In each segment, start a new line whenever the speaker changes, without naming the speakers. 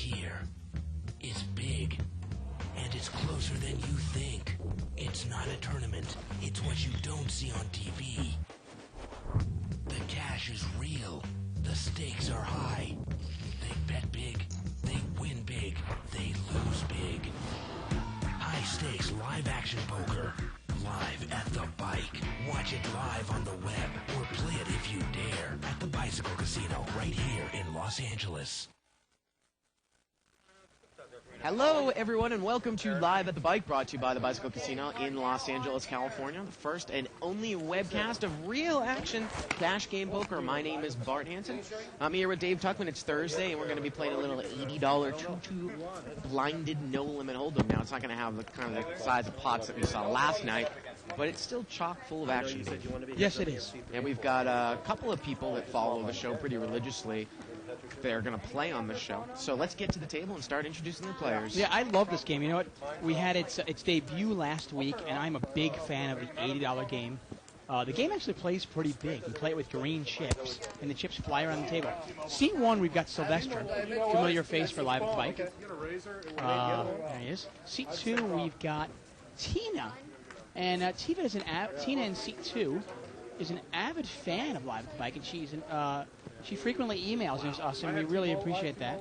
here. It's big, and it's closer than you think. It's not a tournament. It's what you don't see on TV. The cash is real. The stakes are high. They bet big. They win big. They lose big. High stakes live action poker. Live at the bike. Watch it live on the web or play it if you dare at the Bicycle Casino right here in Los Angeles.
Hello, everyone, and welcome to Live at the Bike, brought to you by the Bicycle Casino in Los Angeles, California. The first and only webcast of real action cash game poker. My name is Bart Hansen. I'm here with Dave Tuckman. It's Thursday, and we're going to be playing a little $80 2-2 blinded no-limit hold'em. Now, it's not going to have the kind of the size of pots that we saw last night, but it's still chock full of action.
Yes, it is.
And we've got a couple of people that follow the show pretty religiously. They're going to play on the show. So let's get to the table and start introducing the players.
Yeah, I love this game. You know what? We had its debut last week, and I'm a big fan of the $80 game. The game actually plays pretty big. You play it with green chips, and the chips fly around the table. Seat 1, we've got Sylvester, familiar face for Live at the Bike. There he is. Seat 2, we've got Tina. And Tina in Seat 2 is an avid fan of Live at the Bike, and she frequently emails us, and we really appreciate that.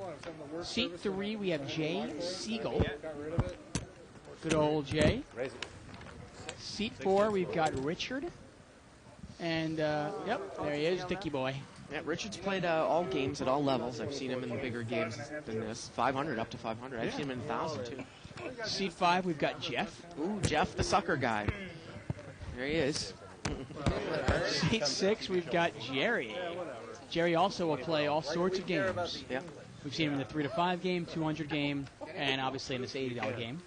Seat 3, we have Jay Siegel. Good old Jay. Seat 4, we've got Richard. And, yep, there he is, Dickie Boy.
Yeah, Richard's played all games at all levels. I've seen him in the bigger games than this. 500, up to 500. I've seen him in 1,000, too.
Seat 5, we've got Jeff.
Ooh, Jeff, the sucker guy. There he is.
Seat 6, we've got Jerry. Jerry also will play all sorts of games.
Yeah.
We've seen him in the 3 to 5 game, 200 game, and obviously in this $80 game.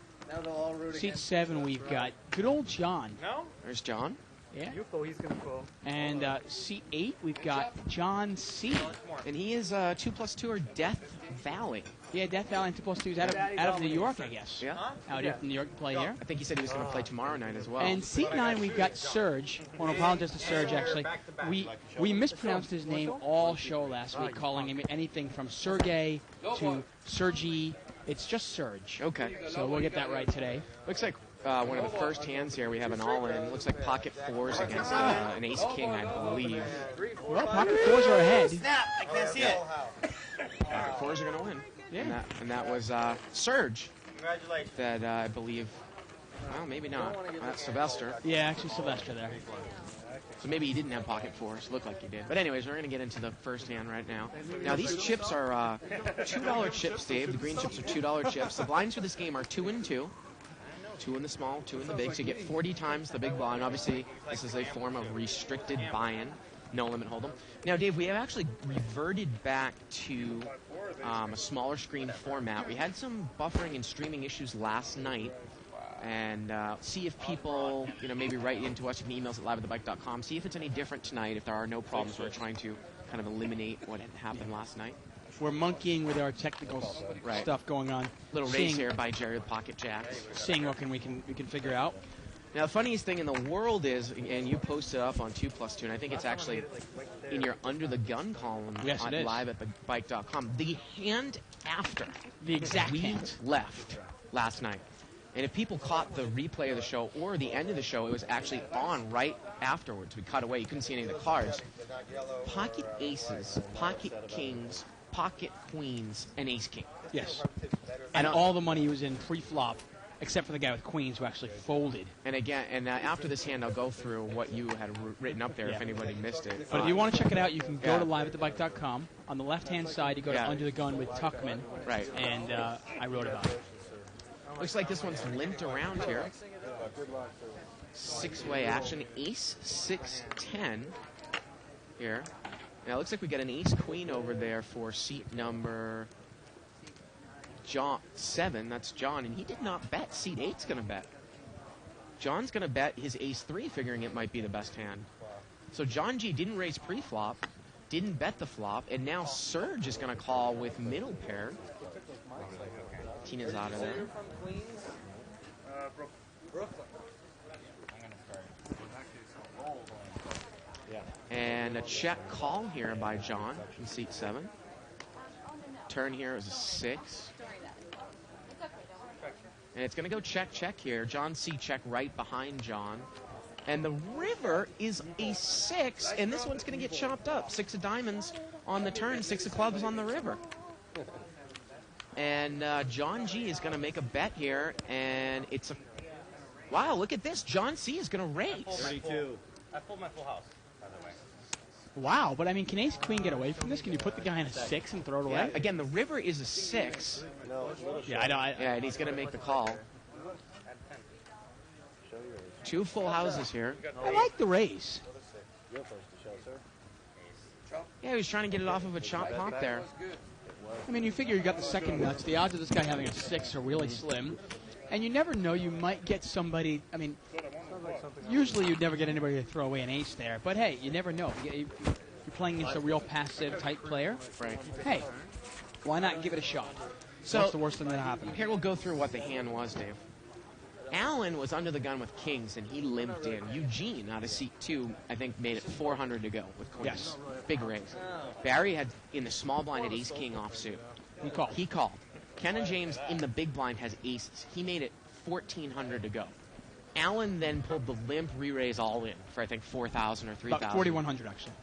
Seat 7, we've got good old John.
There's John.
Yeah. And seat 8, we've got John C.
And he is 2+2 or Death Valley.
Yeah, Death Valley and 2+2 is out of New York, I guess.
Yeah.
Out here from New York to play here.
I think he said he was going to play tomorrow night as well.
And seat 9, we've got Serge. I want to apologize to Serge, actually. We mispronounced his name all show last week, calling him anything from Sergey to Sergey. It's just Serge.
Okay.
So we'll get that right today.
Looks like one of the first hands here, we have an all-in. Looks like pocket 4s against an ace-king, I believe.
Well, pocket 4s are ahead.
Snap! I can't see it.
Pocket 4s are going to win.
Yeah.
And that was Serge.
Congratulations.
That I believe, well, maybe not. That's Sylvester.
Yeah, actually Sylvester there.
So maybe he didn't have pocket 4s. Looked like he did. But anyways, we're going to get into the first hand right now. Now, these chips are $2 chips, Dave. The green chips are $2 chips. The blinds for this game are 2 and 2. 2 in the small, 2 in the big. So you get 40 times the big blind. Obviously, this is a form of restricted buy-in. No limit hold'em. Now, Dave, we have actually reverted back to a smaller screen format. We had some buffering and streaming issues last night. And see if people, maybe write into us. You can email us at liveatthebike.com. See if it's any different tonight. If there are no problems, we're trying to kind of eliminate what had happened last night.
We're monkeying with our technical stuff going on.
Little race here by Jerry with Pocket Jacks.
Seeing what we can figure out.
Now, the funniest thing in the world is, and you posted up on 2+2, and I think it's actually in your Under the Gun column on liveatthebike.com, the hand after
the exact
we
hand
left last night. And if people caught the replay of the show or the end of the show, it was actually on right afterwards. We cut away. You couldn't see any of the cards. Pocket aces, pocket kings, pocket queens, and ace king.
Yes. And all the money was in pre-flop, except for the guy with queens who actually folded.
And again, after this hand, I'll go through what you had written up there if anybody missed it.
But if you want to check it out, you can go to liveatthebike.com. On the left-hand side, you go to Under the Gun with Tuckman.
Right.
And I wrote about it.
Looks like this one's linked around here. 6-way action. Ace 6-10 here. Now it looks like we got an ace-queen over there for seat number 7. That's John, and he did not bet. Seat 8's going to bet. John's going to bet his ace-3, figuring it might be the best hand. So John G didn't raise pre-flop, didn't bet the flop, and now Serge is going to call with middle pair. Tina's out of there. And a check call here by John in seat 7. turn here is a 6. And it's going to go check, check here. John C. check right behind John. And the river is a 6, and this one's going to get chopped up. 6 of diamonds on the turn, 6 of clubs on the river. And John G. is going to make a bet here, and it's a... Wow, look at this. John C. is going to raise.
32. I pulled my full house, by the way.
Wow, but I mean, can Ace Queen get away from this? Can you put the guy in a 6 and throw it away?
Yeah, again, the river is a 6.
Yeah, I know.
Yeah, and he's going to make the call. 2 full houses here.
I like the raise.
Yeah, he was trying to get it off of a chop pop there.
I mean, you figure you got the second nuts. The odds of this guy having a 6 are really slim. And you never know, you might get somebody, I mean, usually you'd never get anybody to throw away an ace there. But hey, you never know. You're playing against a real passive type player.
Right.
Hey, why not give it a shot?
So
what's the worst thing that happened?
Here we'll go through what the hand was, Dave. Alan was under the gun with kings, and he limped in. Eugene, out of seat 2, I think made it 400 to go with queens.
Yes.
Big raise. Barry had, in the small blind, had ace-king offsuit.
He called.
Ken and James, in the big blind, has aces. He made it 1,400 to go. Alan then pulled the limp re-raise all in for, I think, 4,000 or 3,000.
About 4,100, actually.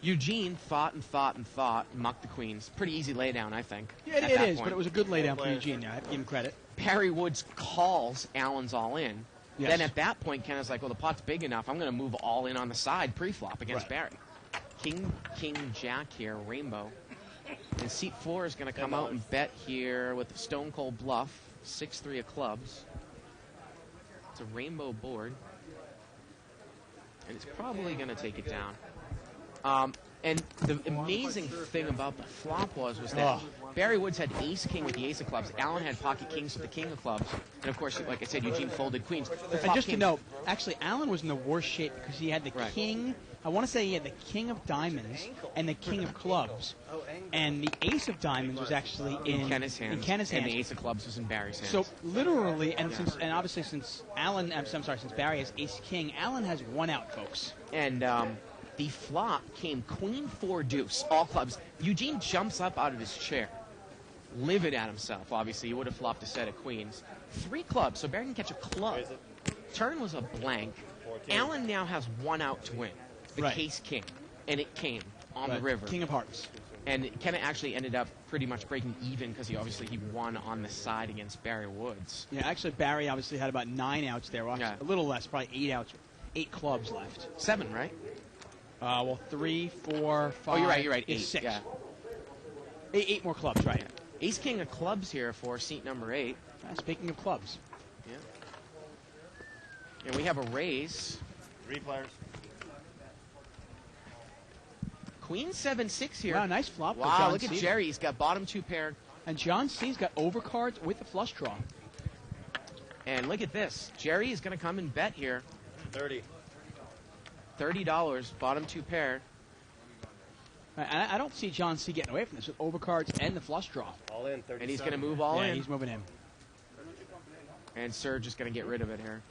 Eugene thought and thought and thought, and mucked the queens. Pretty easy laydown, I think.
Yeah, it is, but it was a good laydown for Eugene there. I have to give him credit.
Barry Woods calls Allen's all in.
Yes.
Then at that point, Ken is like, well, the pot's big enough. I'm going to move all in on the side pre-flop against Barry. King, Jack here, rainbow. And seat 4 is going to come out and bet here with the Stone Cold Bluff, 6-3 of clubs. It's a rainbow board. And it's probably going to take it down. And the amazing thing about the flop was that Barry Woods had ace-king with the ace of clubs. Allen had pocket kings with the king of clubs. And, of course, like I said, Eugene folded queens.
And just to note, actually, Allen was in the worst shape because he had the king. I want to say he had the king of diamonds and the king of clubs. And the ace of diamonds was actually in
Kenneth's hands. And the ace of clubs was in Barry's hands.
So, literally, and obviously since since Barry has ace-king, Allen has one out, folks.
And the flop came queen 4 deuce, all clubs. Eugene jumps up out of his chair, livid at himself. Obviously, he would have flopped a set of queens. 3 clubs, so Barry can catch a club. Turn was a blank. Allen now has one out to win, the case king, and it came on the river.
King of hearts.
And Ken actually ended up pretty much breaking even because he won on the side against Barry Woods.
Yeah, actually, Barry obviously had about 9 outs there. Well, a little less, probably 8 outs, 8 clubs left.
7, right?
Well, 3, 4, 5.
Oh, you're right. 8.
6.
Yeah.
8 more clubs, right?
Ace king of clubs here for seat number 8.
Speaking of clubs.
Yeah. And we have a raise.
3 players.
Queen 7-6 here.
Wow, nice flop.
Wow, look at Jerry. He's got bottom 2 pair.
And John C's got overcards with the flush draw.
And look at this. Jerry is going to come and bet here.
30.
$30, bottom 2 pair.
I don't see John C getting away from this with overcards and the flush draw.
All in, 30.
And he's going to move all in.
Yeah, he's moving in.
And Serge is going to get rid of it here.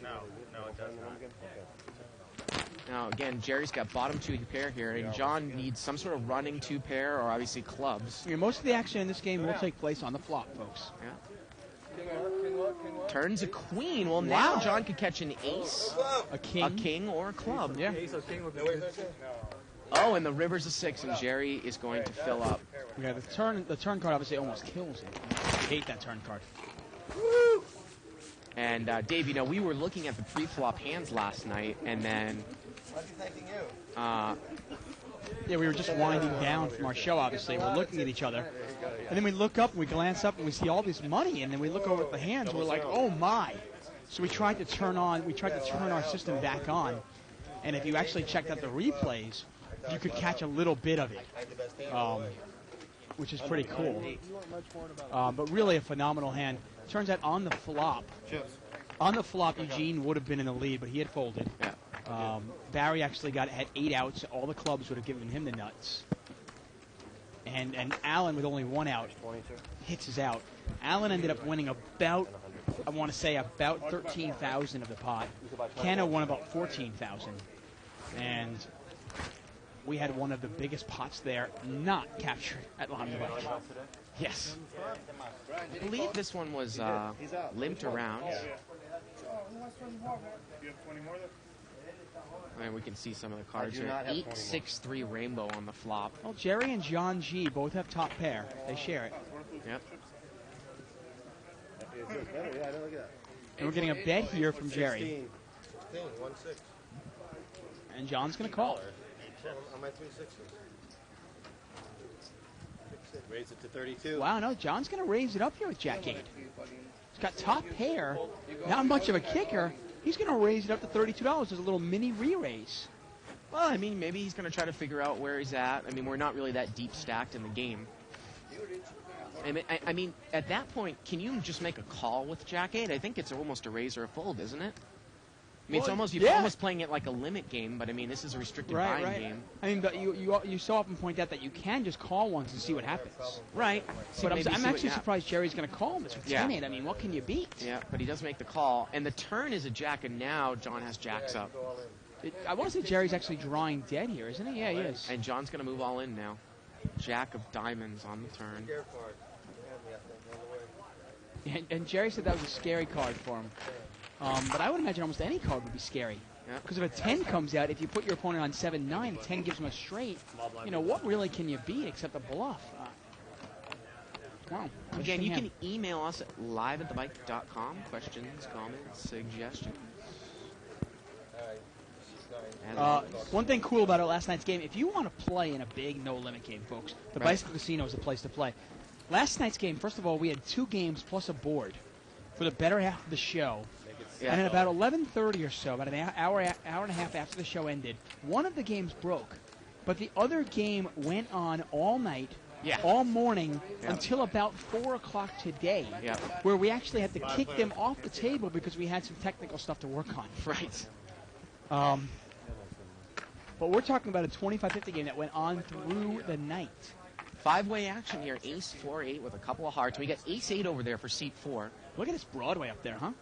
No, it does not.
Now, again, Jerry's got bottom 2 pair here, and John needs some sort of running 2 pair or obviously clubs.
I mean, most of the action in this game will take place on the flop, folks.
Yeah. Turns a queen. Well, now John could catch an ace,
a king,
or a club.
Yeah.
Oh, and the river's a 6, and Jerry is going to fill up.
Yeah, the turn card obviously almost kills it. I hate that turn card.
And Dave, we were looking at the pre-flop hands last night, and then
yeah, we were just winding down from our show, obviously. We're looking at each other. And then we look up, and we glance up, and we see all this money, and then we look over at the hands, and we're like, oh, my. So we tried to turn our system back on. And if you actually checked out the replays, you could catch a little bit of it, which is pretty cool. But really a phenomenal hand. Turns out on the flop, Eugene would have been in the lead, but he had folded.
Yeah.
Barry actually had 8 outs. All the clubs would have given him the nuts. And Allen, with only 1 out, hits his out. Allen ended up winning about 13,000 of the pot. Canna won about 14,000. And we had one of the biggest pots there not captured at Lobby Bike.
Yes. I believe this one was limped around. And we can see some of the cards
do
here.
not have
8-6-3 rainbow on the flop.
Well, Jerry and John G both have top pair. They share it.
Yep.
And we're getting a bet here from Jerry.
1-6.
And John's going to call.
On my 3 sixes. Raise it to 32.
Wow, no, John's going to raise it up here with Jack 8. He's got top pair. Not much of a kicker. He's going to raise it up to $32. There's a little mini re-raise.
Well, I mean, maybe he's going to try to figure out where he's at. I mean, we're not really that deep stacked in the game. I mean, at that point, can you just make a call with Jack 8? I think it's almost a raise or a fold, isn't it? I mean,
Well,
you're
yeah.
almost playing it like a limit game, but I mean, this is a restricted buying game.
I mean, but you so often point out that you can just call once and see what happens.
Right.
But I'm
Maybe see
actually
what you have.
surprised Jerry's going to call this with
Yeah.
10-8. I mean, what can you beat?
Yeah, but he does make the call. And the turn is a jack, and now John has jacks up.
I want to say Jerry's actually drawing dead here, isn't he? Yeah, he is.
And John's going to move all in now. Jack of diamonds on the turn.
And Jerry said that was a scary card for him. But I would imagine almost any card would be scary.
Yeah.
Because if a 10 comes out, if you put your opponent on 7-9, the 10 gives him a straight. You know, what really can you beat except a bluff? Wow.
Again,
interesting
you
hand.
can email us at liveatthebike.com. Questions, comments, suggestions. As always.
One thing cool about our last night's game, if you want to play in a big no-limit game, folks, the
Right.
Bicycle Casino is the place to play. Last night's game, first of all, we had 2 games plus a board for the better half of the show.
Yeah.
And at about 11:30 or so, about an hour and a half after the show ended, one of the games broke. But the other game went on all night,
Yeah.
all morning,
Yeah.
until about 4 o'clock today,
Yeah.
where we actually had to kick them off the table because we had some technical stuff to work on.
Right.
But we're talking about a 25-50 game that went on through the night.
5-way action here. Ace 4-8 with a couple of hearts. We got Ace 8 over there for seat 4.
Look at this Broadway up there, huh?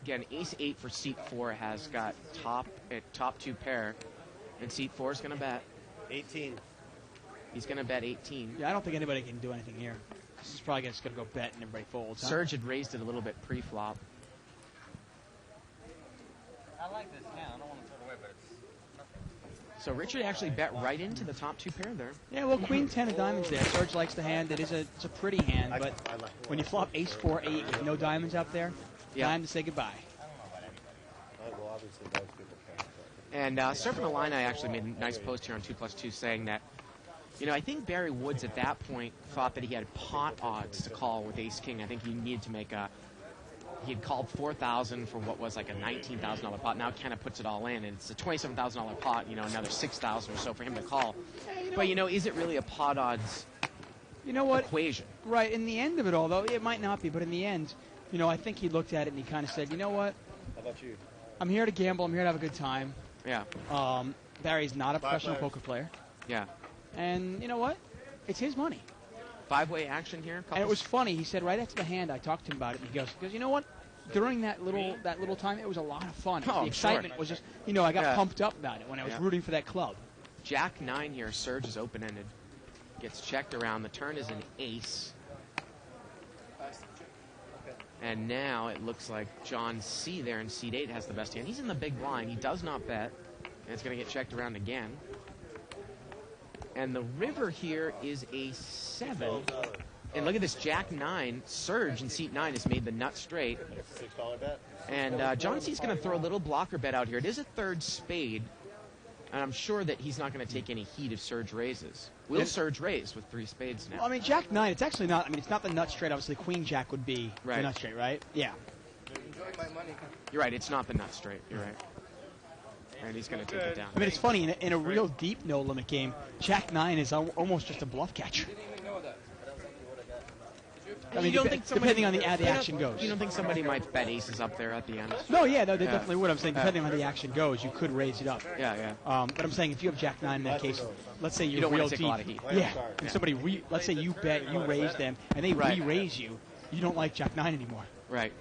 Again, Ace 8 for seat 4 has got top 2 pair. And seat 4 is going to bet.
18.
He's going to bet 18.
Yeah, I don't think anybody can do anything here. This is probably just going to go bet and everybody folds. Huh?
Surge had raised it a little bit pre-flop.
I like this hand. I don't want to throw it away, but it's
So Richard actually bet right into the top 2 pair there.
Yeah, well, Queen 10 of diamonds there. Surge likes the hand. It's a pretty hand, but
I like
when you flop Ace 4-8 with no diamonds up there,
Yeah.
time to say goodbye.
well, obviously those people can't.
And Surfing the Line, I actually made a nice post here on 2+2 saying that, I think Barry Woods at that point thought that he had pot odds to call with Ace King. I think he needed to make he had called 4,000 for what was like a $19,000 pot. Now kind of puts it all in, and it's a $27,000 pot. Another 6,000 or so for him to call. But is it really a pot odds
You know what?
equation?
Right, in the end of it all, though, it might not be, but in the end, I think he looked at it and he kind of said, you know what?
How about you?
I'm here to gamble. I'm here to have a good time.
Yeah,
Barry's not a professional
players.
poker player.
yeah.
And you know what? It's his money.
5-way action here.
And it was funny. He said right after the hand, I talked to him about it. And he goes, you know what? During that little time, it was a lot of fun.
Oh,
The
I'm
excitement
sure.
was just, I got
Yeah.
pumped up about it when I was
Yeah.
rooting for that club.
Jack 9 here. Surge is open-ended. Gets checked around. The turn is an ace. And now it looks like John C there in seat 8 has the best hand. He's in the big blind. He does not bet. And it's going to get checked around again. And the river here is a 7. And look at this, Jack 9. Surge in seat 9 has made the nut straight.
$6 bet.
And John C's going to throw a little blocker bet out here. It is a third spade. And I'm sure that he's not going to take any heat if Surge raises. Will Surge raise with 3 spades now?
Well, I mean, Jack 9, it's actually not, it's not the nut straight. Obviously, Queen Jack would be the
Right.
nut straight, right? Yeah.
You're right, it's not the nut straight. You're right. And he's going to take it down.
I mean, it's funny, in a real deep no-limit game, Jack 9 is almost just a bluff catcher. I mean,
You don't think somebody-
depending on how the action goes.
You don't think somebody might bet aces up there at the end?
No, yeah, no, they
Yeah.
definitely would. I'm saying, depending on how the action goes, you could raise it up.
Yeah, yeah.
But I'm saying if you have Jack 9 in that case, let's say you're
don't wanna
real
take a
deep.
lot of heat.
Yeah, and somebody, let's say you bet, you raise them, and they
Right.
re-raise you, you don't like Jack 9 anymore.
Right.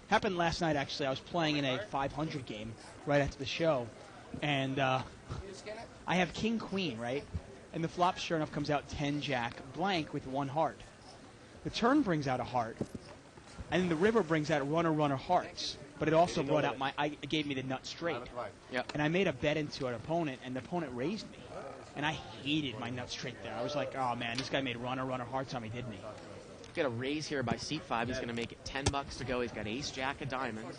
Happened last night, actually. I was playing in a 500 game right after the show, and I have king queen, right? And the flop, sure enough, comes out 10 jack blank with 1 heart. The turn brings out a heart, and then the river brings out runner hearts. But it also brought out it gave me the nut straight.
Yep.
And I made a bet into an opponent, and the opponent raised me. And I hated my nut straight there. I was like, oh man, this guy made runner hearts on me, didn't he?
Got a raise here by seat 5. He's going to make it $10 to go. He's got ace jack of diamonds.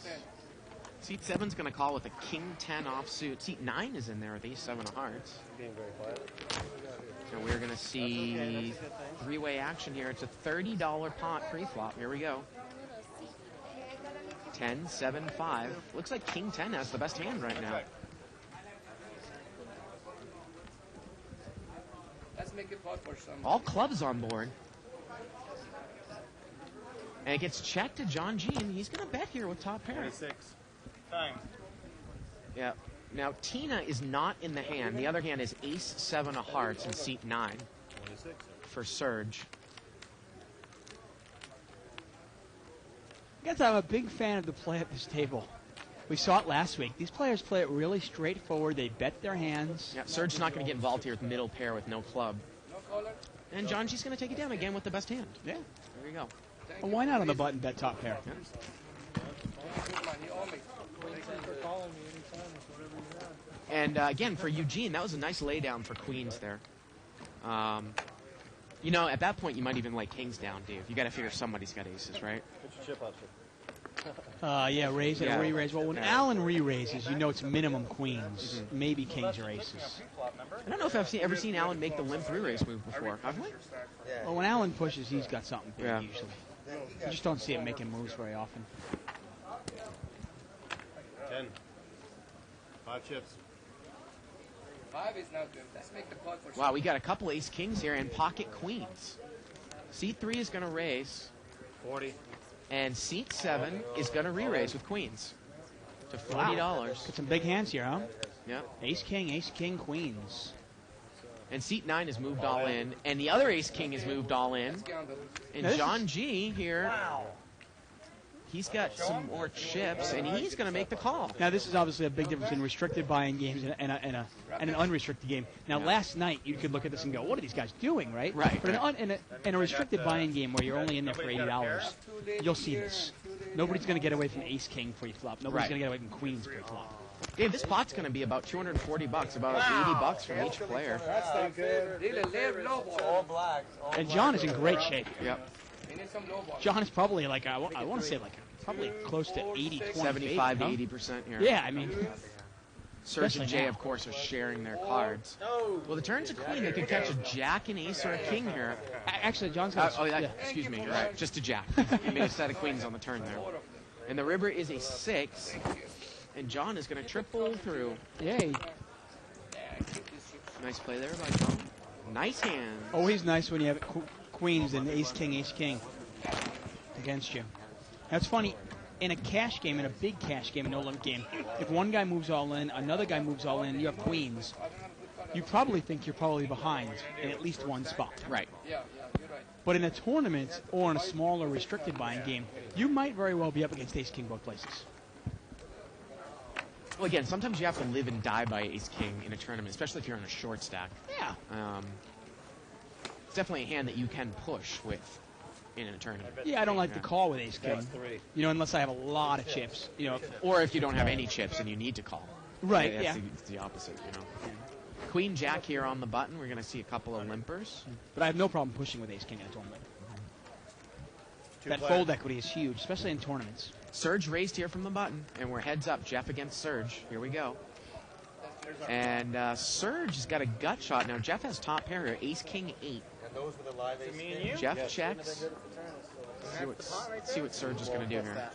Seat 7's going to call with a king 10 offsuit. Seat 9 is in there with ace 7 of hearts.
Being very quiet.
And we're going to see 3-way action here. It's a $30 pot pre-flop. Here we go. 10, 7, 5. Looks like king 10 has the best hand right now.
Let's make it pot for some.
All clubs on board. And it gets checked to John G, and he's going to bet here with top pair.
26. Time.
Yeah. Now, Tina is not in the hand. The other hand is ace 7 of hearts in seat 9
26.
for Serge.
I guess I'm a big fan of the play at this table. We saw it last week. These players play it really straightforward. They bet their hands.
Yeah, Serge's not going to get involved here with middle pair with no club. And John G's going to take it down again with the best hand.
Yeah.
There you go.
Well, why not on the button bet top pair?
And again, for Eugene, that was a nice laydown for queens there. You know, at that point, you might even lay kings down, Dave. You got to figure somebody's got aces, right?
Put your chip up, sir.
Yeah, raise and
Yeah.
re-raise. Well, when
Yeah.
Alan re-raises, you know it's minimum queens, maybe kings or aces.
I don't know if I've ever seen Alan make the limp re-raise move before. Have we?
Well, when Alan pushes, he's got something big
Yeah.
usually. You just don't see him making moves very often.
10. 5 chips.
5 is not good. Let's make the pot for
Wow, we got a couple ace kings here and pocket queens. Seat 3 is going to raise,
40.
and seat 7 is going to re-raise with queens to $40.
Got some big hands here, huh?
Yeah.
Ace, king, queens.
And seat 9 has moved all in, and the other ace king has moved all in.
gamble.
And
Now this
John G here, he's got some more chips, and he's going to make the call.
Now, this is obviously a big difference in restricted buy-in games and an unrestricted game. Now,
Yeah.
last night, you could look at this and go, what are these guys doing, right?
Right,
But
right.
in a restricted buy-in game where you're only in there for $80, you'll see this. Nobody's going to get away from ace-king pre-flop. Nobody's
Right.
going to get away from queens pre-flop.
Dave, this pot's going to be about $240, about $80 from each player.
Really live low ball.
All black.
And John is in great shape.
Yep.
We need some low ball.
John is probably like, I want to say like, probably close to 80-20.
75 to
huh?
80% here.
Yeah, I mean,
Serge and
especially
Jay,
now.
of course, are sharing their cards. Well, the turn's a queen. They could catch a jack, an ace, or a king here.
actually, John's got
Excuse me. You're right. Just a jack. He made a set of queens on the turn there. And the river is a 6. And John is going to triple through.
Yay.
Nice play there by John. Nice hand.
Always nice when you have queens and ace, king against you. That's funny. In a cash game, in a big cash game, a no-limit game, if one guy moves all in, another guy moves all in, and you have queens, you probably think you're probably behind in at least one spot.
Right.
Yeah, you're right.
But in a tournament or in a smaller restricted buying game, you might very well be up against ace-king both places.
Well, again, sometimes you have to live and die by ace-king in a tournament, especially if you're in a short stack.
Yeah.
It's definitely a hand that you can push with in a tournament.
Yeah, I don't like to call with ace-king.
That's 3.
You know, unless I have a lot of chips. You know,
Or if you don't have any chips and you need to call.
Right,
That's
yeah.
It's the opposite, you know. Queen Jack here on the button. We're going to see a couple of limpers.
But I have no problem pushing with ace-king in a tournament. That
player.
fold equity is huge, especially in tournaments.
Surge raised here from the button, and we're heads up. Jeff against Surge. Here we go. And Surge has got a gut shot. Now, Jeff has top pair here, ace, king, 8.
And those with a live ace. king?
Jeff checks. See what Surge is going to do here.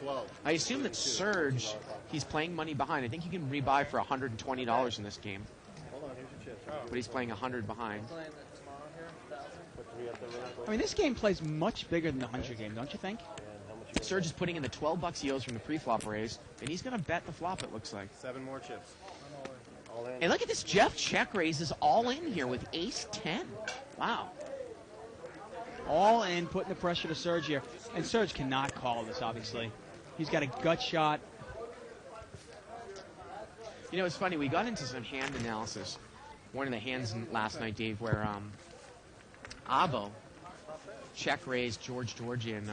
12.
I assume that Surge, he's playing money behind. I think you can rebuy for $120 in this game.
Hold on, here's your chips.
But he's playing 100 behind.
Put 3 up there really quick.
I mean, this game plays much bigger than the 100 game, don't you think?
And how much you
Surge is putting in the $12 yields from the pre-flop raise, and he's going to bet the flop, it looks like.
7 more chips. All in.
And look at this, Jeff check raises all in here with ace 10. Wow.
All in, putting the pressure to Serge here. And Serge cannot call this, obviously. He's got a gut shot.
You know, it's funny. We got into some hand analysis. One of the hands last night, Dave, where Abo check raised George Georgian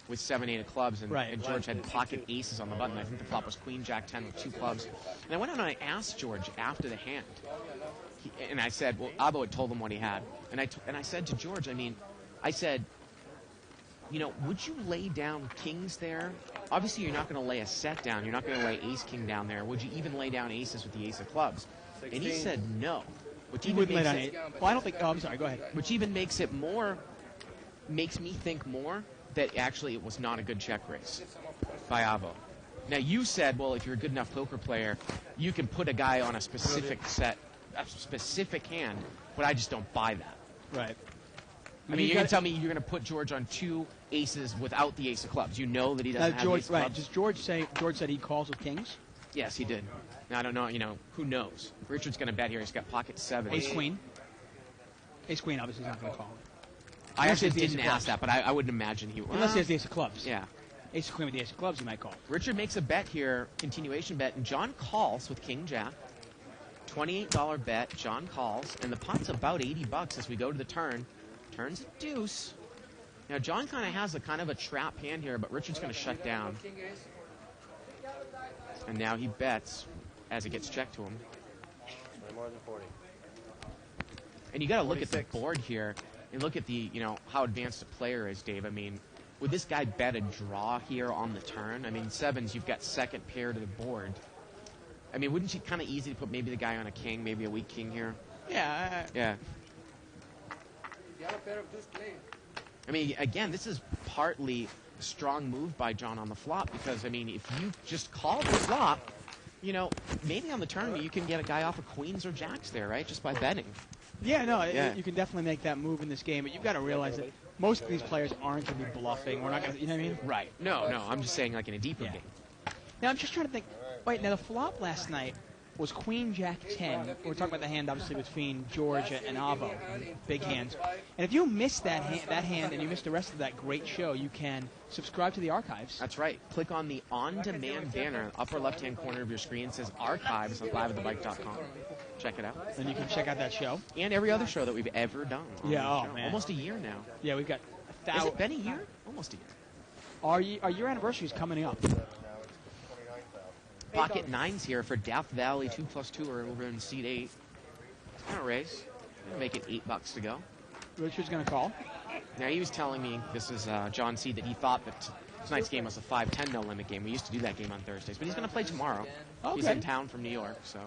with 7-8 of clubs, and,
Right.
and George had pocket aces on the button. I think the flop was Queen Jack 10 with 2 clubs. And I went on and I asked George after the hand, and I said, well, Abo had told him what he had, and I said to George, I said, you know, would you lay down kings there? Obviously, you're not going to lay a set down. You're not going to lay ace-king down there. Would you even lay down aces with the ace of clubs? And he
16.
said no. Which
He
even
wouldn't lay
makes
down
it,
8. Well, I don't think. Oh, I'm sorry. Go ahead.
which even makes it more, makes me think more that actually it was not a good check raise by Avo. Now, you said, well, if you're a good enough poker player, you can put a guy on a specific set, a specific hand, but I just don't buy that.
Right.
I mean, you're going to tell me you're going to put George on 2 aces without the ace of clubs. You know that he doesn't have the
George,
ace of
right?
clubs.
Does George say? George said he calls with kings.
Yes, he did. Now, I don't know, you know, who knows? If Richard's going to bet here. He's got pocket 7.
Ace queen. Ace queen obviously is not going to call it.
I
Unless he
actually
has the ace
didn't
of
ask that,
clubs.
but I wouldn't imagine he would.
Unless he has the ace of clubs.
Yeah.
Ace queen with the ace of clubs, he might call.
Richard makes a bet here, continuation bet, and John calls with King Jack. $28 bet, John calls, and the pot's about $80 as we go to the turn. Turns a deuce. Now, John kind of has a trap hand here, but Richard's going to shut down.
King ace.
And now he bets as it gets checked to him.
No more than 40.
And you got to look at the
46.
board here and look at the, you know, how advanced a player is, Dave. I mean, would this guy bet a draw here on the turn? I mean, 7s, you've got second pair to the board. I mean, wouldn't you kind of easy to put maybe the guy on a king, maybe a weak king here?
Yeah.
Yeah.
The other pair of deuce play.
I mean, again, this is partly a strong move by John on the flop because, I mean, if you just call the flop, you know, maybe on the turn you can get a guy off of queens or jacks there, right? Just by betting.
Yeah, no,
Yeah.
you can definitely make that move in this game, but you've got to realize that most of these players aren't going to be bluffing. We're not going to, you know what I mean?
Right. No, I'm just saying like in a deeper
Yeah.
game.
Now, I'm just trying to think. Wait, now the flop last night was Queen Jack 10. We're talking about the hand, obviously, between George and Avo, big hands. And if you missed that hand and you missed the rest of that great show, you can subscribe to the archives.
That's right. Click on the on-demand banner, upper left-hand corner of your screen. It says archives at liveatthebike.com. Check it out.
And you can check out that show.
And every other show that we've ever done. on
Yeah,
the
oh,
show.
man.
Almost a year now.
Yeah, we've got
Has it been a year? Almost a year.
Our year anniversary is coming up.
Now it's 29,000.
Pocket 9s here for Death Valley 2+2 are over in seat 8. It's kind of race. Make it $8 to go.
Richard's going to call.
Now, he was telling me, this is John C., that he thought that tonight's game was a 5-10 no limit game. We used to do that game on Thursdays, but he's going to play tomorrow. He's
Okay.
in town from New York, so.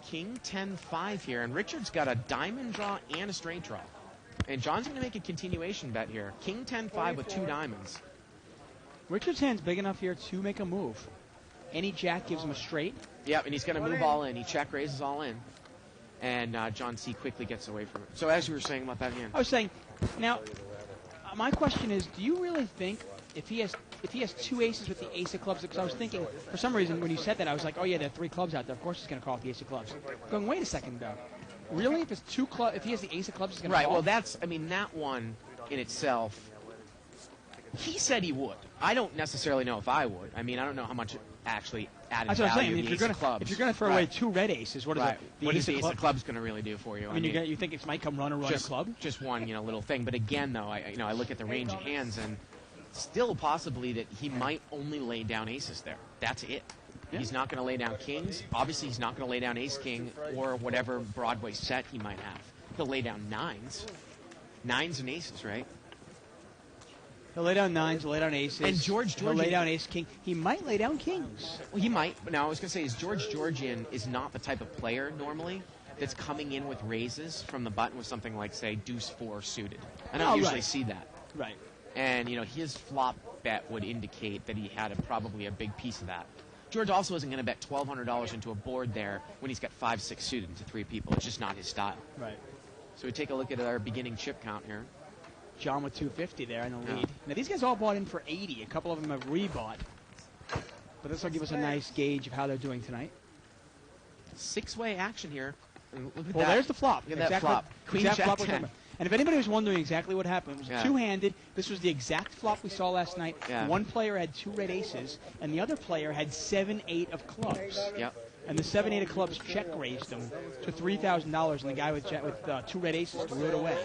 King 10-5 here, and Richard's got a diamond draw and a straight draw. And John's going to make a continuation bet here. King 10-5 with 2 diamonds.
Richard's hand's big enough here to make a move. Any jack gives him a straight.
Yep, and he's going to move all in. He check raises all in. And John C. quickly gets away from it. So as you were saying about that hand.
I was saying, now, my question is, do you really think if he has 2 aces with the ace of clubs? Because I was thinking, for some reason, when you said that, I was like, oh yeah, there are 3 clubs out there. Of course he's going to call with the ace of clubs. Going, wait a second though. Really? If it's if he has the ace of clubs, he's going to
Right,
call?
well, that one in itself, he said he would. I don't necessarily know if I would. I mean, I don't know how much actually added
That's what I'm
value
saying. I mean,
the
if you're
ace of clubs.
if you're going to throw away 2 red aces, what is
Right.
it?
What is the
of
ace of clubs going to really do for you?
I mean, you think it might come run a club?
Just one, little thing. But again, though, I look at the range of hands, and still possibly that he might only lay down aces there. That's it.
Yeah.
He's not going to lay down kings. Obviously, he's not going to lay down ace-king or whatever Broadway set he might have. He'll lay down 9s. 9s and aces, right?
He'll lay down 9s, he'll lay down aces.
And George
He'll lay
Georgian-
down ace king. He might lay down kings.
Well, he might. But now I was going to say, is George Georgian is not the type of player normally that's coming in with raises from the button with something like, say, deuce 4 suited. I don't
Oh,
usually
right.
see that.
Right.
And, his flop bet would indicate that he had probably a big piece of that. George also isn't going to bet $1,200 into a board there when he's got 5-6 suited to 3 people. It's just not his style.
Right.
So we take a look at our beginning chip count here.
John with 250 there in the
Yeah.
lead. Now, these guys all bought in for 80. A couple of them have rebought. But this will give us a nice gauge of how they're doing tonight.
6-way action here. And look at
Well,
that.
there's the flop.
Look at that
Exact
flop. Queen
exact
Jack
flop we're
10.
talking about. And if anybody was wondering exactly what happened, it was
Yeah.
two-handed. This was the exact flop we saw last night.
Yeah.
One player had 2 red aces, and the other player had 7-8 of clubs.
Yep.
And the 7-8 of clubs check raised him to $3,000, and the guy with 2 red aces threw it away.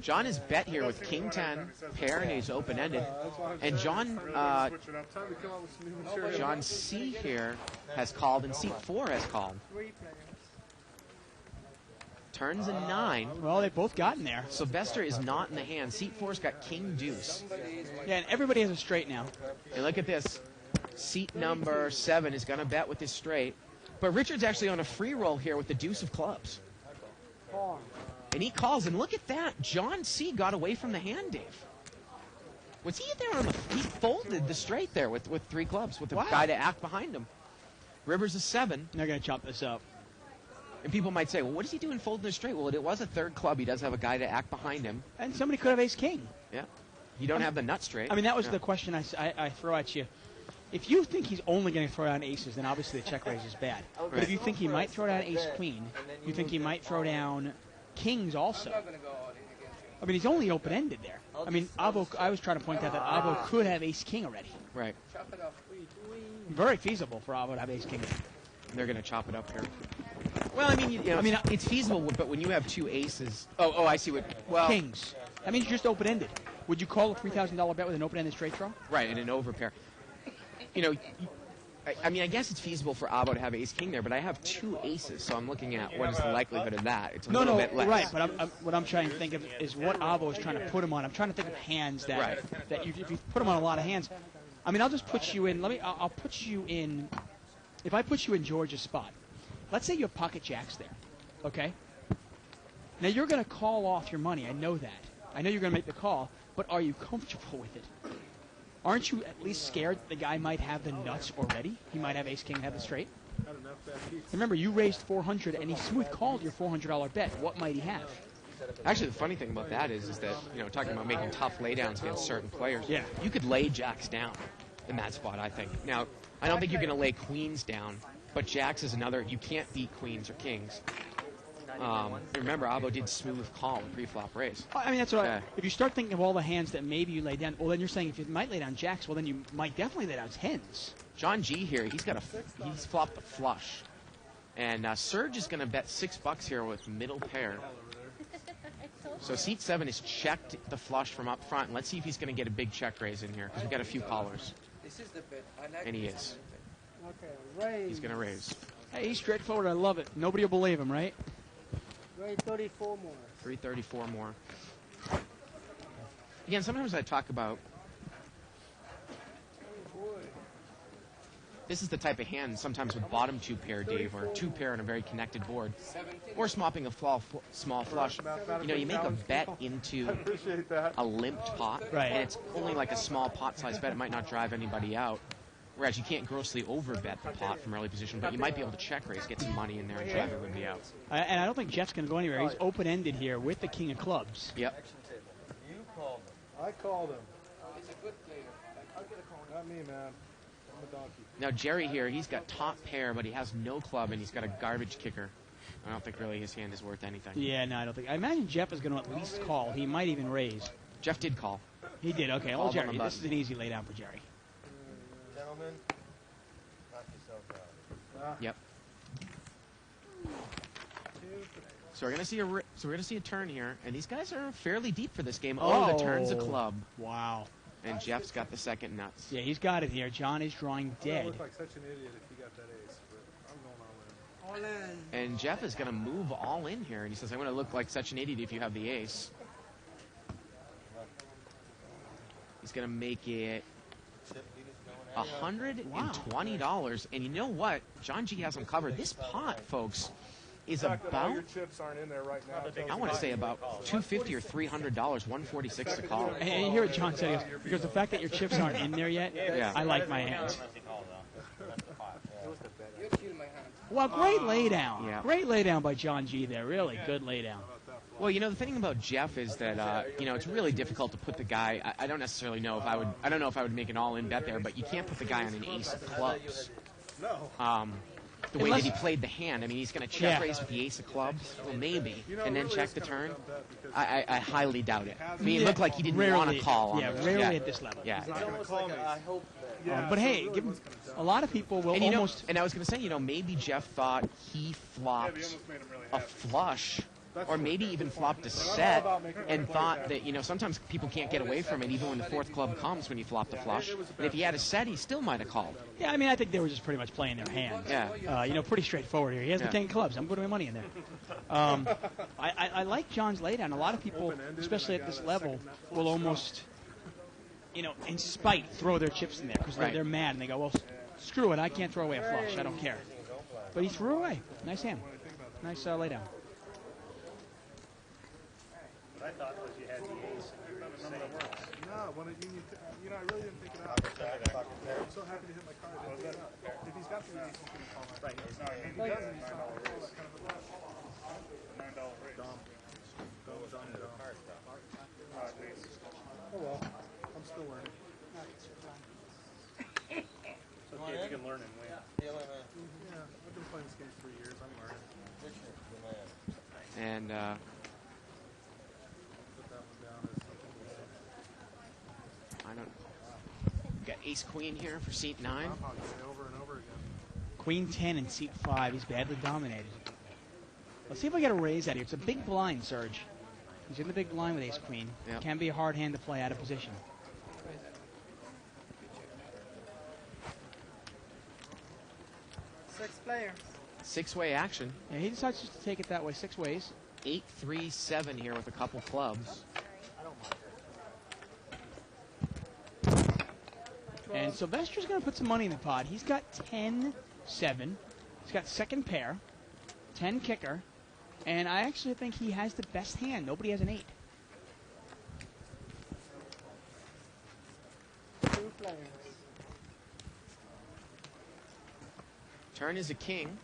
John is bet here with King 10, pair, and he's open-ended. And John C here has called, and seat 4 has called. Turns a 9.
Well, they've both gotten there.
Sylvester is not in the hand. Seat 4's got King Deuce.
Yeah, and everybody has a straight now.
And look at this. Seat number 7 is going to bet with his straight. But Richard's actually on a free roll here with the deuce of clubs. And he calls, and look at that. John C. got away from the hand, Dave. Was he there on the... He folded the straight there with 3 clubs, with the
Wow.
guy to act behind him. Rivers a 7.
They're going to chop this up.
And people might say, well, what is he doing folding the straight? Well, it was a 3rd club. He does have a guy to act behind him.
And somebody could have ace-king.
Yeah. You don't have the nut straight.
I mean, that was
Yeah.
the question I throw at you. If you think he's only going to throw down aces, then obviously the check raise is bad. But if you think he might throw down ace-queen, you think he might throw down kings also.
I'm not gonna go all in against you.
I mean, he's only open-ended there. I mean, Abo, I was trying to point out that Abo could have ace-king already.
Right.
Chop it off.
Very feasible for Abo to have ace-king.
And they're going to chop it up here. Well, I mean, you know,
I mean,
it's feasible, but when you have 2 aces... Oh, I see what... Well,
Kings. That means you're just open-ended. Would you call a $3,000 bet with an open-ended straight draw?
right, and an overpair. You know, I mean, I guess it's feasible for Abo to have ace-king there, but I have 2 aces, so I'm looking at what is the likelihood of that. It's a little bit less.
Right. But what I'm trying to think of is what Abo is trying to put him on. I'm trying to think of hands that
Right.
if you put him on a lot of hands. I mean, I'll just put you in. I'll put you in. If I put you in George's spot, let's say you have pocket jacks there, okay? Now you're going to call off your money. I know that. I know you're going to make the call, but are you comfortable with it? Aren't you at least scared that the guy might have the nuts already? He might have ace-king, have the straight. Remember, you raised $400, and he smooth called your $400 bet. What might he have?
Actually, the funny thing about that is that, you know, talking about making tough laydowns against certain players,
Yeah.
you could lay jacks down in that spot, I think. Now, I don't think you're going to lay queens down, but jacks is another. You can't beat queens or kings. Remember, Abo did smooth call in pre-flop raise.
I mean, that's what
Yeah.
if you start thinking of all the hands that maybe you lay down, well, then you're saying if you might lay down jacks, well, then you might definitely lay down tens.
John G here, he's flopped a flush. And Serge is going to bet $6 here with middle pair. So seat 7 is checked the flush from up front. Let's see if he's going to get a big check raise in here, because we've got a few callers.
This is the bet. I like
And he
this
is.
kind of bet.
Okay,
He's going to raise.
Hey, he's straightforward. I love it. Nobody will believe him, right?
Ray 34 more.
334 more. Again, sometimes I talk about... This is the type of hand sometimes with bottom 2 pair, Dave, or 2 pair on a very connected board.
17.
Or smopping a small flush. You know, you make a bet into
Appreciate that.
a limped pot,
Right.
and it's only like a small pot size bet. It might not drive anybody out. Whereas you can't grossly overbet the pot from early position, but you might be able to check raise, get some money in there, and drive everybody out.
And I don't think Jeff's going to go anywhere. He's open-ended here with the king of clubs.
Yep.
You called him. I called him.
He's a good player.
Not me, man. I'm a donkey.
Now Jerry here, he's got top pair, but he has no club, and he's got a garbage kicker. I don't think really his hand is worth anything.
Yeah, no, I don't think. I imagine Jeff is going to at least call. He might even raise.
Jeff did call.
He did. Okay, well,
Called on
Jerry,
the
this
button.
is an easy laydown for Jerry.
Gentlemen, knock yourself out.
Yep. So we're gonna see a turn here, and these guys are fairly deep for this game. Oh, the turn's a club,
Wow.
and Jeff's got the second nuts.
Yeah, he's got it here. John is drawing
I
dead.
look like such an idiot if you got that ace, but I'm going all in.
All in.
And Jeff is gonna move all in here, and he says, "I'm gonna look like such an idiot if you have the ace." He's gonna make it $120, and you know what? John G has him covered. This pot, folks, is
The fact that all
about,
your chips aren't in there right now. tells
I
me
want to
that.
say about $250 or $300, $146 to call.
And you hear what John said, he goes, because the fact that your chips aren't in there yet,
Yeah.
I like my hands.
You're killing my hand.
Well, great laydown.
Yeah.
Great laydown by John G there. Really good laydown.
Well, you know, the thing about Jeff is that, you know, it's really difficult to put the guy, I don't necessarily know if I don't know if I would make an all-in bet there, but you can't put the guy on an ace of clubs.
No.
the way
Unless-
that he played the hand. I mean, he's going to check
Yeah.
raise with the ace of clubs, well, maybe, and then check the turn. I highly doubt it. I mean, it looked like he didn't want to call on
Yeah,
it.
rarely
Yeah.
at this level.
Yeah.
It's almost like I hope that.
But hey, give him, a lot of people will
And
almost.
and I was going to say, maybe Jeff thought he flopped a flush, or maybe even flopped a set, and thought that, sometimes people can't get away from it even when the fourth club comes when you flop the flush. And if he had a set, he still might have called.
Yeah, I mean, I think they were just pretty much playing their hand.
Yeah.
Pretty straightforward here. He has
Yeah.
the 10 clubs. I'm putting my money in there. I like John's laydown. A lot of people, especially at this level, will almost, in spite, throw their chips in there because
Right.
they're mad and they go, well, screw it. I can't throw away a flush. I don't care. But he threw away. Nice hand. Nice laydown.
What I thought was you had the ace and you were going to say
No, when it, I really didn't think it out. I'm so happy to hit my card. I didn't think it out. If he's got the ace, he's going to call my
right.
If he doesn't, he's not going to call that kind of a bluff.
$9 raise. Goes on to the card stuff.
Oh well, I'm still learning.
So you can learn and win.
Yeah, I've been playing this game for 3 years. I'm learning.
And
Put that one down as something to
I don't. Got ace queen here for seat 9.
I'm probably say over and over again.
Queen 10 in seat 5. He's badly dominated. Let's see if I get a raise out here. It's a big blind, Serge. He's in the big blind with ace queen.
Yep.
Can be a hard hand to play out of position.
Six players.
6-way action.
Yeah, he decides just to take it that way 6 ways.
8-3-7 here with a couple clubs.
And Sylvester's going to put some money in the pot. He's got 10-7. He's got second pair, 10 kicker, and I actually think he has the best hand. Nobody has an 8.
Two players.
Turn is a king.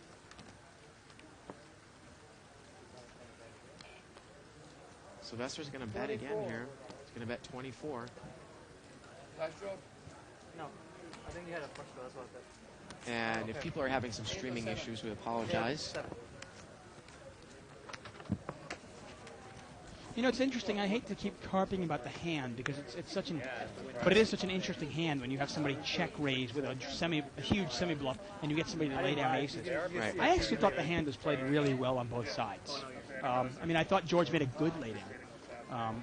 Sylvester's going to bet again
24.
here. He's going to bet 24.
Flash draw.
No. I think you had a flush draw. That's what I said.
And if people are having some streaming issues, we apologize.
It's interesting. I hate to keep carping about the hand because it's such an, but it is such an interesting hand when you have somebody check raise with a huge semi bluff, and you get somebody to lay down aces.
Right.
I actually thought the hand was played really well on both sides. I thought George made a good laydown.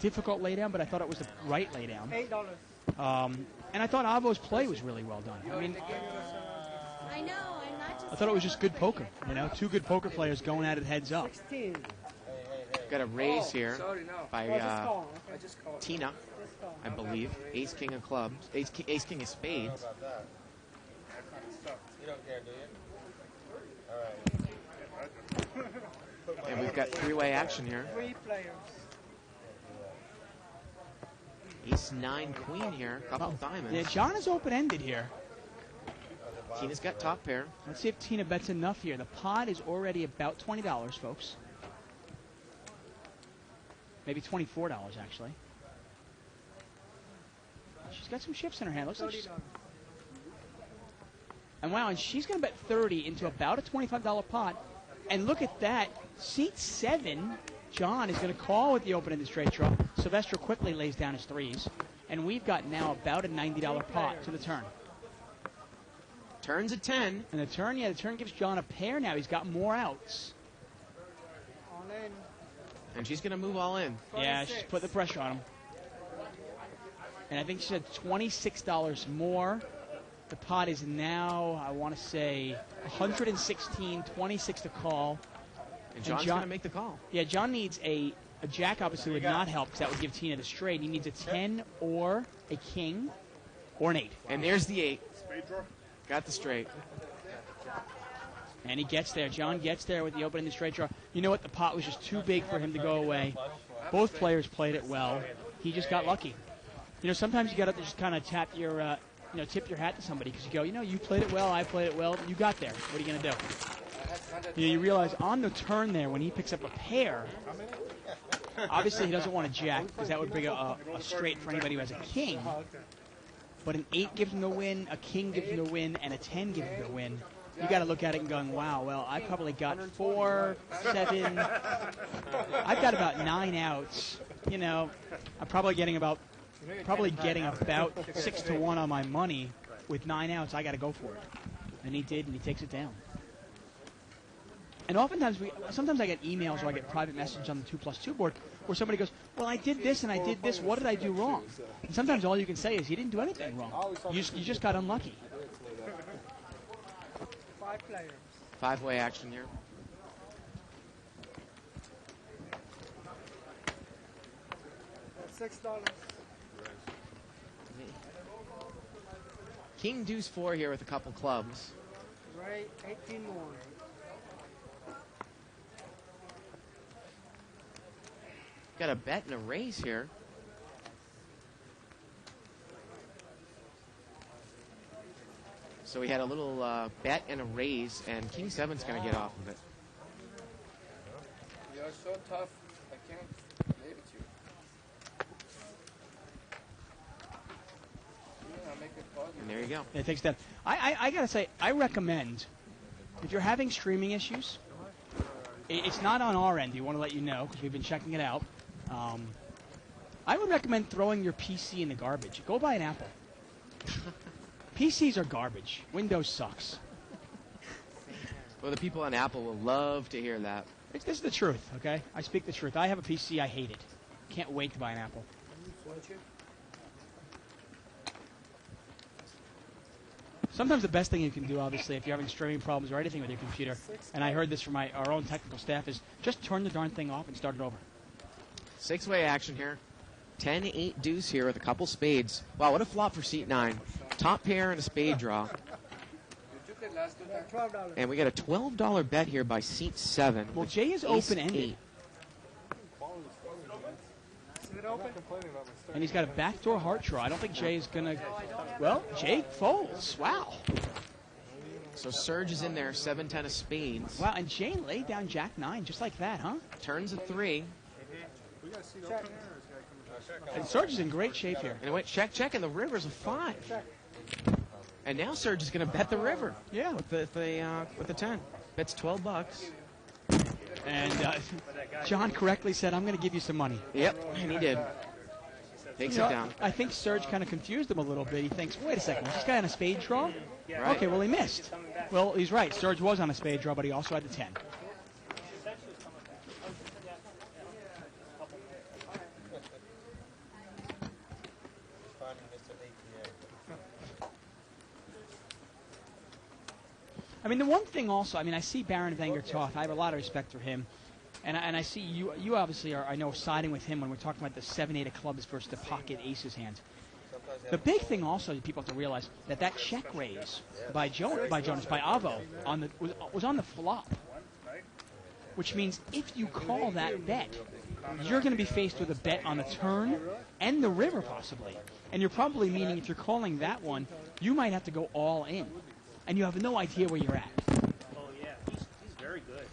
Difficult laydown, but I thought it was the right laydown.
$8.
And I thought Avo's play was really well done.
I know, I'm not just.
I thought it was just good poker. Two good poker players going at it heads up.
16.
Got a raise here
Sorry, no.
by
Just call.
I just called.
Tina,
Just call.
I believe. Ace king of clubs. Ace king of spades.
You don't care, do you? All right.
And we've got 3-way action here.
3 players.
Ace 9 queen here. Couple diamonds.
Yeah, John is open-ended here.
Tina's got top pair.
Let's see if Tina bets enough here. The pot is already about $20, folks. Maybe $24, actually. She's got some chips in her hand. Looks like she's...
$30.
And wow, and she's going to bet 30 into about a $25 pot. And look at that. Seat 7, John is going to call with the open-ended straight draw. Sylvester quickly lays down his 3s. And we've got now about a $90 pot to the turn.
Turns at 10.
And the turn gives John a pair now. He's got more outs.
All in.
And she's going to move all in.
Yeah, she's put the pressure on him. And I think she said $26 more. The pot is now, I want to say, 116, 26 to call.
And John's
John-
going to make the call.
Yeah, John needs a jack obviously would not help because that would give Tina the straight. He needs a 10 or a king or an 8.
And there's the 8.
Spade drawer.
Got the straight.
And he gets there. John gets there with the open in the straight draw. You know what? The pot was just too big for him to go away. Both players played it well. He just got lucky. Sometimes you got to just kind of tap your, tip your hat to somebody because you go, you played it well, I played it well, you got there. What are you going to do? You realize on the turn there when he picks up a pair, obviously he doesn't want to jack because that would bring a straight for anybody who has a king. But an 8 gives him the win, a king gives him the win, and a 10 gives him the win. you got to look at it and going, wow, well, I probably got 4, 7. I've got about 9 outs. You know, I'm probably getting about 6 to 1 on my money. With 9 outs, I got to go for it. And he did, and he takes it down. And oftentimes, sometimes I get emails or I get private messages on the 2+2 board where somebody goes, well, I did this and I did this. What did I do wrong? And sometimes all you can say is, you didn't do anything wrong. You just got unlucky.
5 players.
5-way action here.
$6.
King deuce 4 here with a couple clubs.
Right, 18 more.
Got a bet and a raise here. So we had a little bet and a raise, and King 7's going to get off of it.
You're so tough, I can't leave it to you. Yeah, make it positive.
And there you go.
It takes that. I got to say, I recommend, if you're having streaming issues, it's not on our end. We want to let you know because we've been checking it out. I would recommend throwing your PC in the garbage. Go buy an Apple. PCs are garbage. Windows sucks.
Well, the people on Apple will love to hear that.
This is the truth, okay? I speak the truth. I have a PC. I hate it. Can't wait to buy an Apple. Sometimes the best thing you can do, obviously, if you're having streaming problems or anything with your computer, and I heard this from our own technical staff, is just turn the darn thing off and start it over.
6-way action here. 10-8 deuce here with a couple spades. Wow, what a flop for seat 9. Top pair and a spade draw.
You took it last 2 times.
$12.
And we got a $12 bet here by seat 7.
Well, Jay is
Ace
open-ended,
8.
Is it open?
and he's got a backdoor heart draw. I don't think Jay is going to... Well, Jay folds. Wow.
So Serge is in there, 7-10 of spades.
Wow, and Jay laid down Jack 9 just like that, huh?
Turns a 3.
We got to see the open air. This guy coming
And Serge is in great shape here.
And it went check, check, and the river's a 5. And now Serge is going to bet the river.
Yeah.
With the 10. Bets $12.
And John correctly said, I'm going to give you some money.
Yep, and he did. Takes it down.
I think Serge kind of confused him a little bit. He thinks, wait a second, was this guy on a spade draw?
Right.
Okay, well, he missed. Well, he's right. Serge was on a spade draw, but he also had the 10. I mean, the one thing also, I mean, I see Baron Wenger Toth. I have a lot of respect for him. And I see you obviously are, I know, siding with him when we're talking about the 7-8 of clubs versus the pocket aces hands. The big thing also that people have to realize that check raise by Avo was on the flop, which means if you call that bet, you're going to be faced with a bet on the turn and the river possibly, and you're probably meaning if you're calling that one, you might have to go all in, and you have no idea where you're at.
Oh yeah, he's very good.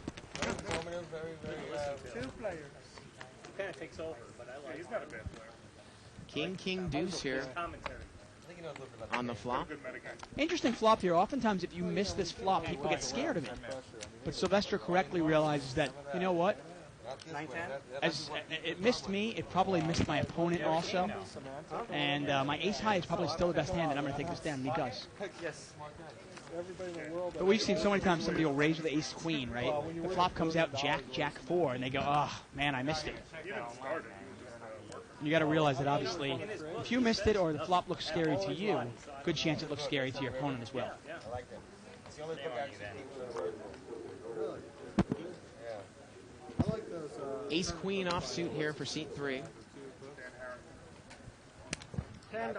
Two players.
Kind of takes over, but I like.
He's not a bad player.
King deuce here
Commentary.
on the flop.
Good metagame.
Interesting flop here. Oftentimes, if you miss this flop, people get scared of it. But Sylvester correctly realizes that, you know what? As it missed me, it probably missed my opponent also. And my ace high is probably still the best hand, and I'm going to take this down, and he does.
Everybody in the world.
But we've seen so many times somebody will raise with the ace queen, right? The flop comes out Jack 4, and they go, oh, man, I missed it.
He didn't start it.
You got to realize that obviously, if you missed it or the flop looks scary to you, good chance it looks scary to your opponent as well.
I like that. It's the only book I actually keep. Really? Yeah. I like those.
Ace queen offsuit here for seat 3.
$10.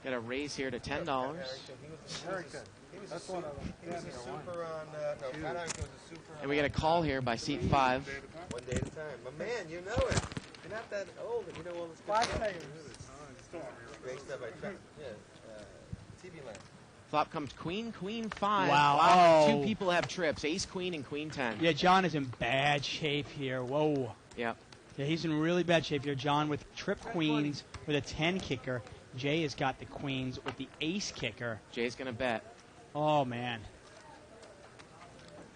Got a raise here to $10.
Harrington. That's one of them. He was a super on. No, Pat Harrington was a super.
And we got a call here by seat 5.
One day at a time. But man, you know it. You're not that old, and you know all this.
5 players.
Great stuff. Yeah. TV Land.
Flop comes queen 5.
Wow.
Two people have trips, ace queen and queen 10.
Yeah, John is in bad shape here. Whoa.
Yep.
Yeah, he's in really bad shape here. John with trip queens with a 10 kicker. Jay has got the queens with the ace kicker.
Jay's going to bet.
Oh, man.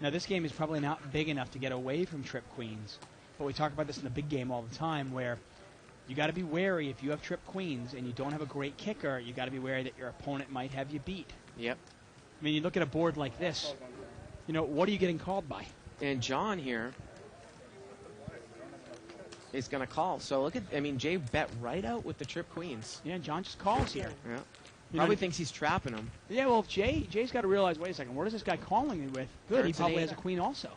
Now, this game is probably not big enough to get away from trip queens. But we talk about this in the big game all the time, where you got to be wary if you have trip queens and you don't have a great kicker. You got to be wary that your opponent might have you beat.
Yep.
I mean, you look at a board like this. You know, what are you getting called by?
And John here is going to call. So look at, I mean, Jay bet right out with the trip queens.
Yeah, John just calls here.
Yeah.
You
Probably
know,
thinks he's trapping him.
Yeah, well, Jay's got to realize, wait a second, what is this guy calling me with? Good, he
Turns an
probably
eight.
has a queen also.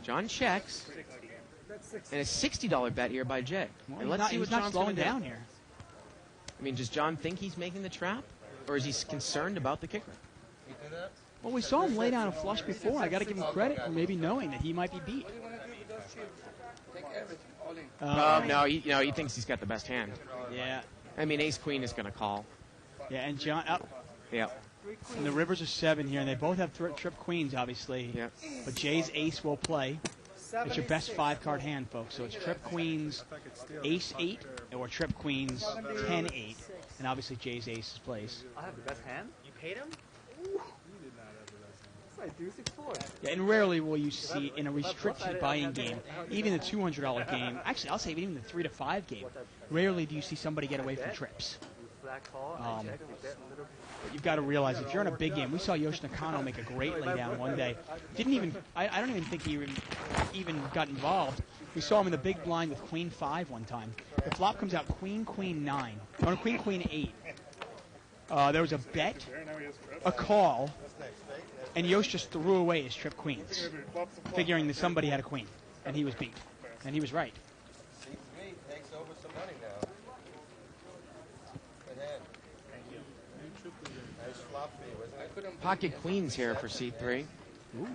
John checks. And a $60 bet here by Jay.
Well,
And let's see
he's
what
not
John's
slowing
gonna do.
down here.
I mean, does John think he's making the trap? Or is he concerned about the kicker?
Well, we saw him lay down a flush before. I got to give him credit for maybe knowing that he might be beat.
What do you want to do with those chips? Take everything, all in.
No, he thinks he's got the best hand.
Yeah.
I mean, ace-queen is going to call.
Yeah, and John,
Yeah.
and the rivers are 7 here, and they both have trip queens, obviously.
Yeah.
But Jay's ace will play. It's your best 5-card hand, folks. So it's trip queens, ace 8, or trip queens, 10-8. And obviously Jay's ace plays.
I have the best hand. You paid him?
Yeah, and rarely will you see in a restricted buy-in game, even the $200 game, actually I'll say even the 3 to 5 game, rarely do you see somebody get away from trips. But you've got to realize if you're in a big game, we saw Yoshi Nakano make a great laydown one day. I don't even think he even got involved. We saw him in the big blind with Queen 5 one time. The flop comes out Queen 9, or Queen 8. There was a bet, a call, and Yosh just threw away his trip queens, figuring that somebody had a queen, and he was beat. And he was right.
C3 takes over some money now. Good hand. Nice flop for you, isn't it?
Pocket queens here for seat 3.
Look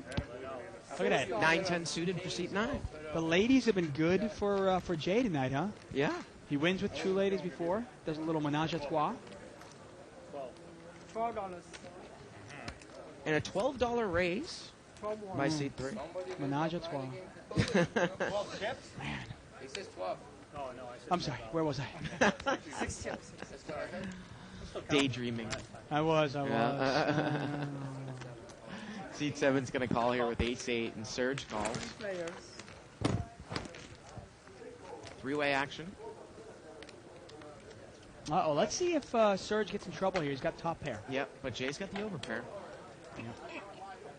at that.
9-10 suited for seat 9.
The ladies have been good for Jay tonight, huh?
Yeah.
He wins with 2 ladies before. Does a little menage a trois.
$12.
And a $12 raise
12
by seat 3.
Menage a trois.
12 chips?
Man.
He says 12.
Oh, no, I said
I'm sorry. Where was I?
6 chips.
Daydreaming.
I was.
Seat 7's going to call here with ace 8, and Serge calls.
Players.
3-way action.
Uh-oh. Let's see if Serge gets in trouble here. He's got top pair.
Yep, but Jay's got the overpair.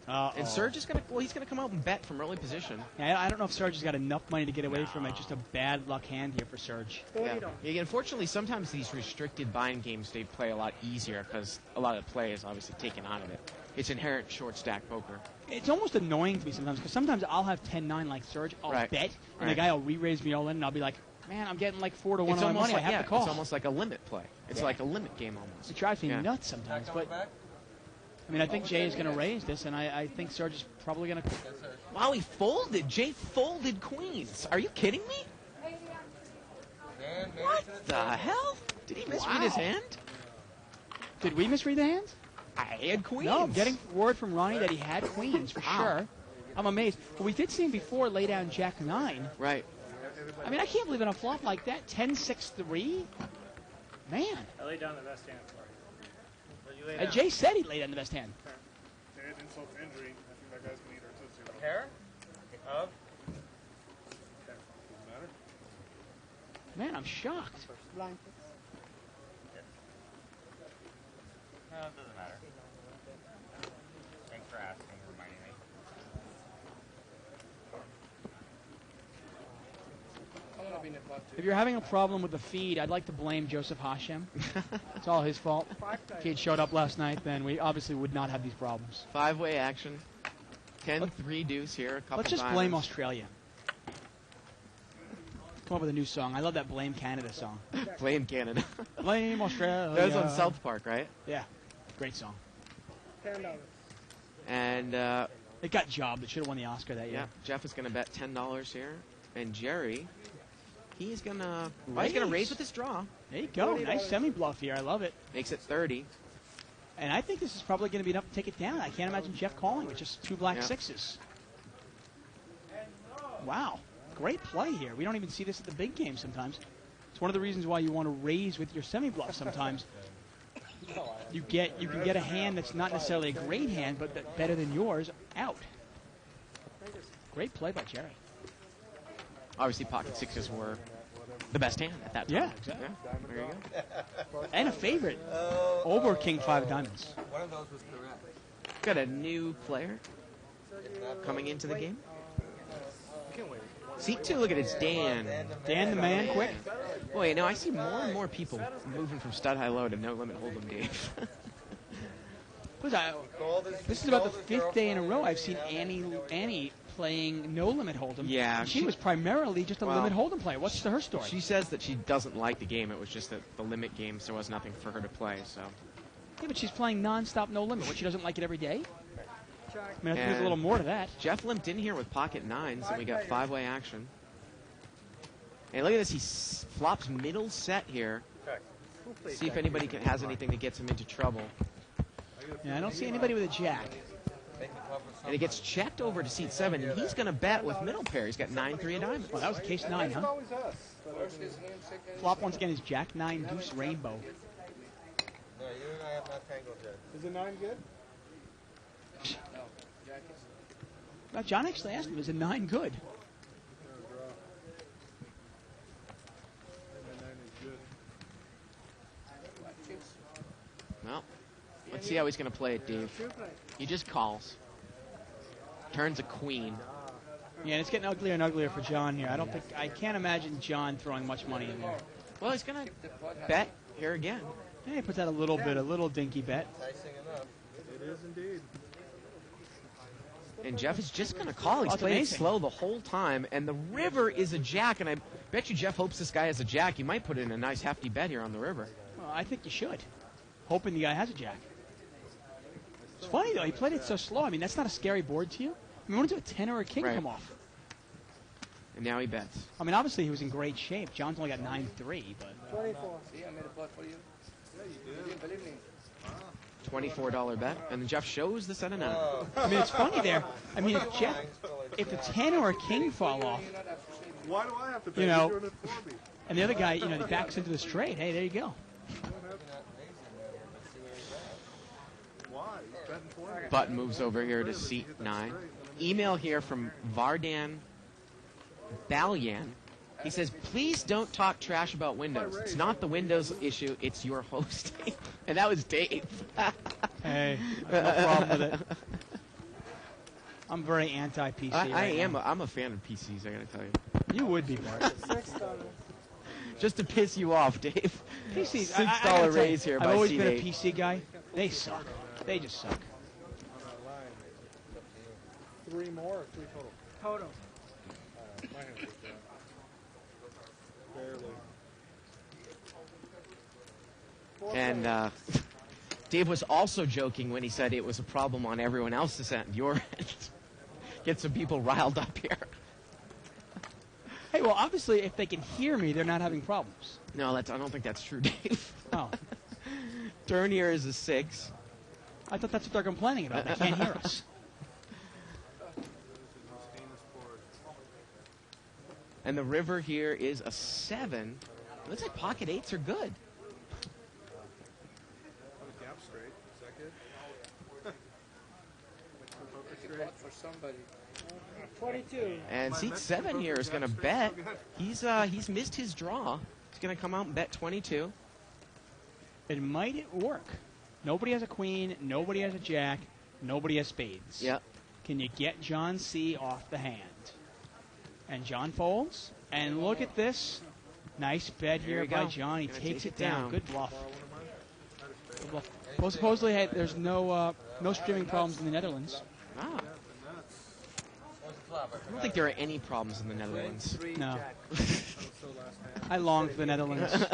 Uh-oh.
And Serge is going to, he's going to come out and bet from early position.
Yeah, I don't know if Serge has got enough money to get away from it. Just a bad luck hand here for Serge.
Yeah. Unfortunately, sometimes these restricted bind games, they play a lot easier because a lot of the play is obviously taken out of it. It's inherent short stack poker.
It's almost annoying to me sometimes because sometimes I'll have 10-9 like Serge. I'll
Right.
bet, and
Right.
the guy will re-raise me all in, and I'll be like, man, I'm getting like 4 to 1
It's
on my
almost
money.
like,
I have to call.
it's almost like a limit play. It's like a limit game almost.
It drives me
Yeah.
nuts sometimes. But I mean, I think Jay is going to raise this, and I think Serge is probably going to.
Wow, he folded. Jay folded queens. Are you kidding me? What the hell? Did he misread his hand?
Did we misread the hands?
I had queens.
No, I'm getting word from Ronnie that he had queens for sure. I'm amazed. But we did see him before lay down Jack 9.
Right.
I mean, I can't believe in a flop like that. 10-6-3? Man.
I laid down the best hand for you.
Jay said he laid down the best hand.
To add insult to injury, I think that guy's going to eat our tootsie.
Pair? Of?
Doesn't matter.
Man, I'm shocked.
Blankets.
No, it doesn't matter. Thanks for asking and reminding me.
I'm gonna be in the pot too.
If you're having a problem with the feed, I'd like to blame Joseph Hashem. It's all his fault. If he had showed up last night, then we obviously would not have these problems.
5-way action. 10-3 deuce here. A couple
Let's just
diamonds.
blame Australia. Come up with a new song. I love that Blame Canada song.
Blame Canada.
Blame Australia.
That was on South Park, right?
Yeah. Great song.
$10.
And
It got jobbed. It should have won the Oscar that year.
yeah, Jeff is going to bet $10 here, and Jerry, he's going to raise with his draw.
There you go. Nice semi-bluff here. I love it.
Makes it 30.
And I think this is probably going to be enough to take it down. I can't imagine Jeff calling with just 2 black
Yeah.
6s. Wow. Great play here. We don't even see this at the big game sometimes. It's one of the reasons why you want to raise with your semi-bluff sometimes. You can get a hand that's not necessarily a great hand, but better than yours out. Great play by Jerry.
Obviously, pocket sixes were the best hand at that time.
Yeah, exactly.
Yeah, there you go.
And a favorite over King 5 of diamonds.
One of those was correct.
Got a new player coming into the game. Seat 2, look at it, it's Dan.
Dan the man, quick.
Boy, I see more and more people moving from stud high low to no limit hold'em, Dave.
This is about the 5th day in a row I've seen Annie playing no limit hold'em.
Yeah,
And she was primarily just a limit hold'em player. What's her story?
She says that she doesn't like the game. It was just that the limit games, there was nothing for her to play. So.
Yeah, but she's playing non-stop no limit. What, she doesn't like it every day? I mean, I think there's a little more to that.
Jeff limped in here with pocket 9s, and we got 5-way action. And look at this, he flops middle set here. See if anybody has anything that gets him into trouble.
Yeah, I don't see anybody with a jack.
And it gets checked over to seat 7, and he's going to bet with middle pair. He's got 9-3 of diamonds.
Well, that was a case 9, huh? Flop once again is jack 9 deuce rainbow.
No, you and I have not tangled yet.
Is a 9 good?
Well, John actually asked him, is a 9 good?
Well, let's see how he's going to play it, Dave. He just calls. Turns a queen.
Yeah, and it's getting uglier and uglier for John here. I can't imagine John throwing much money in there.
Well, he's going to bet here again.
Yeah, he puts out a little dinky bet.
Enticing enough.
It is indeed.
And Jeff is just going to call. He's
That's
playing
amazing.
slow the whole time. And the river is a jack. And I bet you Jeff hopes this guy has a jack. He might put in a nice hefty bet here on the river.
Well, I think you should. Hoping the guy has a jack. It's funny, though. He played it so slow. I mean, that's not a scary board to you. I mean, when does a 10 or a king
Right.
come off?
And now he bets.
I mean, obviously he was in great shape. John's only got 9-3, but...
24.
See, I made a pot for you. You didn't believe me.
$24 bet. And then Jeff shows the set of 9.
I mean, it's funny there. I mean, if a 10 or a king fall off,
Why do I have to pay?
You know,
You're doing it for me.
and the other guy, he backs into the straight, hey, there you go.
Why? He's betting for me.
Button moves over here to seat 9. Email here from Vardan Balyan. He says, please don't talk trash about Windows. It's not the Windows issue, it's your hosting. And that was Dave.
Hey, no problem with it. I'm very anti-PC.
I'm a fan of PCs, I gotta tell you.
You would be, Bart.
$6.
Just to piss you off, Dave.
PCs,
$6
I gotta tell you,
raise here
I've
by
always
seat
been
8.
a PC guy. They suck. They just suck.
3 more or 3 total?
Total.
My hand was down. Barely.
And Dave was also joking when he said it was a problem on everyone else's end. Your end. Get some people riled up here.
Hey, well, obviously, if they can hear me, they're not having problems.
No, I don't think that's true, Dave.
Oh,
Turn here is a 6.
I thought that's what they're complaining about. They can't hear us.
And the river here is a 7. Looks like pocket 8s are good.
Gap straight. Is that good?
Make a pot for somebody.
22.
And seat 7 here is going to bet. He's missed his draw. He's going to come out and bet 22.
It might work. Nobody has a queen. Nobody has a jack. Nobody has spades.
Yep.
Can you get John C. off the hand? And John folds. And look at this. Nice bet
Here
here
we
by
go.
John. He
Gonna
takes
take
it
it
down.
down.
Good bluff. Good bluff. Well, supposedly, hey, there's no streaming problems in the Netherlands.
Ah. I don't think there are any problems in the Netherlands.
No. I long for the Netherlands.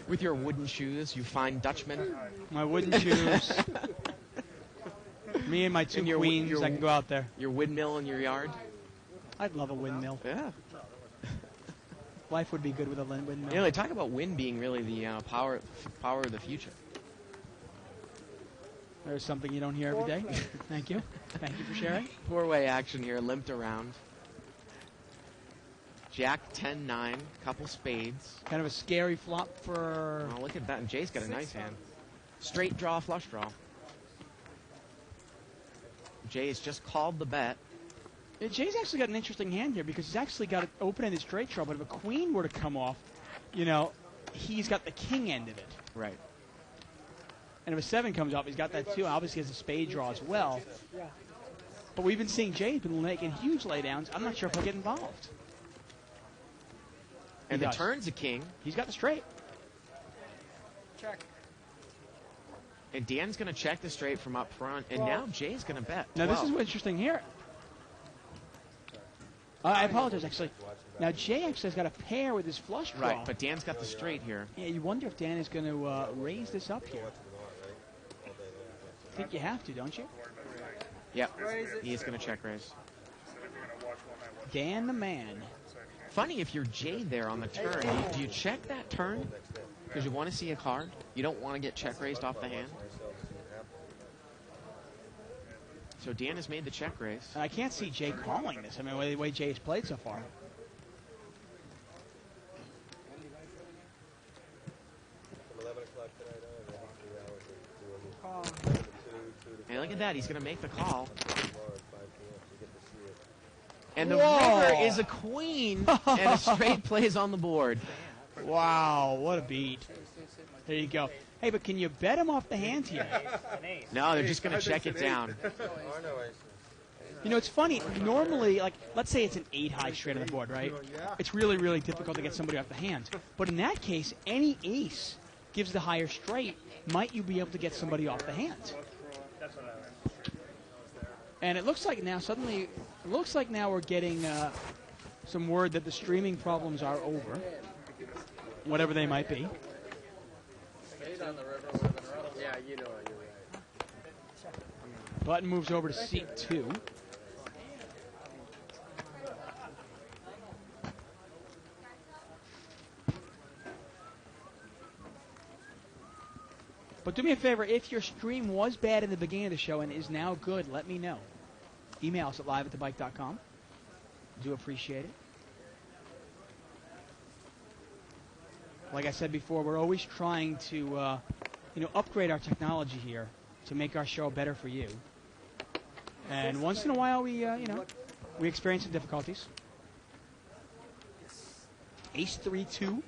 With your wooden shoes, you fine Dutchman.
My wooden shoes. Me and my two
And your-
queens,
your-
I can go out there.
Your windmill in your yard.
I'd love a windmill.
Yeah.
Life would be good with a windmill.
You know, they talk about wind being really the power of the future.
There's something you don't hear every day. Thank you. Thank you for sharing.
4-way action here, limped around. Jack 10-9, couple spades.
Kind of a scary flop for...
Oh, look at that. And Jay's got a nice hand. Straight draw, flush draw. Jay has just called the bet.
Yeah, Jay's actually got an interesting hand here because he's actually got an open-ended straight draw, but if a queen were to come off, you know, he's got the king end of it.
Right.
And if a 7 comes off, he's got that too. Obviously, he has a spade draw as well. But we've been seeing Jay's been making huge laydowns. I'm not sure if he'll get involved.
And the turn's a king.
He's got the straight.
Check.
And Dan's going to check the straight from up front. And now Jay's going to bet.
Now,
12.
this is what's interesting here. I apologize, actually. Now, Jay actually has got a pair with his flush draw.
Right, but Dan's got the straight here.
Yeah, you wonder if Dan is going to raise this up here. I think you have to, don't you?
Yep. He is going to check raise.
Dan the man.
Funny, if you're Jay there on the turn, do you check that turn? Because you want to see a card? You don't want to get check raised off the hand? So Dan has made the check raise.
And I can't see Jay calling this. I mean, the way Jay's played so far.
Hey, look at that. He's going to make the call. And the
Whoa.
river is a queen, and a straight plays on the board.
Wow, what a beat. There you go. Hey, but can you bet him off the hand here?
No, they're just going to check it down.
You know, it's funny. Normally, like, let's say it's an 8 high straight on the board, right? It's really, really difficult to get somebody off the hand. But in that case, any ace gives the higher straight. Might you be able to get somebody off the hand? And it looks like now, suddenly, it looks like now we're getting some word that the streaming problems are over, whatever they might be.
Yeah, you know it.
Button moves over to seat 2. But do me a favor, if your stream was bad in the beginning of the show and is now good, let me know. Email us at live@thebike.com. Do appreciate it. Like I said before, we're always trying to, upgrade our technology here to make our show better for you. And once in a while, we experience some difficulties. Ace 3-2.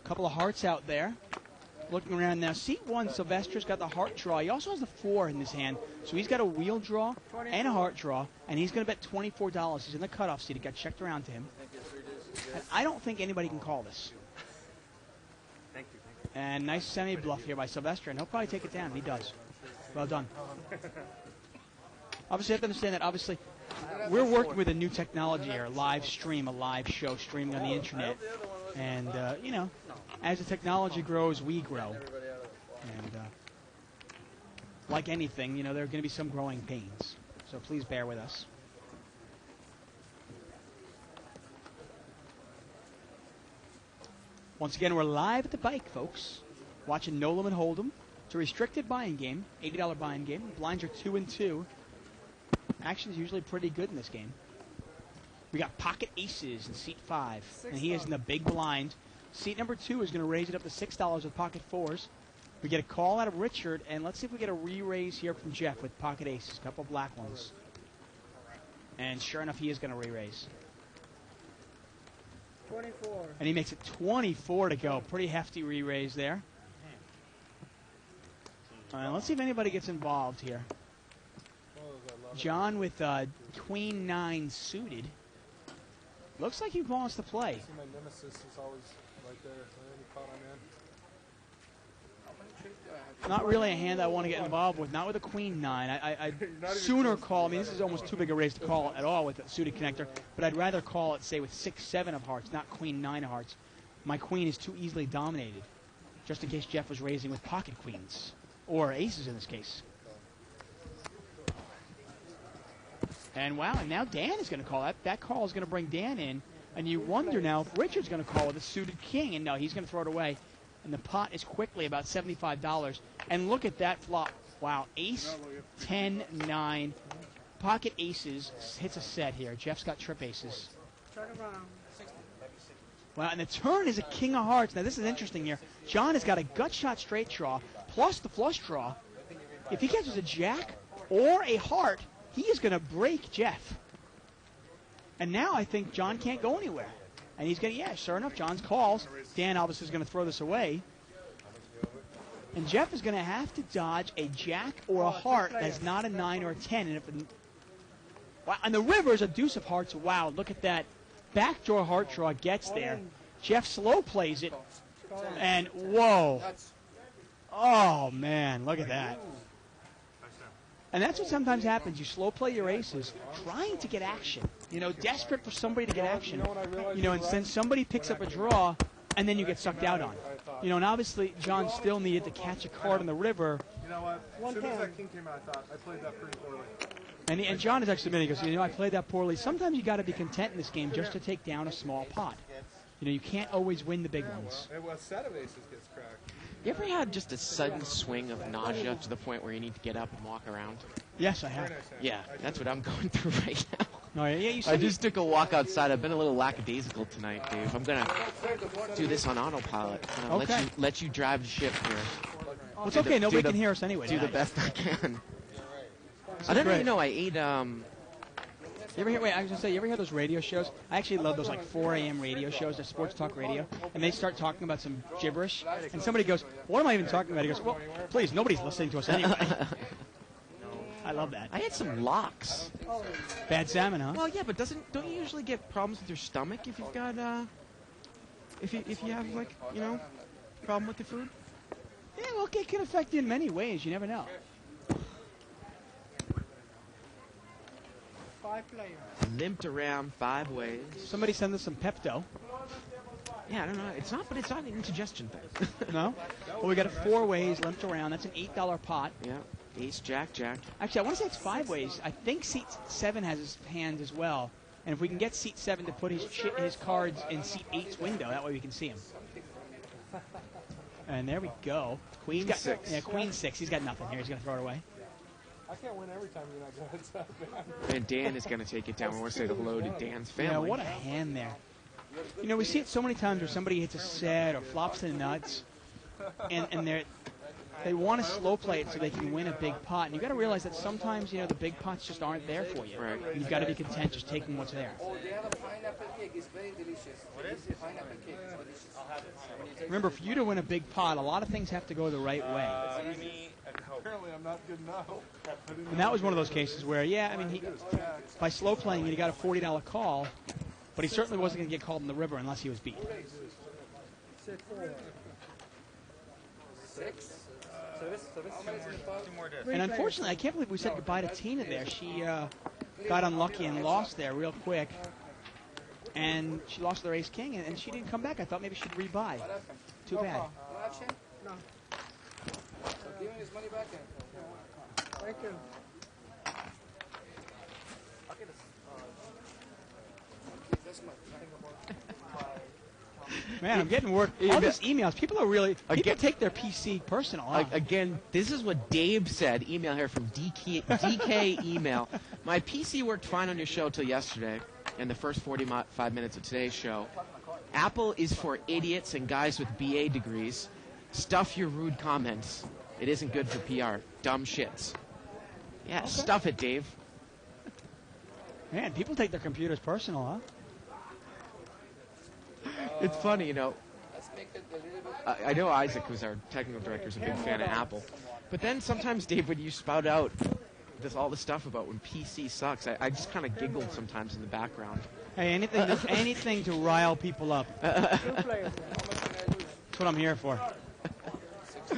Couple of hearts out there. Looking around now. Seat 1, Sylvester's got the heart draw. He also has the 4 in his hand. So he's got a wheel draw and a heart draw. And he's going to bet $24. He's in the cutoff seat. It got checked around to him. And I don't think anybody can call this.
Thank you.
And nice semi-bluff here by Sylvester. And he'll probably take it down. He does. Well done. Obviously, you have to understand that, obviously, we're working with a new technology here, a live stream, a live show streaming on the internet. And, as the technology grows, we grow. And like anything, there are going to be some growing pains. So please bear with us. Once again, we're live at the bike, folks. Watching No Limit Hold'em. It's a restricted buying game, $80 buying game. Blinds are 2 and 2. Action is usually pretty good in this game. We got pocket aces in seat 5, and he is in the big blind. Seat number 2 is going to raise it up to $6 with pocket 4s. We get a call out of Richard, and let's see if we get a re-raise here from Jeff with pocket aces, a couple black ones. And sure enough, he is going to re-raise.
24.
And he makes it 24 to go. Pretty hefty re-raise there. Let's see if anybody gets involved here. John with Queen 9 suited. Looks like he wants to play.
See, my nemesis is always right there. Any caught on in?
Not really a hand I want to get involved with. Not with a Queen 9. I'd sooner call. I mean, this is almost too big a raise to call at all with a suited connector. But I'd rather call it, say, with 6-7 of hearts, not Queen 9 of hearts. My queen is too easily dominated. Just in case Jeff was raising with pocket queens. Or aces in this case. And wow, and now Dan is going to call. That call is going to bring Dan in. And you wonder now if Richard's going to call with a suited king. And no, he's going to throw it away. And the pot is quickly about $75. And look at that flop. Wow, ace, 10, 9. Pocket aces hits a set here. Jeff's got trip aces.
Check around.
Well, and the turn is a king of hearts. Now, this is interesting here. John has got a gut shot straight draw plus the flush draw. If he catches a jack or a heart, he is going to break Jeff. And now I think John can't go anywhere. And he's going to, yeah, sure enough, John's calls. Dan obviously is going to throw this away. And Jeff is going to have to dodge a jack or a heart that's not a 9 or a 10. And if wow, and the river is a deuce of hearts. Wow, look at that. Backdoor heart draw gets there. Jeff slow plays it. And whoa. Oh, man, look at that. And that's what sometimes happens. You slow play your aces, trying to get action. You know, desperate for somebody to get action. You know, and then somebody picks up a draw, and then you get sucked out on. You know, and obviously John still needed to catch a card on the river.
You know what? As soon as that king came out, I thought I played that pretty poorly.
And John is actually admitting, he goes, you know, I played that poorly. Sometimes you got to be content in this game just to take down a small pot. You know, you can't always win the big ones.
A set of aces gets cracked.
You ever had just a sudden swing of nausea to the point where you need to get up and walk around?
Yes, I have.
Yeah, that's what I'm going through right now.
No, yeah, you
I just took a walk outside. I've been a little lackadaisical tonight, Dave. I'm going to do this on autopilot.
Okay.
Let you drive the ship here.
Well, it's okay. Nobody can hear us anyway.
Do the best I can. I don't even know. I ate.
You ever hear? Wait, I was gonna say. You ever hear those radio shows? I actually love those like 4 a.m. radio shows, the sports talk radio, and they start talking about some gibberish, and somebody goes, "What am I even talking about?" He goes, "Well, please, nobody's listening to us anyway." I love that.
I had some lox.
Bad salmon, huh?
Well, yeah, but don't you usually get problems with your stomach if you've got if you have like problem with the food?
Yeah, well, it can affect you in many ways. You never know.
5 players.
Limped around 5 ways.
Somebody send us some Pepto.
Yeah, I don't know. It's not an indigestion thing.
No? Well, we got it 4 ways, limped around. That's an $8 pot.
Yeah. Ace, jack, jack.
Actually, I want to say it's 5 ways. I think seat 7 has his hand as well. And if we can get seat 7 to put his cards in seat 8's window, that way we can see him. And there we go.
Queen 6.
Yeah, Queen 6. He's got nothing here. He's going to throw it away.
I can't win every time you're not good.
And Dan is going to take it down. We want to say hello to Dan's family.
Yeah, what a hand there. You know, we see it so many times where somebody hits a set or flops the nuts, and they want to slow play it so they can win a big pot. And you've got to realize that sometimes, the big pots just aren't there for you.
Right.
You've got to be content just taking what's there.
Oh, they have a pineapple cake. It's very delicious. What is it? Pineapple cake. It's delicious. I'll have it.
Remember, for you to win a big pot, a lot of things have to go the right way.
Apparently I'm not good enough.
And that was one of those cases where, by slow playing, he got a $40 call, but he certainly wasn't going to get called in the river unless he was beat.
6.
So this two more discs.
And unfortunately, I can't believe we said goodbye to Tina there. She got unlucky and lost there real quick. And she lost their ace-king, and she didn't come back. I thought maybe she'd rebuy. Too bad.
No action?
No.
Give him his money back then.
Thank you.
Man, I'm getting work. All these emails, people take their PC personal. Huh?
Again, this is what Dave said. Email here from DK email. My PC worked fine on your show till yesterday and the first 45 minutes of today's show. Apple is for idiots and guys with BA degrees. Stuff your rude comments. It isn't good for PR. Dumb shits. Yeah, okay. Stuff it, Dave.
Man, people take their computers personal, huh?
It's funny, I know Isaac, who's our technical director, is a big fan of Apple. But then sometimes, Dave, when you spout out all the stuff about when PC sucks, I just kind of giggled sometimes in the background.
Hey, anything to rile people up. That's what I'm here for.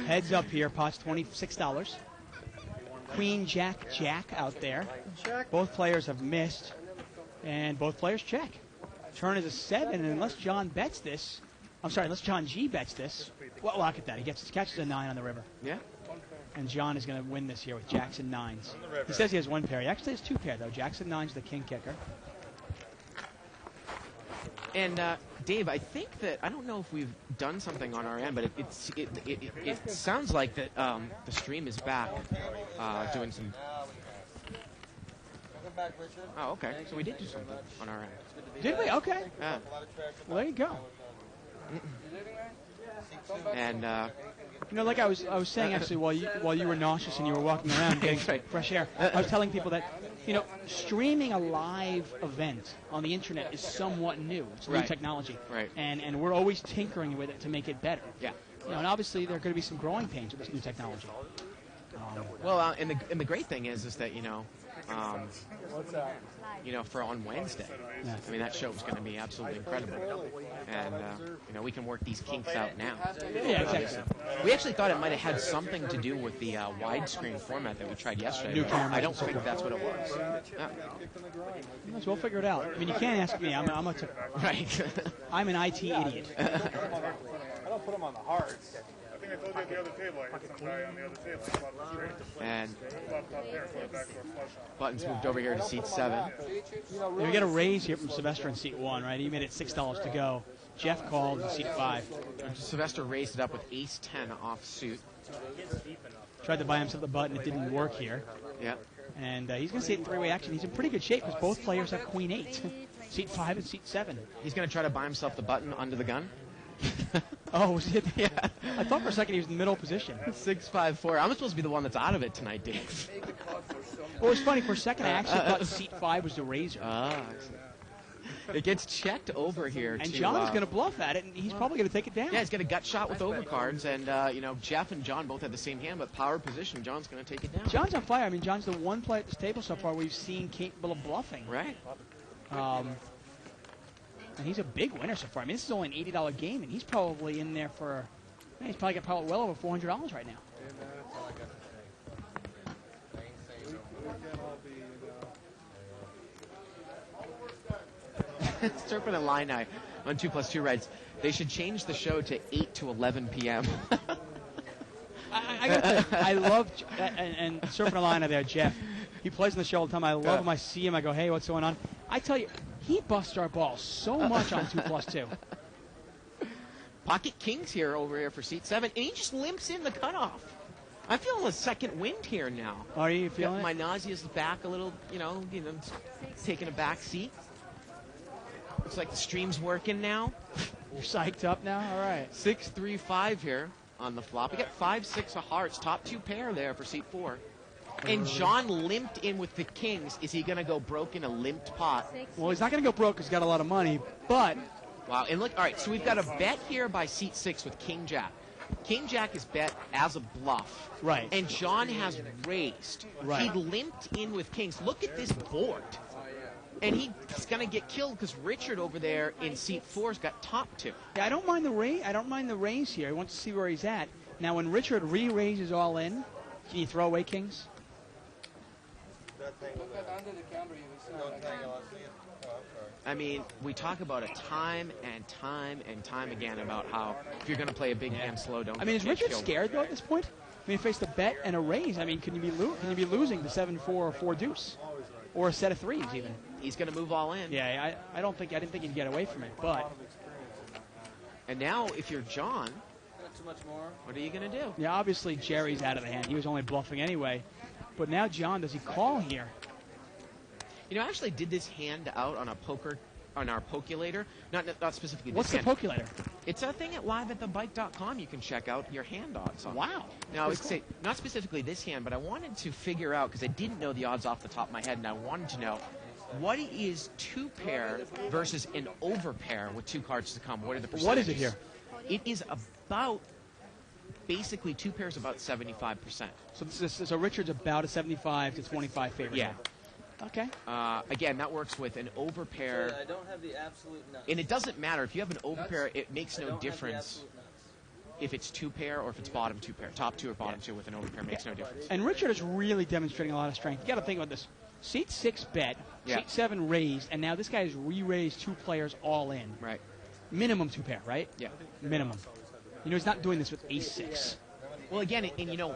Heads up here, pot's $26. Queen, jack, jack out there. Both players have missed, and both players check. Turn is a 7, and unless John G bets this, well, look at that. He catches a 9 on the river.
Yeah.
And John is going to win this here with jacks and 9s. He says he has 1 pair. He actually has 2 pair, though. Jacks and 9s, the king kicker.
And, Dave, I think that, I don't know if we've done something on our end, but it sounds like that the stream is back doing some...
back, Richard.
Oh, okay. So we did do something on our end.
Did we? Okay.
Yeah.
Well, there you go.
And
You know, like I was saying actually while you were nauseous and you were walking around getting fresh air, I was telling people that, you know, streaming a live event on the internet is somewhat new. It's new technology.
Right.
And we're always tinkering with it to make it better.
Yeah.
You know, and obviously there are going to be some growing pains with this new technology.
Well, and the great thing is that, you know, you know, for on Wednesday, I mean, that show was going to be absolutely incredible. And, you know, we can work these kinks out now.
Yeah, exactly.
We actually thought it might have had something to do with the widescreen format that we tried yesterday.
New
but
camera.
I don't think that's what it was. Yeah.
So we'll figure it out. I mean, you can't ask me. I'm
Right.
I'm an IT idiot.
I don't put them on the hearts.
I think I told you at the other table, I hit some guy on the other table. I bought it straight.
And
Left up there, put it back to our flush on.
Buttons moved over here to seat 7.
Yeah, we get a raise here from Sylvester in seat 1, right? He made it $6 to go. Jeff called in seat 5.
Sylvester raised it up with ace 10 off suit.
Tried to buy himself the button. It didn't work here.
Yeah.
And he's going to see it in three-way action. He's in pretty good shape because both players have queen 8. Seat 5 and seat 7.
He's going to try to buy himself the button under the gun.
Oh, was he?
Yeah.
I thought for a second he was in the middle position.
6-5-4. I'm supposed to be the one that's out of it tonight, Dave.
Well, it was funny. For a second, I actually thought seat 5 was the razor.
It gets checked over here.
And John's going to bluff at it, and he's probably going to take it down.
Yeah, he's got a gut shot with overcards, and, you know, Jeff and John both had the same hand, but power position, John's going to take it down.
John's on fire. I mean, John's the one player at this table so far we've seen capable of bluffing.
Right.
And he's a big winner so far. I mean, this is only an $80 game, and he's probably in there for, he's probably got well over $400 right now.
Serpent and Illini on 2+2 rides. They should change the show to 8 to 11 p.m.
I got to say, I love, and Serpent Illini there, Jeff. He plays on the show all the time. I love him. I see him. I go, hey, what's going on? I tell you, he busts our balls so much on 2+2.
Pocket Kings here over here for seat 7, and he just limps in the cutoff. I'm feeling a second wind here now.
Are you feeling
my nauseous back a little, you know, taking a back seat. Looks like the stream's working now.
You're psyched up now? All right.
6-3-5 here on the flop. We got 5-6 of hearts. Top 2 pair there for seat 4. And John limped in with the kings. Is he going to go broke in a limped pot?
Well, he's not going to go broke because he's got a lot of money, but...
Wow, and look, all right, so we've got a bet here by seat 6 with King Jack. King Jack is bet as a bluff.
Right.
And John has raised.
Right.
He limped in with kings. Look at this board. And he's going to get killed because Richard over there in seat 4's got top 2.
Yeah, I don't mind the raise here. I want to see where he's at. Now, when Richard re-raises all in, can you throw away kings?
I mean, we talk about it time and time and time again about how if you're going to play a big hand slow, don't.
I mean, is Richard
killed.
scared though at this point? I mean, he faced a bet and a raise. I mean, can you be losing the 7-4 or 4 deuce, or a set of threes even?
He's going to move all in.
Yeah, I didn't think he'd get away from it, but.
And now, if you're John, what are you going to do?
Yeah, obviously Jerry's out of the hand. He was only bluffing anyway, but now John, does he call here?
You know, I actually did this hand out on our Pokulator. Not specifically this
What's
hand.
the Pokulator?
It's a thing at liveatthebike.com. You can check out your hand odds on.
Wow.
Now, I would say, not specifically this hand, but I wanted to figure out, because I didn't know the odds off the top of my head, and I wanted to know, what is 2-pair versus an overpair with 2 cards to come? What are the percentages?
What is it here?
It is about, basically, 2 pairs about 75%.
So Richard's about a 75 to 25 favorite.
Yeah.
Okay.
Again, that works with an overpair.
I don't have the absolute nuts.
And it doesn't matter. If you have an overpair, it makes no difference if it's 2-pair or if it's bottom 2-pair. Top 2 or bottom 2 with an overpair makes no difference.
And Richard is really demonstrating a lot of strength. You got to think about this. Seat 6 bet,
Yeah.
seat 7 raised, and now this guy has re-raised 2 players all in.
Right.
Minimum 2-pair, right?
Yeah.
Minimum. You know, he's not doing this with ace 6.
Well, again, and you know,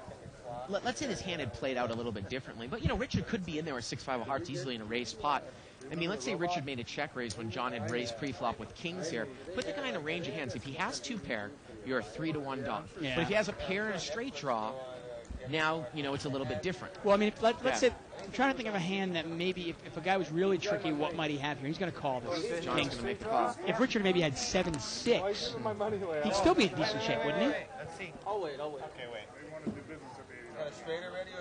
let's say this hand had played out a little bit differently. But, you know, Richard could be in there with 6-5 of hearts easily in a raised pot. I mean, let's say Richard made a check raise when John had raised pre-flop with kings here. Put the guy in a range of hands. If he has 2-pair, you're a 3-1 dog.
Yeah.
But if he has a pair and a straight draw, now, you know, it's a little bit different.
Well, I mean, let's say I'm trying to think of a hand that maybe if a guy was really tricky, what might he have here? He's going to call this.
John's
King.
going to make the call.
If Richard maybe had 7-6, he'd still be in decent shape, wouldn't he?
Let's see. I'll wait. Okay, wait.
They want to do business at the 80.
Got a straight already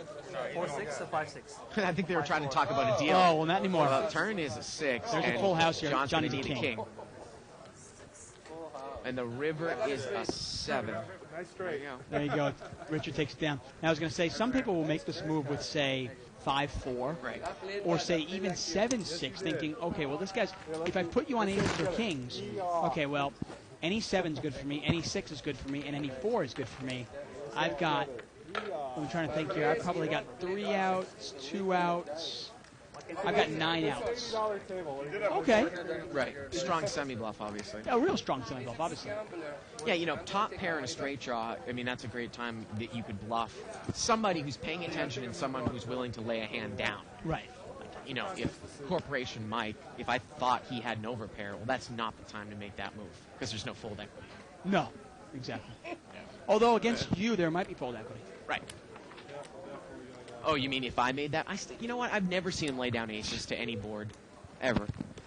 or 4-6 or 5-6?
I think they were trying to talk about a deal.
Oh, well, not anymore.
Well, turn is a 6.
There's a
and
full house here.
John's
Johnny's
going
a
to need
king.
And the river is a 7.
Nice
There you
straight.
go.
There you go. Richard takes it down. Now, I was going to say, some people will make this move with, say, 5-4.
Right.
Or say even 7-6, thinking, okay, well, this guy's, if I put you on aces or kings, okay, well, any 7's good for me, any 6 is good for me, and any 4 is good for me. I've got, I'm trying to think here, I've probably got 3 outs, 2 outs. I've got 9 outs. Okay.
Right. Strong semi-bluff, obviously.
A real strong semi-bluff, obviously.
Yeah, you know, top pair and a straight draw, I mean, that's a great time that you could bluff somebody who's paying attention and someone who's willing to lay a hand down.
Right.
You know, if Corporation Mike, if I thought he had an overpair, well, that's not the time to make that move because there's no fold equity.
No, exactly. Although against you, there might be fold equity.
Right. Oh, you mean if I made that? You know what? I've never seen him lay down aces to any board, ever.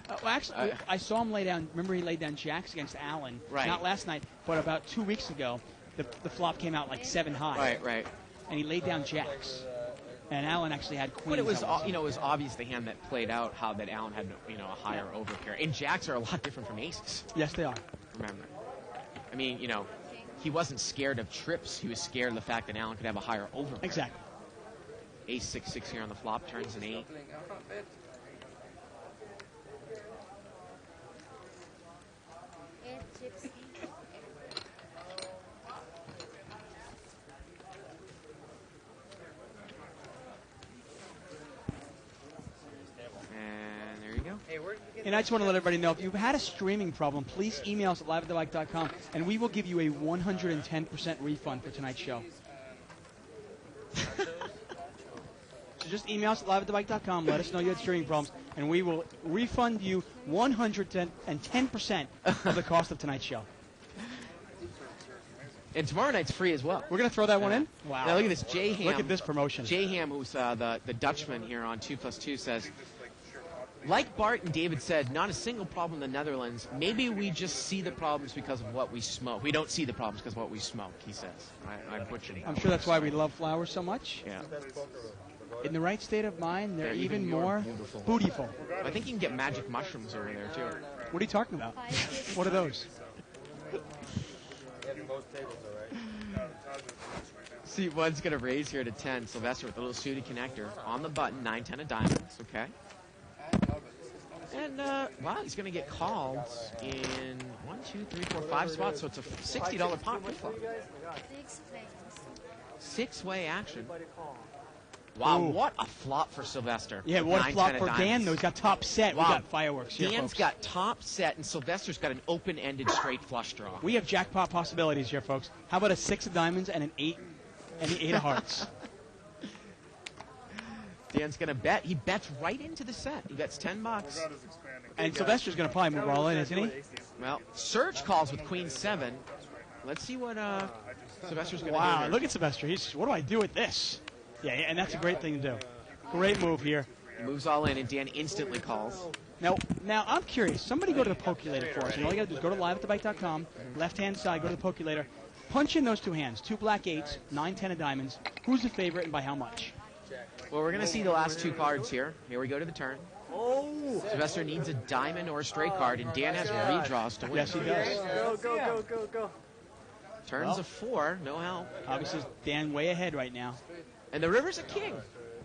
Well, actually, I saw him lay down. Remember, he laid down jacks against Allen.
Right.
Not last night, but about 2 weeks ago. The flop came out like 7 high.
Right.
And he laid down jacks. And Allen actually had queens.
But it was,
out.
it was obvious the hand that played out how that Allen had, a higher overpair. And jacks are a lot different from aces.
Yes, they are.
Remember, I mean, he wasn't scared of trips. He was scared of the fact that Allen could have a higher overpair.
Exactly.
Ace 6-6 here on the flop turns an 8. And there you go.
And I just want to let everybody know, if you've had a streaming problem, please email us at liveatthebike.com, and we will give you a 110% refund for tonight's show. So just email us at liveatthebike.com, let us know you had streaming problems, and we will refund you 110% of the cost of tonight's show.
And tomorrow night's free as well.
We're going to throw that one in? Wow.
Now look at this. Jay Ham.
Look at this promotion.
Jay Ham, who's the Dutchman here on 2+2, says, like Bart and David said, not a single problem in the Netherlands. Maybe we just see the problems because of what we smoke. We don't see the problems because of what we smoke, he says. I butchered it.
I'm sure that's why we love flowers so much.
Yeah.
In the right state of mind, they're even
more
more beautiful.
I think you can get magic mushrooms over there, too.
What are you talking about? What are those?
See, one's going to raise here to 10. Sylvester with a little suited connector on the button, 9-10 of diamonds, okay? And, wow, he's going to get called in 1, 2, 3, 4, 5 spots, so it's a $60 pot per flop. 6-way action. Wow,
Ooh.
what a flop for Sylvester.
Yeah, what a
9,
flop
10 of
for
diamonds.
Dan, though. He's got top set.
Wow.
We got fireworks here,
Dan's
folks.
got top set, and Sylvester's got an open-ended straight flush draw.
We have jackpot possibilities here, folks. How about a 6 of diamonds and an 8 and the 8 of hearts?
Dan's going to bet. He bets right into the set. He bets $10.
And Sylvester's going to probably move all in, isn't he?
Well, Serge calls with Queen 7. Let's see what Sylvester's going to do.
Wow,
here.
look at Sylvester. What do I do with this? Yeah, and that's a great thing to do. Great move here.
He moves all in, and Dan instantly calls.
Now I'm curious. Somebody go to the Pokulator for us. And all you got to do is go to liveatthebike.com, left-hand side, go to the Pokulator, punch in those 2 hands, 2 black 8s, 9, 10 of diamonds. Who's the favorite and by how much?
Well, we're going to see the last 2 cards here. Here we go to the turn. Oh! Sylvester needs a diamond or a straight card, and Dan has redraws to win.
Yes, he does.
Go.
Turns a 4, no help.
Obviously, Dan way ahead right now.
And the river's a king.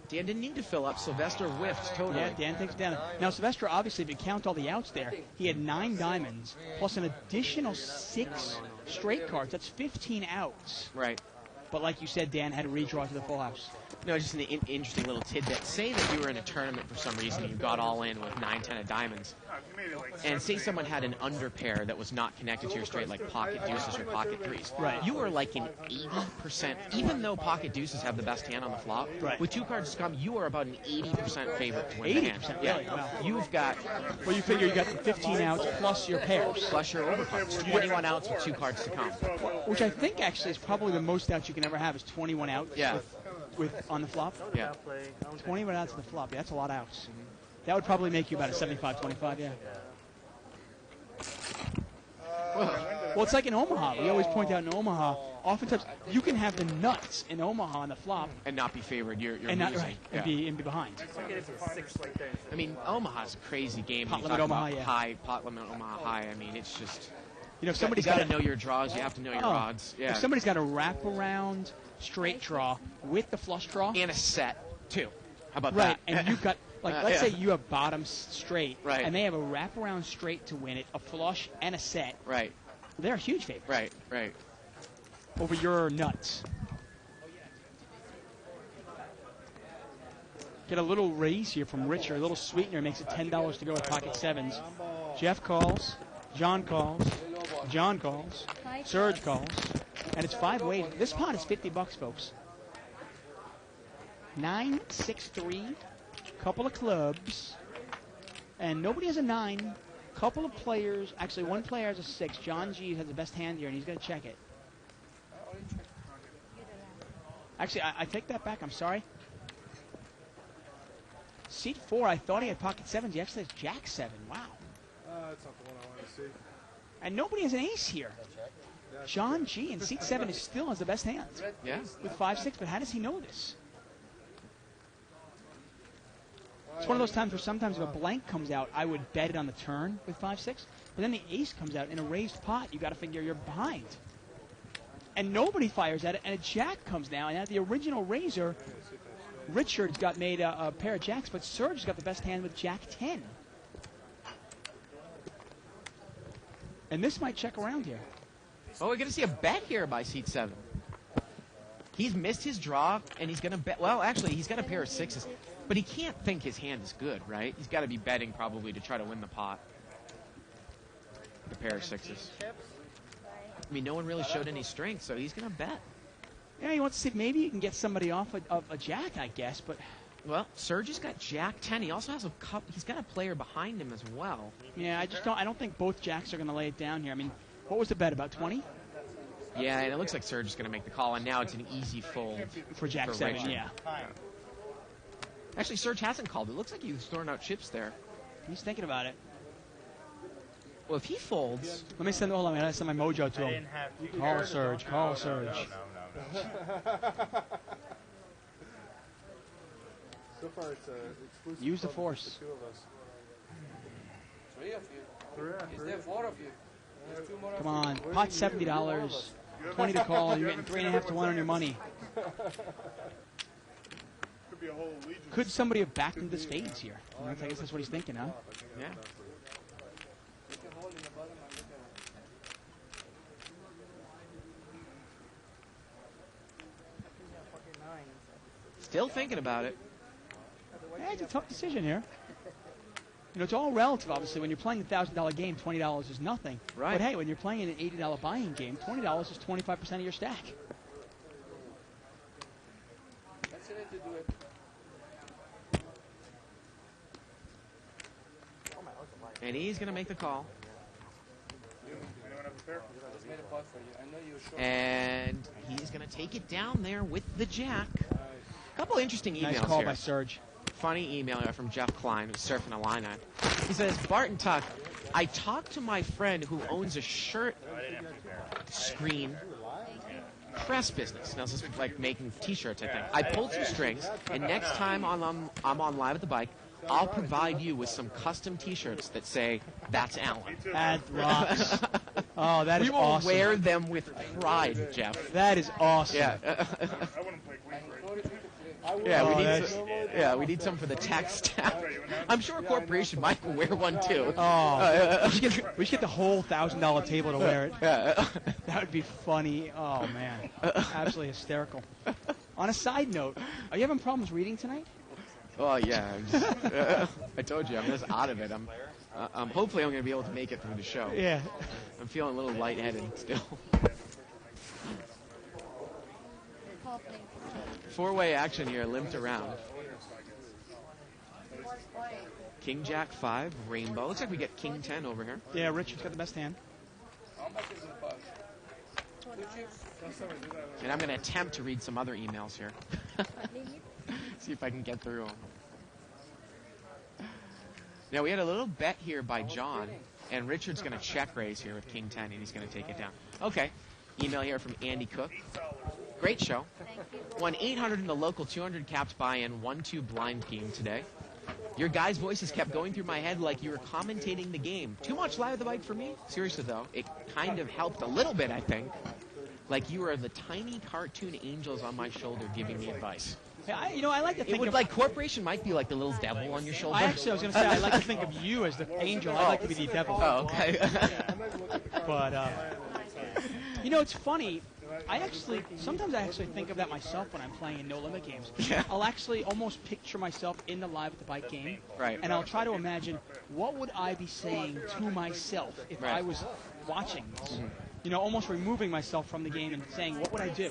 Dan didn't need to fill up. Sylvester whiffed totally.
Yeah, Dan takes it down. Now, Sylvester, obviously, if you count all the outs there, he had 9 diamonds plus an additional 6 straight cards. That's 15 outs.
Right.
But like you said, Dan had a redraw to the full house.
No, just an interesting little tidbit. Say that you were in a tournament for some reason and you got all in with 9, 10 of diamonds. And say someone had an underpair that was not connected to your straight, like pocket deuces or pocket threes.
Right.
You were like an 80%, even though pocket deuces have the best hand on the flop.
Right.
With 2 cards to come, you are about an 80% favorite to win the hand.
80%?
Yeah.
Really? Wow.
You've got...
Well, you figure you got 15 outs plus your pairs.
Plus your overcards. 21 outs with 2 cards to come.
Which I think actually is probably the most outs you can ever have is 21 outs
Yeah.
with on the flop.
Yeah.
20 went out to the flop. Yeah, that's a lot of outs. That would probably make you about a 75-25, yeah. Well, it's like in Omaha. We always point out in Omaha, oftentimes you can have the nuts in Omaha on the flop
And not be favored. You're
and not
losing.
right
Yeah.
and be behind.
I mean, Omaha's a crazy game.
Pot
when you
limit
talk
Omaha,
about
yeah.
high pot limit Omaha high. I mean, it's just
You know, if
you
somebody's
got
got
to know your draws. You have to know your odds. Yeah.
If somebody's got a wraparound straight draw with the flush draw,
And a set too. How about
right,
that?
and you've got like let's say you have bottom straight,
Right.
and they have a wraparound straight to win it, a flush and a set.
Right.
They're a huge favorite.
Right. Right.
Over your nuts. Get a little raise here from Richard, a little sweetener, makes it $10 to go with pocket sevens. Jeff calls, John calls, John calls, Serge calls, and it's 5-way. This pot is $50, folks. 9-6-3, couple of clubs, and nobody has a 9. Couple of players, actually one player has a 6. John G has the best hand here, and he's going to check it. Actually, I take that back. I'm sorry. Seat 4, I thought he had pocket sevens. He actually has jack 7. Wow.
That's not the one I want to see.
And nobody has an ace here. John G in seat 7 still has the best hands.
Yeah.
With 5-6, but how does he know this? It's one of those times where sometimes if a blank comes out, I would bet it on the turn with 5-6. But then the ace comes out in a raised pot. You got to figure you're behind. And nobody fires at it, and a jack comes down. And at the original raiser, Richard's got made a pair of jacks, but Serge's got the best hand with jack 10. And this might check around here.
Oh, we're going to see a bet here by seat 7. He's missed his draw, and he's going to bet. Well, actually, he's got a pair of 6s. But he can't think his hand is good, right? He's got to be betting probably to try to win the pot. The pair of 6s. I mean, no one really showed any strength, so he's going to bet.
Yeah, he wants to see if maybe you can get somebody off of a jack, I guess, but...
Well, Serge has got jack 10. He also has a couple. He's got a player behind him as well.
Yeah, I don't think both jacks are going to lay it down here. I mean, what was the bet, about 20?
Yeah, and it looks like Serge is going to make the call, and now it's an easy fold.
For jack 7,
Richard.
yeah.
Actually, Serge hasn't called. It looks like he was throwing out chips there.
He's thinking about it.
Well, if he folds...
Let me send, hold on, I gotta send my mojo to him. Call Serge, call Serge.
So far, it's exclusive.
Use the
club
force.
for 2 of us.
3 of you. Is there 4 of you? There's 2 more of
Come
you.
on, pot $70, 20 to call, you're getting 3.5 to 1 on your money.
Could be a whole legion.
Could somebody have backed into spades here? I guess that's what he's thinking, huh?
Yeah.
You can hold in the bottom and look at it.
Still thinking about it.
Yeah, it's a tough decision here. You know, it's all relative, obviously. When you're playing a $1,000 game, $20 is nothing.
Right.
But hey, when you're playing an $80 buy-in game, $20 is 25% of your stack.
That's the way to do it.
And he's going to make the call.
Anyone have a pair?
I just made a pot for you. I know you're short.
And he's going to take it down there with the jack. A couple interesting emails
Nice call
here.
by Serge.
Funny email here from Jeff Klein, who's surfing a line on. He says, Bart and Tuck, I talked to my friend who owns a shirt screen press business. Now, this is like making T-shirts, I think. I pulled some strings, and next time I'm on Live at the Bike, I'll provide you with some custom T-shirts that say, "That's Alan."
That rocks. Oh, that is
We will
awesome.
wear them with pride, Jeff.
That is awesome.
Yeah.
I wouldn't play Queen for it.
Yeah,
Oh,
we need
that's-
some, yeah, we need some for the tech staff. I'm sure a corporation might wear one too.
Oh, we should get the whole $1,000 table to wear it.
Yeah.
That would be funny. Oh, man. Absolutely hysterical. On a side note, are you having problems reading tonight?
Oh yeah, I told you I'm just out of it. Hopefully I'm going to be able to make it through the show.
Yeah.
I'm feeling a little lightheaded still. Four-way action here, limped around. King Jack 5, Rainbow. Looks like we get King 10 over here.
Yeah, Richard's got the best hand.
How much is the pot? 2 chips?
And I'm going to attempt to read some other emails here. See if I can get through them. Now, we had a little bet here by John, and Richard's going to check raise here with King 10, and he's going to take it down. Okay. Email here from Andy Cook. Great show. Won 800 in the local 200 capped buy-in 1-2 blind game today. Your guys' voices kept going through my head like you were commentating the game. Too much Live at the Bike for me? Seriously, though, it kind of helped a little bit, I think. Like you were the tiny cartoon angels on my shoulder giving me advice.
I like to think
It would
of
like Corporation might be like the little devil on your shoulder.
I was going to say, I like to think of you as the angel. I like to be the devil.
Oh, okay.
But, it's funny. Sometimes I actually think of that myself when I'm playing in No Limit games.
Yeah.
I'll actually almost picture myself in the Live at the Bike game.
Right.
And I'll try to imagine what would I be saying to myself if I was watching this. Mm-hmm. Almost removing myself from the game and saying, what would I do?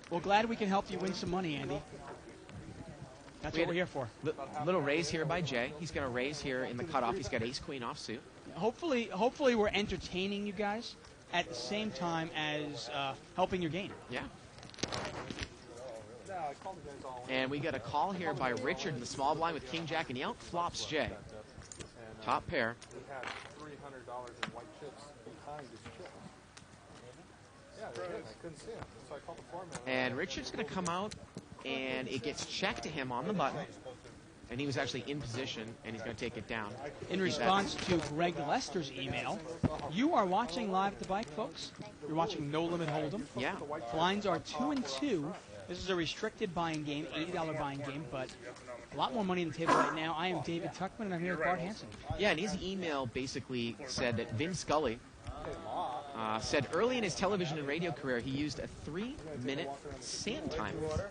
Well, glad we can help you win some money, Andy. That's what we're here for.
Little raise here by Jay. He's going to raise here in the cutoff. He's got ace-queen offsuit.
Hopefully we're entertaining you guys at the same time as helping your game.
Yeah. And we got a call here by Richard in the small blind with King Jack, and he outflops Jay. Top pair.
He had $300 in white chips behind his chips. Yeah, they did. I couldn't see him. So I called the foreman.
And Richard's going to come out, and it gets checked to him on the button. And he was actually in position, and he's going to take it down.
In response to Greg Lester's email, you are watching Live at the Bike, folks. You're watching No Limit Hold'em.
Yeah.
Blinds are 2-2. This is a restricted buying game, $80 buying game, but a lot more money on the table right now. I am David Tuckman, and I'm here with Bart Hansen.
Yeah, and his email basically said that Vin Scully said early in his television and radio career he used a 3-minute sand timer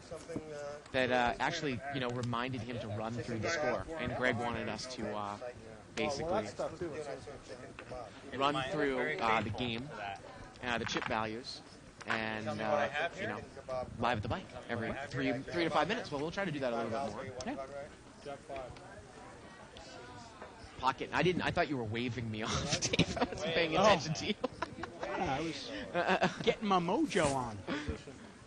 that actually, reminded him to run through the score. And Greg wanted us to basically run through the game, the chip values, and Live at the Bike every 3 to 5 minutes. Well, we'll try to do that a little bit more.
Yeah.
Pocket. I thought you were waving me off, Dave. I wasn't paying attention to you.
I was getting my mojo on.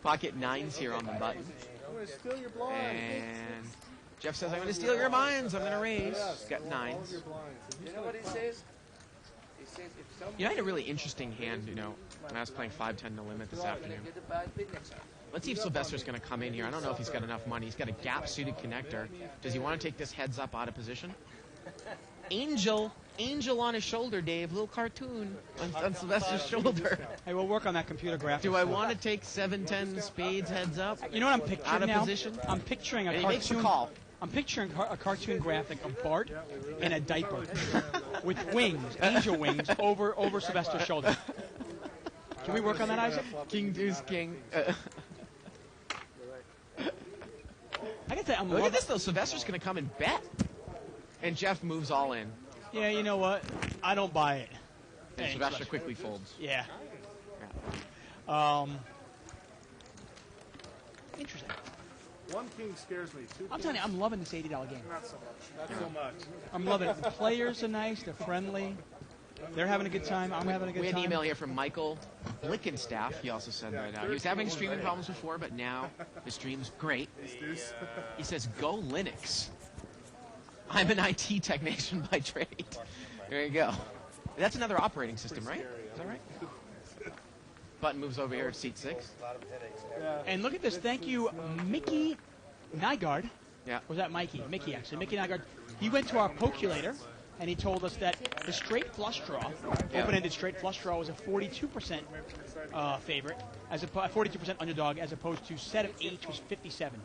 Pocket 9's here on the button.
I'm going to steal your blinds.
And Jeff says, I'm going to steal your minds. I'm going to raise. He's got 9s.
You know what he says? He says if somebody
I had a really interesting hand, when I was playing 5-10 No Limit this afternoon.
get a bad bid next time.
Let's see if Sylvester's going to come in here. I don't know if he's got enough money. He's got a gap-suited connector. Does he want to take this heads up out of position? Angel on his shoulder, Dave. Little cartoon on Sylvester's shoulder.
Hey, we'll work on that computer graphics.
Do I want to take 7-10 spades heads up?
You know what I'm picturing
out of
now?
position?
I'm picturing
And
a
he makes the
cartoon.
call.
I'm picturing a cartoon graphic of Bart in a diaper with wings, angel wings, over Sylvester's shoulder. Can we work on that, Isaac?
King Deuce King.
I gotta say, I'm
Look
loving
at this though. Sylvester's going to come and bet, and Jeff moves all in.
Yeah, you know what? I don't buy it.
And
Hey,
Sylvester quickly folds.
Yeah.
Yeah.
Interesting.
One king scares me. Two
I'm telling you, I'm loving this $80 game.
not so much. Not so much.
I'm loving it. The players are nice. They're friendly. They're having a good time. I'm having a good
We had
time.
an email here from Michael Blickenstaff. He also said that he was having streaming problems before, but now the stream's great. He says, go Linux. I'm an IT technician by trade. There you go. That's another operating system, right? Is that right? Button moves over here at seat 6.
And look at this. Thank you, Mickey Nygaard.
Yeah.
Was that Mikey? Mickey, actually. Mickey Nygaard. He went to our Poculator, and he told us that the straight flush draw, open-ended straight flush draw, was a 42% favorite, as a 42% underdog, as opposed to set of 8, which was 57.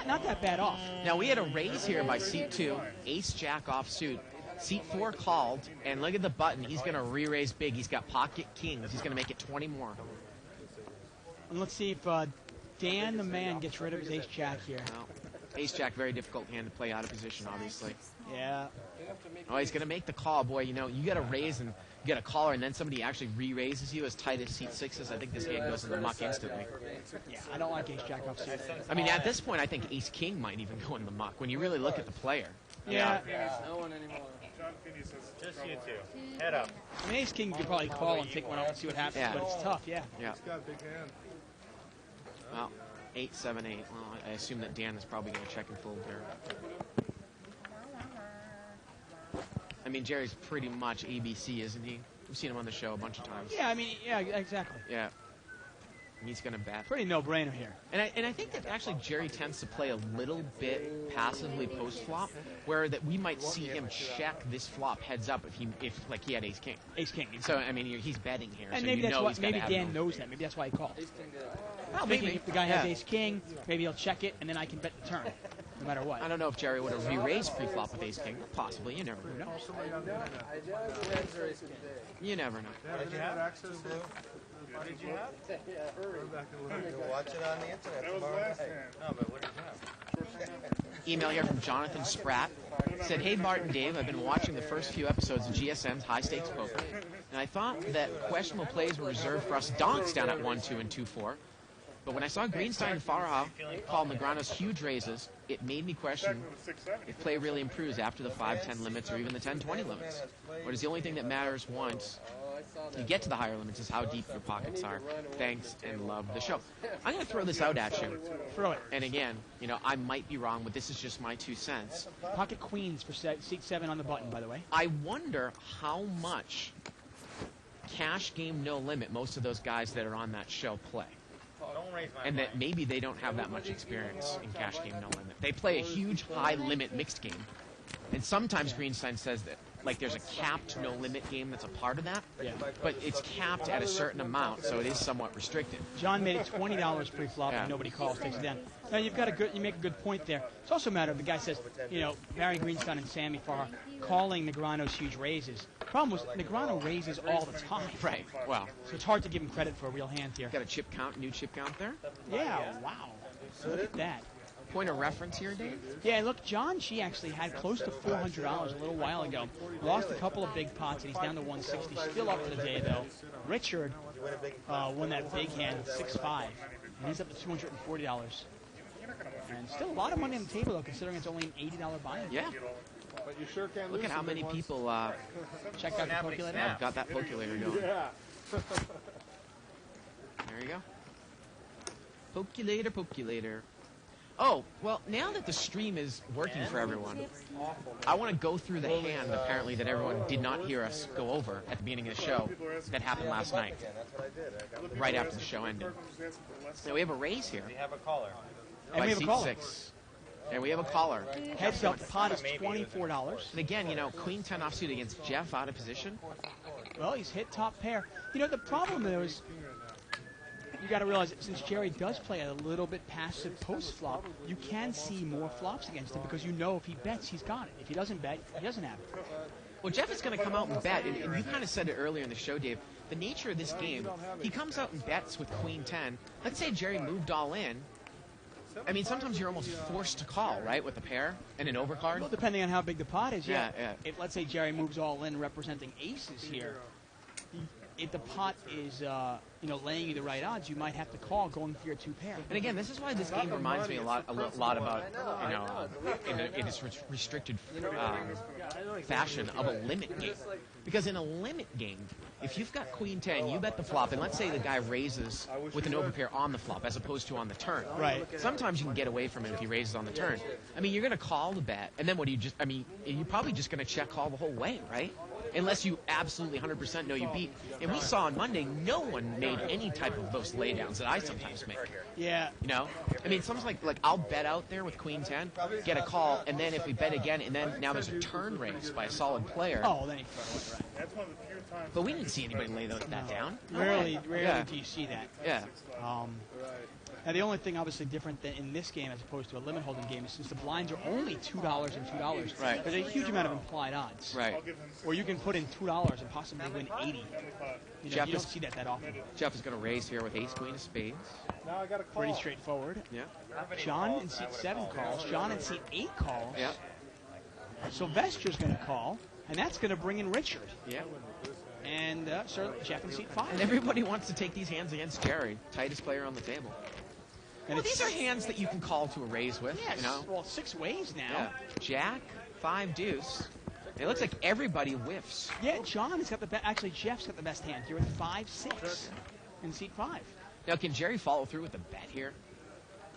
Not that bad off.
Now, we had a raise here by seat 2, ace-jack offsuit. Seat 4 called, and look at the button. He's going to re-raise big. He's got pocket kings. He's going to make it 20 more.
And let's see if Dan the man gets rid of his ace-jack here.
Well, ace-jack, very difficult hand to play out of position, obviously.
Yeah.
Oh, he's going to make the call. Boy, you got to raise and you got a caller, and then somebody actually re-raises you as tight as seat 6 is. I think this hand goes in the muck instantly.
Yeah, I don't like ace-jack offsuit.
I mean, at this point, I think ace-king might even go in the muck when you really look at the player.
Yeah.
No one anymore.
John Finney says,
Just you two. Head up.
I mean, ace-king, you could probably call and take one out and see what happens,
Yeah.
but it's tough, yeah.
Yeah.
he's got a big hand.
Well, 8-7-8. Well, I assume that Dan is probably going to check and fold here. I mean, Jerry's pretty much ABC, isn't he? We've seen him on the show a bunch of times.
Yeah, I mean, yeah, exactly.
Yeah. He's going to bet.
Pretty no-brainer here.
And I think that actually Jerry tends to play a little bit passively post-flop, where that we might see him check this flop heads up if like he had ace-king.
Ace-king.
So, I mean, he's betting here.
And
so
maybe
you
that's
know
why,
he's gotta
maybe
have
Dan
an
knows that. Maybe that's why he called.
Well,
Thinking
maybe.
if the guy has
Yeah.
ace-king, maybe he'll check it, and then I can bet the turn, no matter what.
I don't know if Jerry would have re-raised pre-flop with ace-king. Possibly. You never know. You never know.
What did you have? Access to
What did you have?
You'll
watch it on the internet tomorrow night. No, but what did you have?
Email here from Jonathan Spratt. Said, hey, Bart and Dave, I've been watching the first few episodes of GSM's High Stakes Poker, and I thought that questionable plays were reserved for us donks down at 1-2 and 2-4. But when I saw Greenstein and Farah call Negreanu's huge raises, it made me question if play really improves after the 5-10 limits or even the 10-20 limits. Or is the only thing that matters once you get to the higher limits is how deep your pockets are. Thanks and love the show. I'm going to throw this out at you.
Throw it.
And again, you know, I might be wrong, but this is just my 2 cents.
Pocket queens for seat 7 on the button, by the way.
I wonder how much cash game no limit most of those guys that are on that show play.
Don't raise my
And that maybe they don't have that much experience in cash game no limit. They play a huge high limit mixed game. And sometimes Greenstein says that like there's a capped no limit game that's a part of that.
Yeah.
But it's capped at a certain amount, so it is somewhat restricted.
John made it $20 pre-flop,
Yeah.
and nobody calls, takes it down. Now you make a good point there. It's also a matter of the guy says, you know, Barry Greenstein and Sammy Farr calling Negreanu's huge raises. Problem was Negreanu raises all the time.
Right. Well,
So it's hard to give him credit for a real hand here.
got a chip count, new chip count there.
Yeah, wow. Look at that.
Point of reference here, Dave.
Yeah, look, John G actually had close to $400 a little while ago. Lost a couple of big pots, and he's down to 160. Still up for the day, though. Richard won that big hand, 6-5, and he's up to $240. And still a lot of money on the table, though, considering it's only an $80 buy-in.
Yeah.
But you sure can't
Look
lose
at how
the
many
big ones.
people
Check out the calculator.
have got that pokulator going.
Yeah.
There you go. Pokulator. Oh, well, now that the stream is working for everyone, I want to go through the hand, apparently, that everyone did not hear us go over at the beginning of the show that happened last night, right after the show ended. Now, we have a raise here
We have a caller.
And
by
we have a
seat
caller.
6. And we have a caller.
Heads up, the pot is $24.
And again, you know, Queen 10 offsuit against Jeff out of position.
Well, he's hit top pair. You know, the problem though is you got to realize that since Jerry does play a little bit passive post flop, you can see more flops against him because you know if he bets, he's got it. If he doesn't bet, he doesn't have it.
Well, Jeff is going to come out and bet, and you kind of said it earlier in the show, Dave. The nature of this game, he comes out and bets with Queen 10. Let's say Jerry moved all in. I mean, sometimes you're almost forced to call, right, with a pair and an overcard.
Well, depending on how big the pot is, yeah.
Yeah.
If let's say Jerry moves all in representing aces here, if the pot is laying you the right odds, you might have to call going for your 2 pair.
And again, this is why this game reminds me a lot about, you know, in its restricted fashion of a limit game. Because in a limit game, if you've got Queen 10, you bet the flop, and let's say the guy raises with an overpair on the flop as opposed to on the turn.
Right.
Sometimes you can get away from it if he raises on the turn. I mean, you're going to call the bet, and then what do you just, I mean, you're probably just going to check call the whole way, right? Unless you absolutely 100% know you beat. And we saw on Monday, no one made any type of those laydowns that I sometimes make.
Yeah.
You know? I mean, sometimes like I'll bet out there with Queen 10, get a call, and then if we bet again, and then now there's a turn raise by a solid player.
Oh, then you throw it, right.
That's one of the few times.
But we didn't see anybody lay that down.
Rarely
Yeah.
do you see that.
Yeah.
Now, the only thing obviously different than in this game as opposed to a limit holding game is since the blinds are only $2 and $2,
Right.
there's a huge amount of implied odds.
Right.
Or you can put in $2 and possibly win 80. You
Jeff
don't
is-
see that often.
Jeff is going to raise here with ace queen of spades.
Now I got a call.
Pretty straightforward.
Yeah.
John in seat 7 calls. John in seat 8 calls.
Yeah.
Sylvester's going to call, and that's going to bring in Richard.
Yeah.
And certainly Jeff in seat 5.
And everybody wants to take these hands against Jerry, tightest player on the table.
And
Well, these are hands that you can call to a raise with,
Yes.
you know?
Well, 6 ways now.
Yeah. Jack, 5 deuce. It looks like everybody whiffs.
Yeah, John has got the best. Actually, Jeff's got the best hand here with 5-6 in seat 5.
Now, can Jerry follow through with a bet here?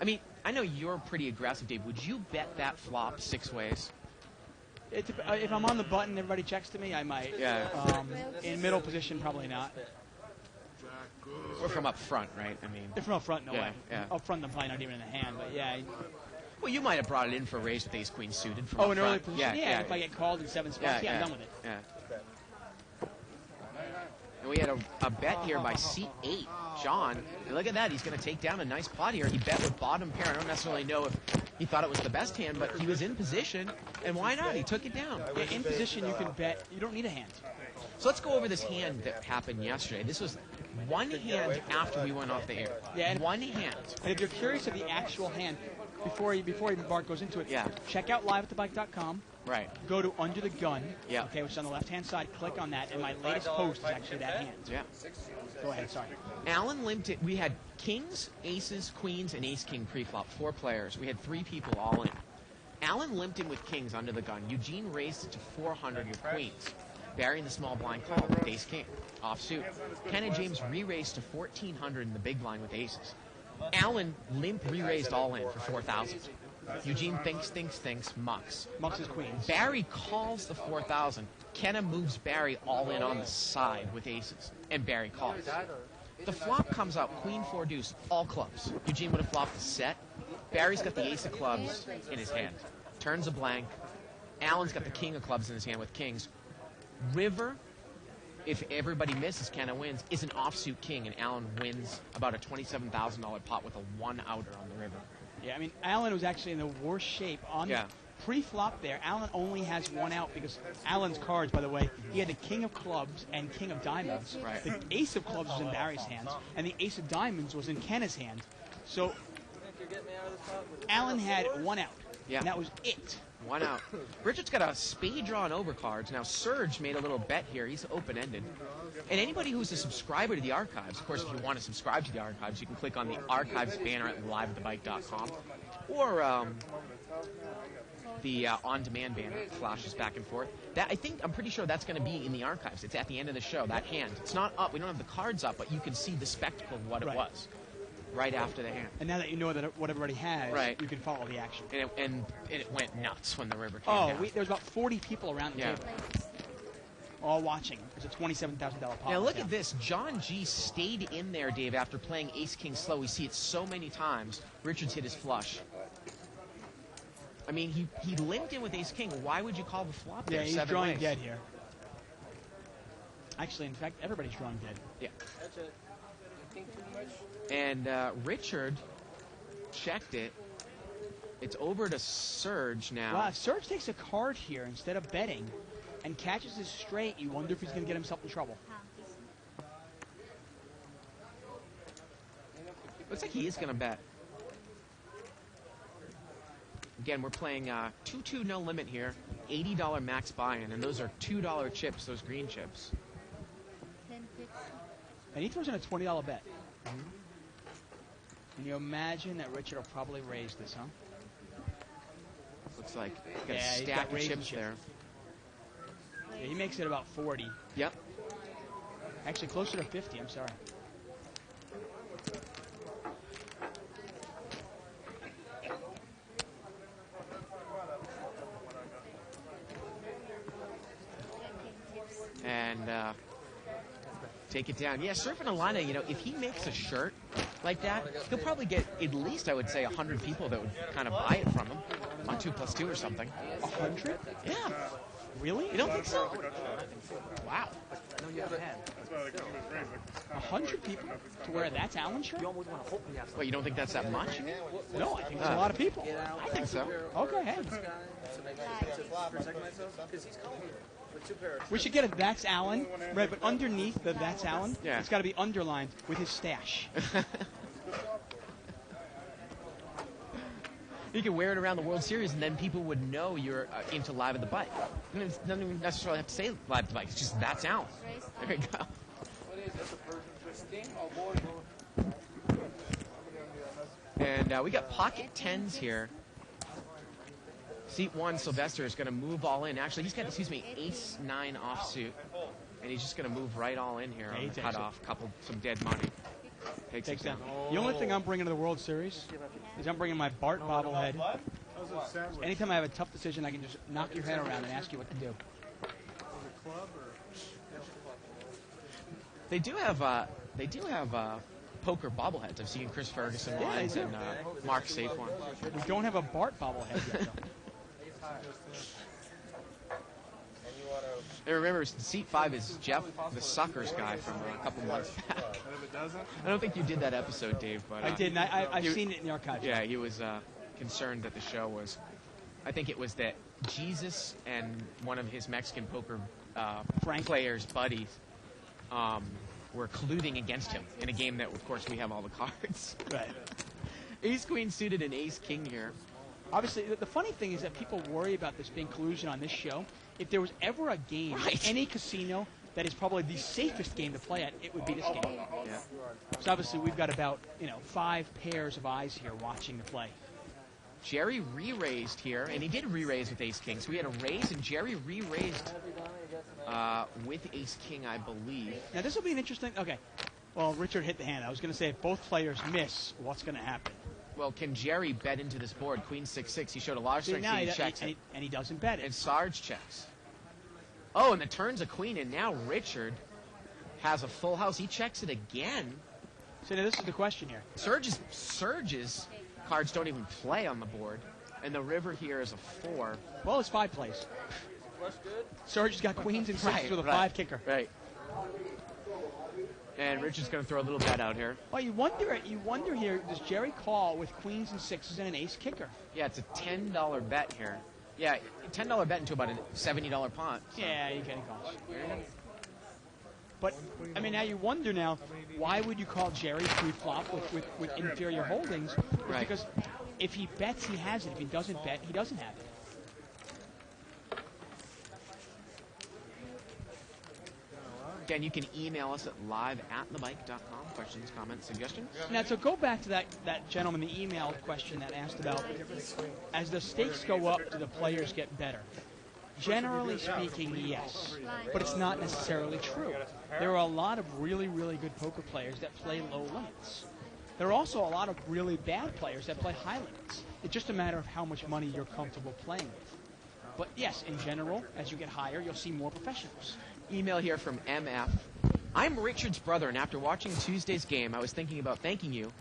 I mean, I know you're pretty aggressive, Dave. Would you bet that flop 6 ways?
If I'm on the button, everybody checks to me, I might.
Yeah.
In middle position, probably not.
Or from up front, right? I mean,
If from up front, no
Yeah,
way.
yeah.
Up front, I'm probably not even in the hand, but yeah.
well, you might have brought it in for a raise with ace queen suited from
Oh,
up
an early
front.
position? Yeah, if I get called in 7 spots, I'm done with it.
Yeah. And we had a bet here by C8, John. And look at that. He's going to take down a nice pot here. He bet with bottom pair. I don't necessarily know if he thought it was the best hand, but he was in position. And why not? He took it down.
Yeah, in position, you can bet. You don't need a hand.
So let's go over this hand that happened yesterday. This was one hand after we went off the air.
Yeah, and
one hand.
And if you're curious of the actual hand, before Bart goes into it, check out liveatthebike.com.
Right.
Go to Under the Gun.
Yeah.
Okay, which is on the left-hand side. Click on that, and my latest post is actually that hand.
Yeah.
Go ahead, sorry.
Alan limped it. We had kings, aces, queens, and ace-king pre-flop. 4 players. We had 3 people all in. Alan limped in with kings under the gun. Eugene raised it to 400 with queens. Barry in the small blind called with ace-king. Offsuit. Ken and James re-raised to 1,400 in the big blind with aces. Alan limp re-raised all in for 4,000. Eugene thinks, mucks.
Mucks his queens.
Barry calls the 4,000. Kenna moves Barry all in on the side with aces, and Barry calls. The flop comes out, queen, 4 deuce, all clubs. Eugene would have flopped the set. Barry's got the ace of clubs in his hand. Turns a blank. Alan's got the king of clubs in his hand with kings. River, if everybody misses, Kenna wins, is an offsuit king, and Alan wins about a $27,000 pot with a 1-outer on the river.
Yeah, I mean, Alan was actually in the worst shape. On the pre-flop there, Alan only has 1 out because Alan's cards, by the way, he had the king of clubs and king of diamonds.
Right.
The ace of clubs was in Barry's hands, and the ace of diamonds was in Kenna's hand. So Alan had 1 out.
Yeah.
And that was it.
1 out. Richard's got a spade draw on overcards. Now, Serge made a little bet here. He's open-ended. And anybody who's a subscriber to the archives, of course, if you want to subscribe to the archives, you can click on the archives banner at liveatthebike.com. Or the on-demand banner flashes back and forth. I'm pretty sure that's going to be in the archives. It's at the end of the show, that hand. It's not up. We don't have the cards up, but you can see the spectacle of what it was right after the hand.
And now that you know that what everybody has, you can follow the action.
And it went nuts when the river came down.
There was about 40 people around the table. All watching. It's a $27,000 pot.
Now look at this. John G stayed in there, Dave, after playing ace-king slow. We see it so many times. Richards hit his flush. I mean, he limped in with ace-king. Why would you call the flop there?
Yeah, he's
7
drawing
ways?
dead here. Actually, in fact, everybody's drawing dead.
Yeah. And Richard checked it. It's over to Serge now.
Wow, Serge takes a card here instead of betting and catches his straight. You wonder if he's going to get himself in trouble.
Looks like he is going to bet. Again, we're playing 2-2 no limit here. $80 max buy-in, and those are $2 chips, those green chips.
And he throws in a $20 bet. Can you imagine that Richard will probably raise this, huh?
Looks like got a stack of chips there.
Yeah, he makes it about 40.
Yep.
Actually, closer to 50, I'm sorry.
And take it down. Yeah, Surfing Alana, if he makes a shirt like that, he'll probably get at least, I would say, 100 people that would kind of buy it from him on 2+2 or something.
100?
Yeah.
Really?
You don't think so? Wow.
100 people to wear that's Alan shirt?
Well, you don't think that's that much?
No, I think there's a lot of people.
I think so.
Okay, hey. We should get a That's Alan, right? But underneath the That's Alan, it's got to be underlined with his stash.
You can wear it around the World Series, and then people would know you're into Live at the Bike. You don't even necessarily have to say Live at the Bike. It's just That's Alan. There you go. And we got pocket 10s here. Seat 1, Sylvester is going to move all in. Actually, he's got, ace-9 offsuit. And he's just going to move right all in here on the cutoff. Some dead money. Takes
Takes
it
down.
down.
The only thing I'm bringing to the World Series is I'm bringing my Bart bobblehead.
That was a sandwich.
Anytime I have a tough decision, I can just knock your head around and ask you what to do.
Was it club or?
They do have poker bobbleheads. I've seen Chris Ferguson
Yeah,
ones
they do.
and Mark Safe ones.
We don't have a Bart bobblehead yet, though.
And remember, seat 5 is Jeff, the Suckers guy from a couple months back.
And if it doesn't,
I don't think you did that episode, Dave, but
I did, and I've
you-
seen it in the archives.
Yeah, he was concerned that the show was. I think it was that Jesus and one of his Mexican poker
Frank.
players' buddies were colluding against him in a game that, of course, we have all the cards.
Right.
Ace Queen suited and Ace King here.
Obviously, the funny thing is that people worry about this being collusion on this show. If there was ever a game,
Right.
any casino, that is probably the safest game to play at, it would be this game.
Yeah.
So obviously, we've got about 5 pairs of eyes here watching the play.
Jerry re-raised here, and he did re-raise with Ace King. So we had a raise, and Jerry re-raised with Ace King, I believe.
Now this will be an interesting. Okay, well Richard hit the hand. I was going to say if both players miss, what's going to happen?
Well, can Jerry bet into this board? Queen 6-6. He showed a lot of
See,
strength.
now
He
he,
checks it.
and he doesn't bet it.
And Sarge checks. Oh, and the turn's a queen, and now Richard has a full house. He checks it again.
So now this is the question here.
Surge's cards don't even play on the board, and the river here is a 4.
Well, it's 5 plays. Serge's got queens and sixes with a 5 kicker.
Right. And Richard's going to throw a little bet out here.
Well, you wonder here, does Jerry call with queens and sixes and an ace kicker?
Yeah, it's a $10 bet here. Yeah, $10 bet into about a $70 pot. So.
Yeah, you're getting calls. But, I mean, now you wonder now, why would you call Jerry pre-flop with inferior holdings? It's
Right.
Because if he bets, he has it. If he doesn't bet, he doesn't have it.
Again, you can email us at live@thebike.com. Questions, comments, suggestions.
Now, to go back to that gentleman, the email question that asked about, as the stakes go up, do the players get better? Generally speaking, yes. But it's not necessarily true. There are a lot of really, really good poker players that play low limits. There are also a lot of really bad players that play high limits. It's just a matter of how much money you're comfortable playing with. But yes, in general, as you get higher, you'll see more professionals.
Email here from MF. I'm Richard's brother, and after watching Tuesday's game, I was thinking about thanking you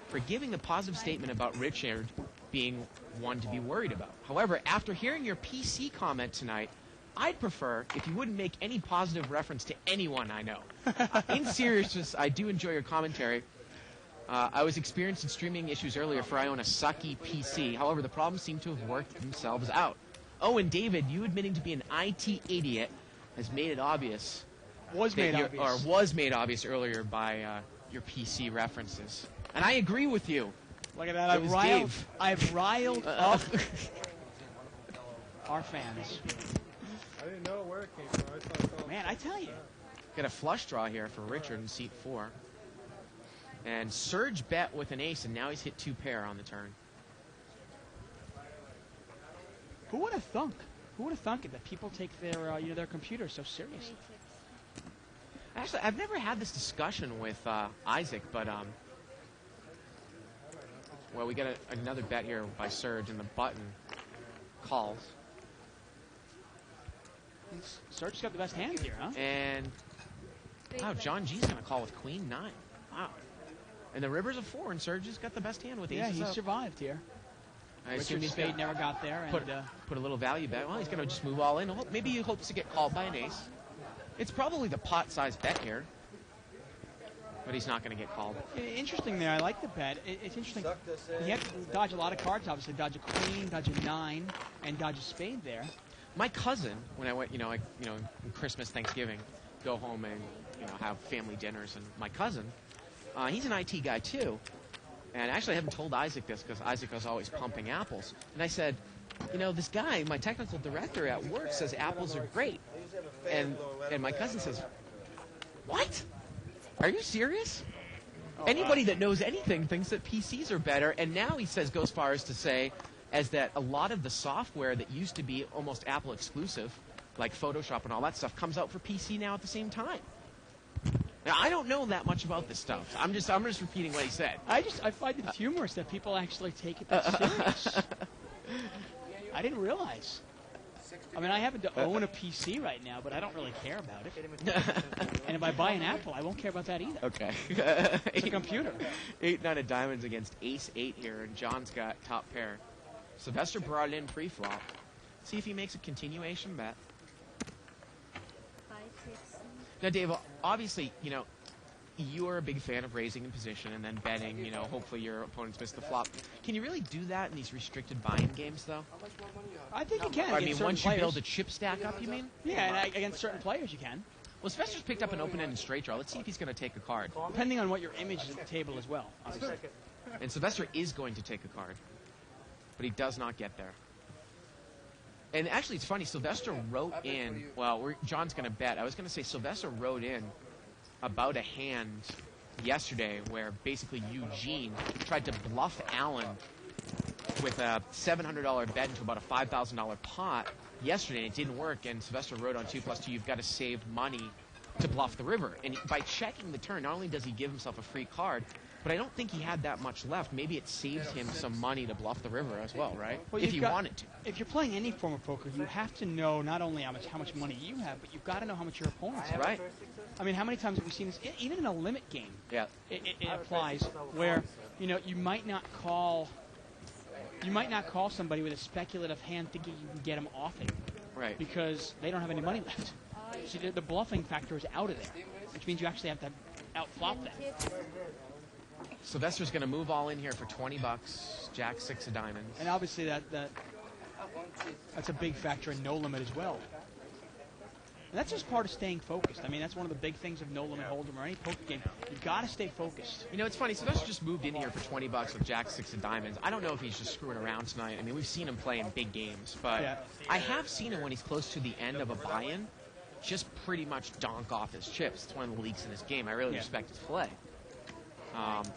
for giving a positive statement about Richard being one to be worried about. However, after hearing your PC comment tonight, I'd prefer if you wouldn't make any positive reference to anyone I know. In seriousness, I do enjoy your commentary. I was experiencing streaming issues earlier, for I own a sucky PC. However, the problems seem to have worked themselves out. Oh, and David, you admitting to be an IT idiot has made it obvious.
Was made obvious
earlier by your PC references. And I agree with you.
Look at that.
It was Dave.
I've riled up our fans.
I didn't know where it came from. I thought it was
Man, I tell you.
Got a flush draw here for Richard in seat 4. And Serge bet with an ace, and now he's hit 2 pair on the turn.
Who would have thunk? Who would have thunk it that people take their computers so seriously?
Actually, I've never had this discussion with Isaac, but well, we got another bet here by Serge, and the button calls.
Serge's got the best hand here, huh?
And wow, John G's gonna call with Queen 9. Wow. And the river's a 4, and Serge has got the best hand with aces
he
up.
survived here.
I assume
Richard
he's
Spade
gonna
never got there.
put a little value bet. Well, he's going to just move all in. Maybe he hopes to get called by an ace. It's probably the pot-sized bet here. But he's not going to get called.
Interesting there. I like the bet. It's interesting. He had to dodge a lot of cards, obviously. Dodge a queen, dodge a 9, and dodge a spade there.
My cousin, when I went, Christmas, Thanksgiving, go home and, have family dinners. And my cousin, he's an IT guy too. And actually, I haven't told Isaac this because Isaac was always pumping apples. And I said, this guy, my technical director at work, says apples are great. And my cousin says, what? Are you serious? Anybody that knows anything thinks that PCs are better. And now he says, goes far as to say, as that a lot of the software that used to be almost Apple exclusive, like Photoshop and all that stuff, comes out for PC now at the same time. Now, I don't know that much about this stuff. I'm just repeating what he said.
I find it humorous that people actually take it that serious. I didn't realize. I mean, I happen to own a PC right now, but I don't really care about it. And if I buy an Apple, I won't care about that either.
Okay.
It's a computer.
8-9 of diamonds against ace-8 here, and John's got top pair. Sylvester brought it in pre-flop. See if he makes a continuation bet.
5, 6.
Now, Dave, obviously, you know, you're a big fan of raising in position and then betting, you know, hopefully your opponents miss the flop. Can you really do that in these restricted buy-in games, though?
I think you can.
I mean, once you build a chip stack up, you mean?
Yeah, and against certain players you can.
Well, Sylvester's picked up an open-ended straight draw. Let's see if he's going to take a card.
Depending on what your image is at the table as well, obviously.
And Sylvester is going to take a card, but he does not get there. And actually, it's funny. Sylvester wrote in. Well, John's going to bet. I was going to say Sylvester wrote in about a hand yesterday where basically Eugene tried to bluff Alan with a $700 bet into about a $5,000 pot yesterday, and it didn't work. And Sylvester wrote on 2+2, you've got to save money to bluff the river. And by checking the turn, not only does he give himself a free card, but I don't think he had that much left. Maybe it saved him some money to bluff the river as well, right?
Well,
if he wanted to.
If you're playing any form of poker, you have to know not only how much money you have, but you've got to know how much your opponents have.
Right.
I mean, how many times have we seen this? Even in a limit game,
Yeah.
it applies where, you know, you might not call somebody with a speculative hand thinking you can get them off it.
Right.
Because they don't have any money left. So the bluffing factor is out of there, which means you actually have to outflop them.
Sylvester's going to move all in here for $20. Jack 6 of diamonds.
And obviously that's a big factor in no limit as well. And that's just part of staying focused. I mean, that's one of the big things of no limit hold'em or any poker game. You've got to stay focused.
You know, it's funny. Sylvester just moved in here for $20 with Jack 6 of diamonds. I don't know if he's just screwing around tonight. I mean, we've seen him play in big games, but
Yeah.
I have seen him when he's close to the end of a buy-in, just pretty much donk off his chips. It's one of the leaks in his game. I really respect his play.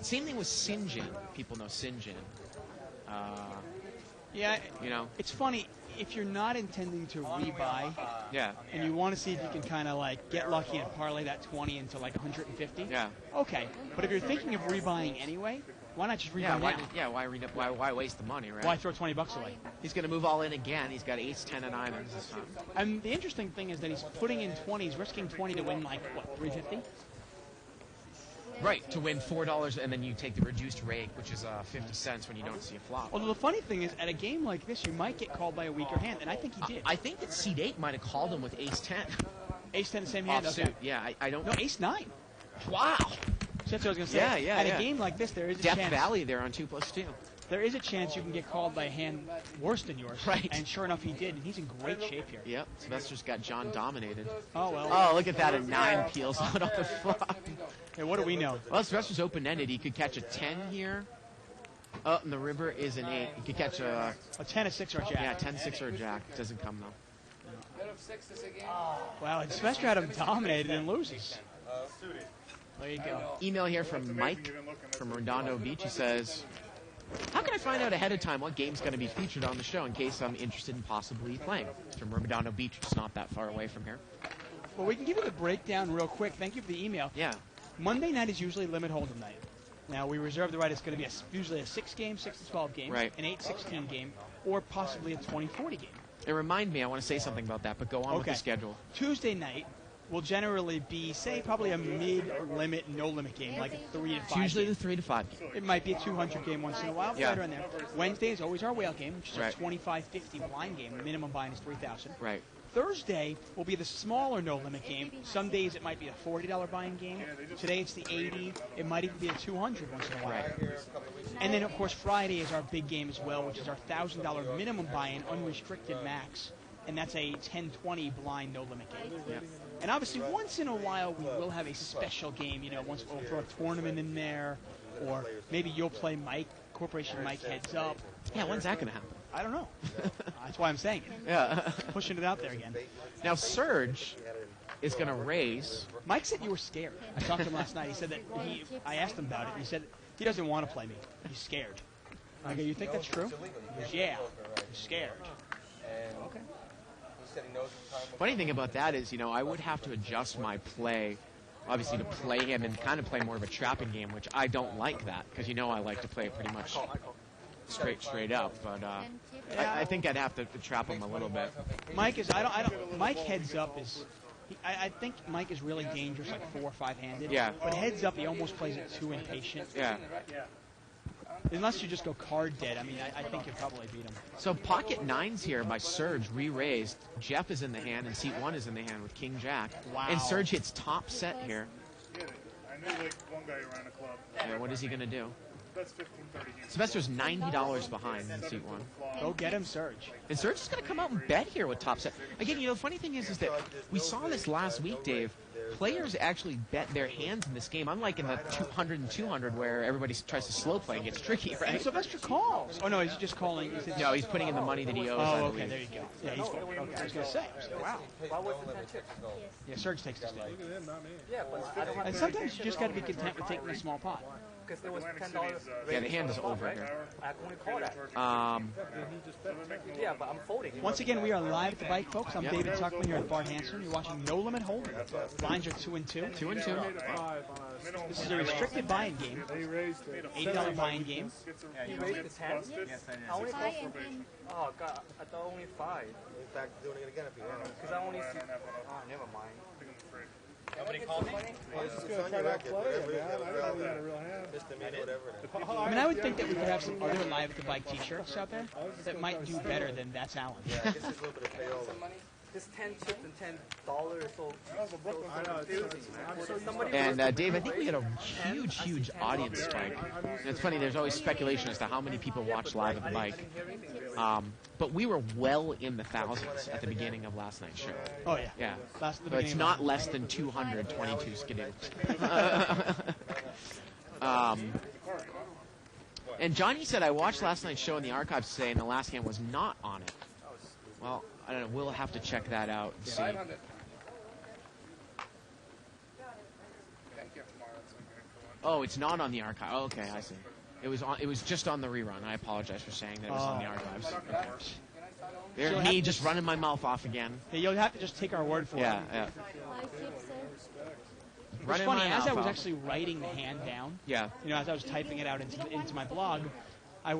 Same thing with Sinjin. People know Sinjin.
Yeah,
You know?
it's funny. If you're not intending to rebuy,
Yeah.
and you want to see if you can kind of like get lucky and parlay that 20 into like 150,
Yeah.
okay. But if you're thinking of rebuying anyway, why not just rebuy now?
Why waste the money, right?
Why throw $20 away?
He's going to move all in again. He's got ace 10 of diamonds this time.
And the interesting thing is that he's putting in 20. He's risking 20 to win like what, 350?
Right, to win $4, and then you take the reduced rate, which is 50 cents when you don't see a flop.
Although the funny thing is, at a game like this, you might get called by a weaker hand, and I think he did.
I think that Seed 8 might have called him with ace 10.
Ace 10, the same hand.
Offsuit.
Okay.
Yeah, I don't.
No, ace 9.
Wow.
So that's what I was going to say.
Yeah,
At
yeah.
a game like this, there is a
Death
chance.
Valley there on 2+2.
There is a chance you can get called by a hand worse than yours.
Right.
And sure enough, he did, and he's in great shape here.
Yep, Sylvester's got John dominated.
Oh, well.
Oh, look at that, a 9 peels out on the flop.
Hey, what do we know?
Well, Sylvester's open-ended. He could catch a 10 here. Oh, and the river is an 8. He could catch a
10, a 6, or a jack.
Yeah, 10, 6, or a jack. It doesn't come, though.
Wow, and Sylvester had him dominated and loses. There you go.
Email here from Mike from Redondo Beach. He says, how can I find out ahead of time what game's going to be featured on the show in case I'm interested in possibly playing? It's from Redondo Beach, which is not that far away from here.
Well, we can give you the breakdown real quick. Thank you for the email.
Yeah.
Monday night is usually limit hold'em night. Now, we reserve the right. It's going to be usually a 6-game, 6-12 game,
Right.
an 8-16 game, or possibly a 20-40 game.
And remind me, I want to say something about that, but go on with the schedule.
Tuesday night will generally be, say, probably a mid-limit, no-limit game, like a 3 to 5
It's usually
game.
the 3 to 5 game.
It might be a 200 game once in a while,
Yeah.
right around there. Wednesday is always our whale game, which is
Right.
a 25-50 blind game. The minimum buy-in is 3,000.
Right.
Thursday will be the smaller no-limit game. Some days it might be a $40 buy-in game. Today it's the 80. It might even be a 200 once in a while.
Right.
And then, of course, Friday is our big game as well, which is our $1,000 minimum buy-in, unrestricted max. And that's a 10-20 blind no-limit game.
Yeah.
And obviously, once in a while, we will have a special game. You know, once we'll throw a tournament in there, or maybe you'll play Mike, Corporation Mike Heads Up.
Yeah, when's that going to happen?
I don't know. That's why I'm saying it.
Yeah.
Pushing it out there again.
Now, Serge is going to raise.
Mike said you were scared. I talked to him last night. He said that I asked him about it. And he said he doesn't want to play me. He's scared. I go, you think that's true? He goes, yeah. He's scared. Okay.
Funny thing about that is, you know, I would have to adjust my play obviously to play him and kind of play more of a trapping game, which I don't like that because I like to play it pretty much straight up. But I think I'd have to trap him a little bit.
Mike heads up is. I think Mike is really dangerous, like 4 or 5 handed.
Yeah.
But heads up, he almost plays it too impatient.
Yeah.
Unless you just go card dead, I mean, I think you'll probably beat him.
So pocket 9s here by Surge, re-raised. Jeff is in the hand, and seat 1 is in the hand with King Jack.
Wow.
And Surge hits top set here.
Get it. I knew like one guy around the club.
Yeah, what is he going to do?
That's 15-30 games.
Sylvester's $90 behind in seat 1.
Go get him, Surge.
And Surge is going to come out and bet here with top set. Again, the funny thing is that we saw this last week, Dave. Players actually bet their hands in this game, unlike in the 200 and 200 where everybody tries to slow play and gets tricky, right?
And Sylvester calls. Oh, no, he's just calling.
No, he's putting in the money that he owes, I
Oh,
believe.
okay, there you go. Yeah, he's okay, I was going to say. Wow.
Why was the 10 chips?
Yeah, Surge takes the stand.
Look at him, not me.
Yeah, but I don't have
And sometimes you just got to be content with taking a small pot.
because it was
Atlantic
$10.
City's,
Yeah, the hand is over here.
I can only call that. Yeah, but I'm folding.
Once again, we are live at the bike, folks. I'm
Yep.
David Tuckman here with Bart Hanson. You're watching No Limit Hold'em. Lines are 2 and 2.
2 and 2.
This is a restricted buy-in game.
They raised it.
$80 buy-in game.
You raised the 10? How many
Buy
calls?
and then
Oh, God, I thought only 5.
In fact, doing it again if you want.
Because I only see. Oh, never mind.
Nobody called me?
It's just gonna try to play it, man. I don't know that a real hand.
Just a minute, whatever.
I mean, I would think that we could have some other live at the bike t-shirts out there that might do better than That's Alan.
Yeah, I guess there's a little bit of payola.
This 10 chips and $10 so confusing, man.
And Dave, I think we had a huge audience spike. And it's funny, there's always speculation as to how many people watch live at the bike. But we were well in the thousands at the beginning of last night's show.
Oh, yeah.
Yeah.
Last, the
But it's
beginning
not less than 222 skidoos. And Johnny said, I watched last night's show in the archives today, and the last hand was not on it. Well, I don't know. We'll have to check that out and see.
500.
Oh, it's not on the archive. Oh, okay, I see. It was on. It was just on the rerun. I apologize for saying that it was on the archives. Okay. There's me just running my mouth off again.
Yeah, you'll have to just take our word for
Yeah,
it.
yeah.
5 chips, sir.
It's
Running
funny,
my
as
mouth
I was
off.
actually writing the hand down,
Yeah.
as I was typing it out into my blog, I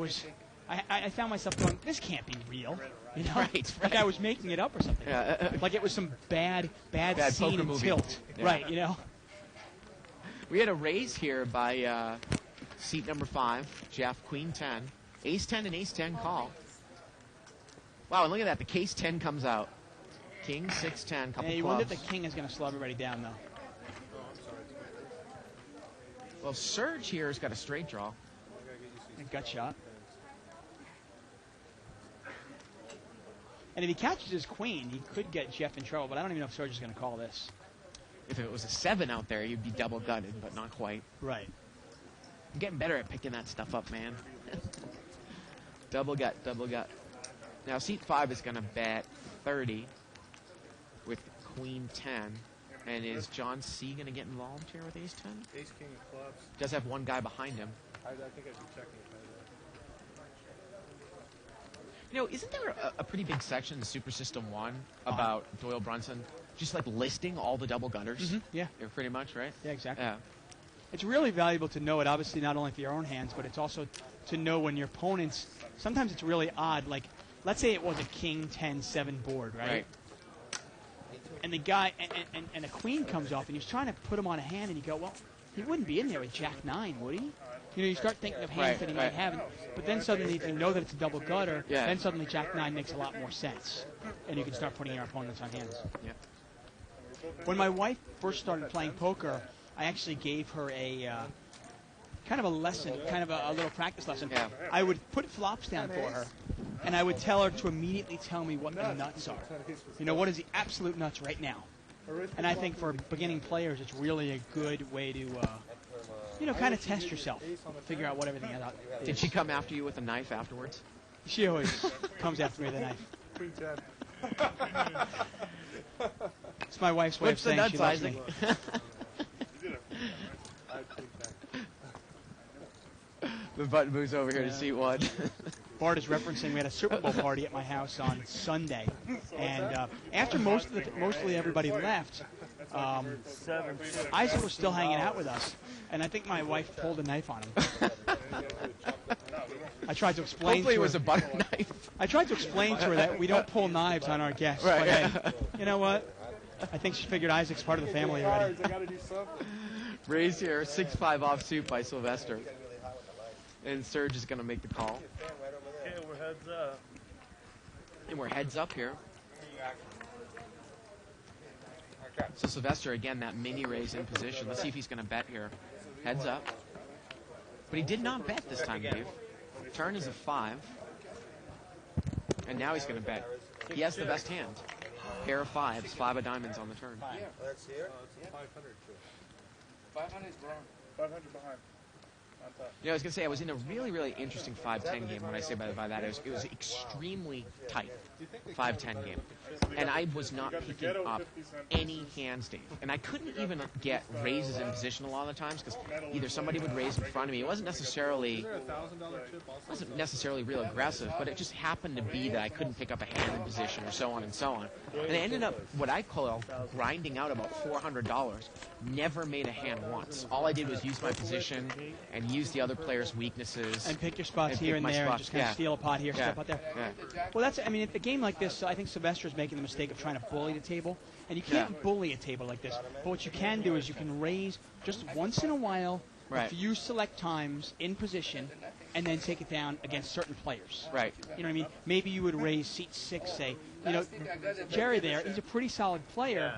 found myself going, this can't be real.
Right.
Like I was making it up or something.
Yeah.
Like it was some bad
Bad
scene
poker
in
movie.
Tilt.
Yeah.
Right,
We had a raise here by seat number 5, Jeff, Queen 10. Ace 10 and Ace 10 call. Wow, and look at that. The Case 10 comes out. King 6-10, couple
Yeah, you wonder if
clubs.
the king is going to slow everybody down, though.
Well, Surge here has got a straight draw.
A gut shot. And if he catches his queen, he could get Jeff in trouble, but I don't even know if Surge is going to call this.
If it was a 7 out there, you'd be double gutted, but not quite.
Right.
I'm getting better at picking that stuff up, man. Double gut, double gut. Now, seat 5 is going to bet 30 with Queen 10. And is John C. going to get involved here with Ace 10?
Ace King of clubs.
Does have one guy behind him.
I think I should check it.
Isn't there a pretty big section in Super System 1 about Doyle Brunson just like listing all the double gutters?
Yeah.
Yeah, pretty much, right?
Yeah, exactly.
Yeah.
It's really valuable to know it, obviously, not only for your own hands, but it's also to know when your opponents. Sometimes it's really odd. Like, let's say it was a King 10-7 board, right? And the guy and a queen comes off, and he's trying to put him on a hand, and you go, well, he wouldn't be in there with Jack 9, would he? You start thinking of hands that he might have, but then suddenly if you know that it's a double gutter, then suddenly Jack 9 makes a lot more sense, and you can start putting your opponents on hands.
Yeah.
When my wife first started playing poker, I actually gave her a kind of a lesson, kind of a little practice lesson.
Yeah.
I would put flops down for her, and I would tell her to immediately tell me what the nuts are. What is the absolute nuts right now? And I think for beginning players, it's really a good way to, kind of test yourself, figure out what everything is.
Did she come after you with a knife afterwards?
She always comes after me with a knife.
Queen 10.
It's my wife's way of saying she loves me.
The button moves over here to seat 1.
Bart is referencing we had a Super Bowl party at my house on Sunday, and after mostly everybody left,
7 chips.
Isaac was still hanging out with us, and I think my wife pulled a knife on him. I tried to explain
Hopefully
to
it was
her.
a butter knife.
I tried to explain to her that we don't pull knives on our guests.
Right.
But hey, you know what? I think she figured Isaac's part of the family already.
I gotta do something.
Raised here, 6-5 offsuit by Sylvester. And Serge is going to make the call.
Okay, we're heads up.
And we're heads up here. So Sylvester, again, that mini raise in position. Let's see if he's going to bet here. Heads up. But he did not bet this time, Dave. Turn is a 5. And now he's going to bet. He has the best hand. Pair of 5s, 5 of diamonds on the turn.
Let's hear.
500 is wrong.
500 behind. On top.
You know, I was going to say, I was in a really, really interesting 5-10 game. When I say by that, it was extremely tight 5-10 game. And I was not picking up any hands, Dave. And I couldn't even get raises in position a lot of the times because either somebody would raise in front of me. It wasn't necessarily real aggressive, but it just happened to be that I couldn't pick up a hand in position or so on and so on. And I ended up, what I call grinding out about $400. Never made a hand once. All I did was use my position and use the other player's weaknesses.
And pick your spots
and
here
pick
and
my
there, and
spots.
just kind of steal a pot here,
Yeah.
step out there.
Yeah.
Well, that's, I mean, a game like this, I think Sylvester's making the mistake of trying to bully the table. And you can't bully a table like this. But what you can do is you can raise just once in a while,
Right.
a few select times in position, and then take it down against certain players.
Right.
You know what I mean? Maybe you would raise seat 6, say. You know, Jerry there, he's a pretty solid player,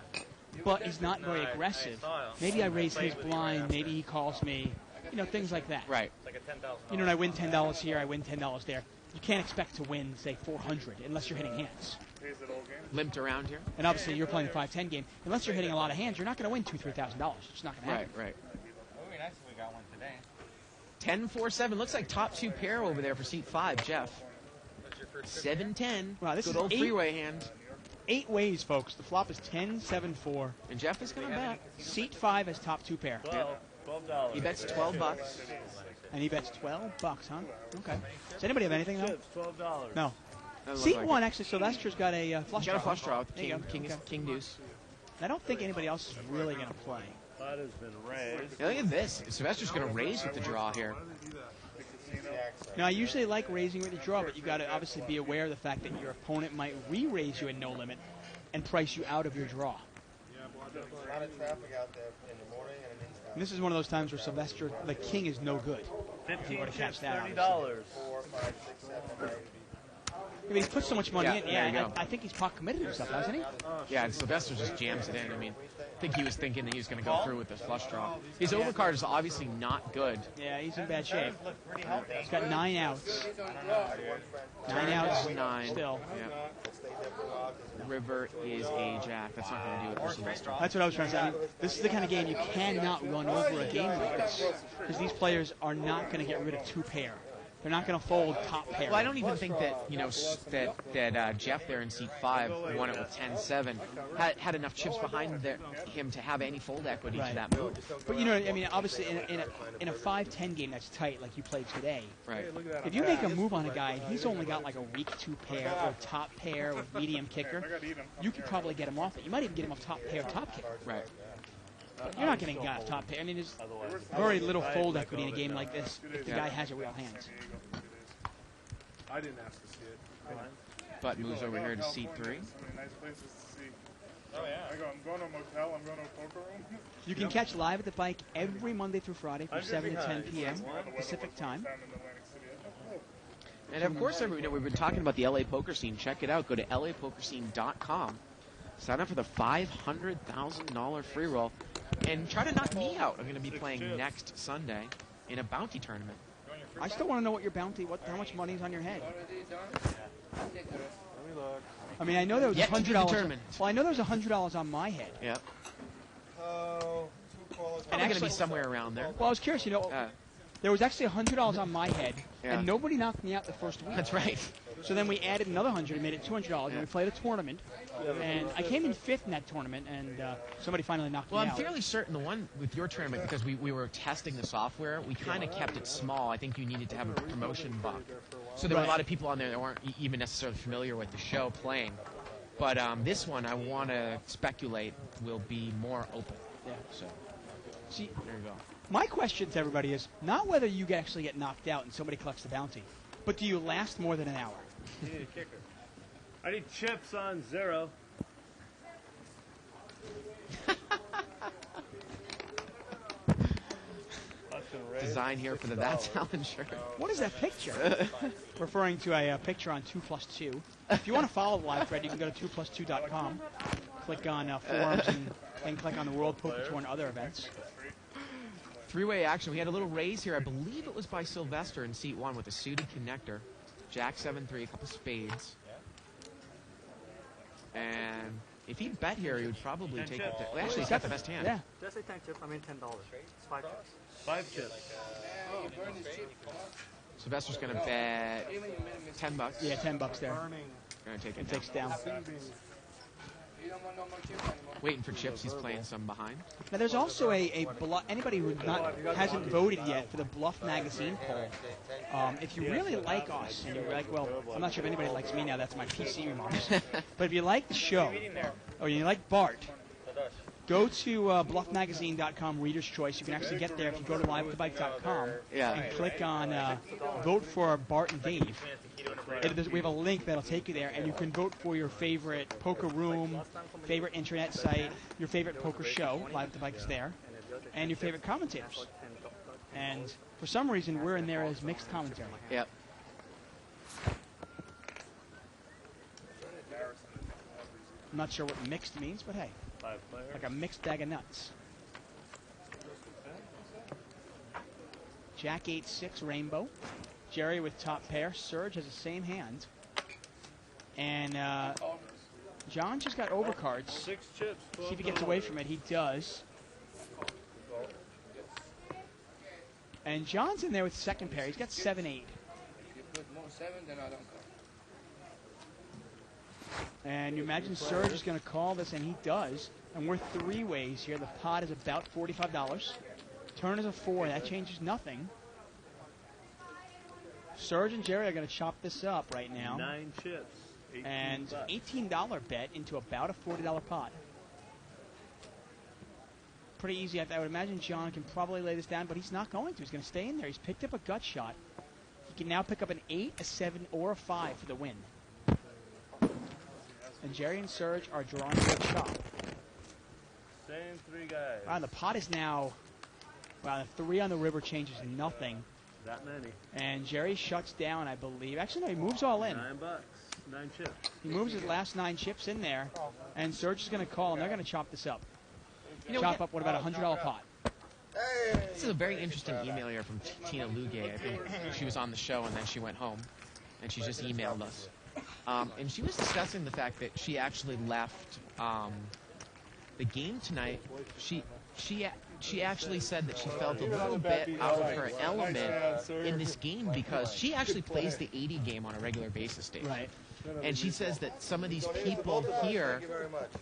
but he's not very aggressive. Maybe I raise his blind, maybe he calls me. You know, things like that.
Right.
Like a $10,000.
You know, and I win $10 here, I win $10 there. You can't expect to win, say, 400 unless you're hitting hands.
Limped around here.
And obviously, you're playing a 5-10 game. Unless you're hitting a lot of hands, you're not going to win $2,000, $3,000. It's not going to happen.
Right.
It would be nice if we got one today.
10-4-7. Looks like top 2 pair over there for seat 5, Jeff. 7-10.
Wow, this
Good
is
old
8
freeway hand.
8 ways, folks. The flop is 10-7-4.
And Jeff is going to bet.
Seat 5 has top 2 pair.
$12.
He bets $12.
And he bets $12, huh? Okay. Does anybody have anything, though?
Chips, $12.
No.
Doesn't
Seat
look like
1,
it.
actually, Sylvester's got a flush
Got
draw.
a flush draw with
There you
king,
go. Okay.
king deuce.
I don't think anybody else is really going to play.
That has been raised.
Now look at this. Sylvester's going to raise with the draw here.
Now, I usually like raising with the draw, but you got to obviously be aware of the fact that your opponent might re-raise you at no limit and price you out of your draw.
There's a lot of traffic out there in the morning and in the
And this is one of those times where Sylvester, the king, is no good.
15
to catch
chips,
that,
$30.
4, 5, 6, 7, 8.
I mean, he's put so much money
Yeah,
in.
there
Yeah,
you
and
go.
I think he's pot committed to stuff, hasn't he?
Yeah, and Sylvester just jams it in. I mean, I think he was thinking that he was going to go through with this flush draw. His overcard is obviously not good.
Yeah, he's in bad shape. He's got 9 outs. 9 outs
9.
still.
Yeah. River is a jack. That's not going to do it for Sylvester.
That's what I was trying to say. I mean, this is the kind of game you cannot run over a game like this because these players are not going to get rid of 2 pair. They're not going to fold top pair.
Well, I don't even think that, you know, that Jeff there in seat 5 won it with 10-7. Had enough chips behind him to have any fold equity to that move.
But you know, I mean, obviously in a 5-10 game that's tight like you played today,
Right.
if you make a move on a guy and he's only got like a weak 2 pair or top pair with medium kicker, you could probably get him off it. You might even get him off top pair, top kicker.
Right.
But you're not getting a guy off top pair. I mean, there's very little fold equity in a game like this if the guy has a real hands.
I didn't ask to see it.
Butt moves over here to seat 3.
So many nice places to see. Oh yeah. I'm going to a motel. I'm going to a poker room.
You can catch Live at the Bike every Monday through Friday from 7 to 10 p.m. Pacific time.
Down in Atlantic City.
And of course, you know, we've been talking about the LA poker scene. Check it out. Go to lapokerscene.com. Sign up for the $500,000 free roll. And try to knock me out. I'm going to be playing next Sunday in a bounty tournament.
I still want to know what your bounty, how much money is on your head. I mean, I know there was
Yet to be
$100.
determined.
Well, I know there was $100 on my head.
Yep.
Oh, 2 callers.
And I'm going to be somewhere around there.
Well, I was curious. You know, there was actually $100 on my head,
Yeah.
and nobody knocked me out the first week.
That's right.
So then we added another 100 and made it $200, and we played a tournament. And I came in 5th in that tournament, and somebody finally knocked
Well,
me
I'm
out.
fairly certain the one with your tournament, because we were testing the software, we kind of kept it small. I think you needed to have a promotion buck. So there were a lot of people on there that weren't even necessarily familiar with the show playing. But this one, I want to speculate, will be more open.
Yeah.
So,
See,
there you go.
my question to everybody is not whether you actually get knocked out and somebody collects the bounty, but do you last more than an hour?
You need a kicker. I need chips on 0.
Design here for the That Challenger.
What is that picture? Referring to a picture on 2+2. If you want to follow the live thread, you can go to 2plus2.com, click on forums, and then click on the World Poker Tour and other events.
Three-way action. We had a little raise here. I believe it was by Sylvester in seat 1 with a suited connector. Jack 7-3, a couple spades. And if he bet here, he would probably take it. Well, actually, he's got the best hand.
Yeah.
Just say 10 chips, I mean $10. It's 5 chips.
5 chips.
Sylvester's going to bet $10.
Yeah, $10 there.
Going to take
It
it
takes
down.
down.
You don't want no more chips anymore.
Waiting for chips. He's playing some behind.
Now, there's also a bluff. Anybody who hasn't voted yet for the Bluff Magazine poll. If you really like us, and you're like, well, I'm not sure if anybody likes me now. That's my PC remarks. But if you like the show, or you like Bart, go to bluffmagazine.com, Reader's Choice. You can actually get there if you go to livewiththebike.com and click on Vote for Bart and Dave. We have a link that'll take you there, and you can vote for your favorite poker room, favorite internet site, your favorite poker show. Live with the Bike is there, and your favorite commentators. And for some reason, we're in there as mixed commentary.
Yep.
I'm not sure what mixed means, but hey, like a mixed bag of nuts. Jack 8-6 Rainbow. Jerry with top pair. Serge has the same hand. And John just got overcards.
6 chips.
See if he gets away from it. He does. And John's in there with second pair. He's got 7-8.
If you put more 7, then I don't call.
And you imagine Serge is going to call this, and he does. And we're 3 ways here. The pot is about $45. Turn is a 4. That changes nothing. Serge and Jerry are going to chop this up right now.
9 chips.
And $18 bet into about a $40 pot. Pretty easy. I would imagine John can probably lay this down, but he's not going to. He's going to stay in there. He's picked up a gut shot. He can now pick up an 8, a 7, or a 5 for the win. And Jerry and Serge are drawing to a chop.
Same 3 guys.
Wow, the pot is now... Wow, the 3 on the river changes nothing.
That many.
And Jerry shuts down, I believe. Actually, no, he moves all in.
$9. 9 chips.
He moves his last 9 chips in there, and Serge is going to call, and they're going to chop this up. Chop up, what, about a $100 pot?
This is a very interesting email here from Tina Lugay. I think she was on the show, and then she went home, and she just emailed us. And she was discussing the fact that she actually left the game tonight. She actually said that she felt a little bit out of her element in this game because she actually plays the 80 game on a regular basis, Dave.
Right.
And she says that some of these people here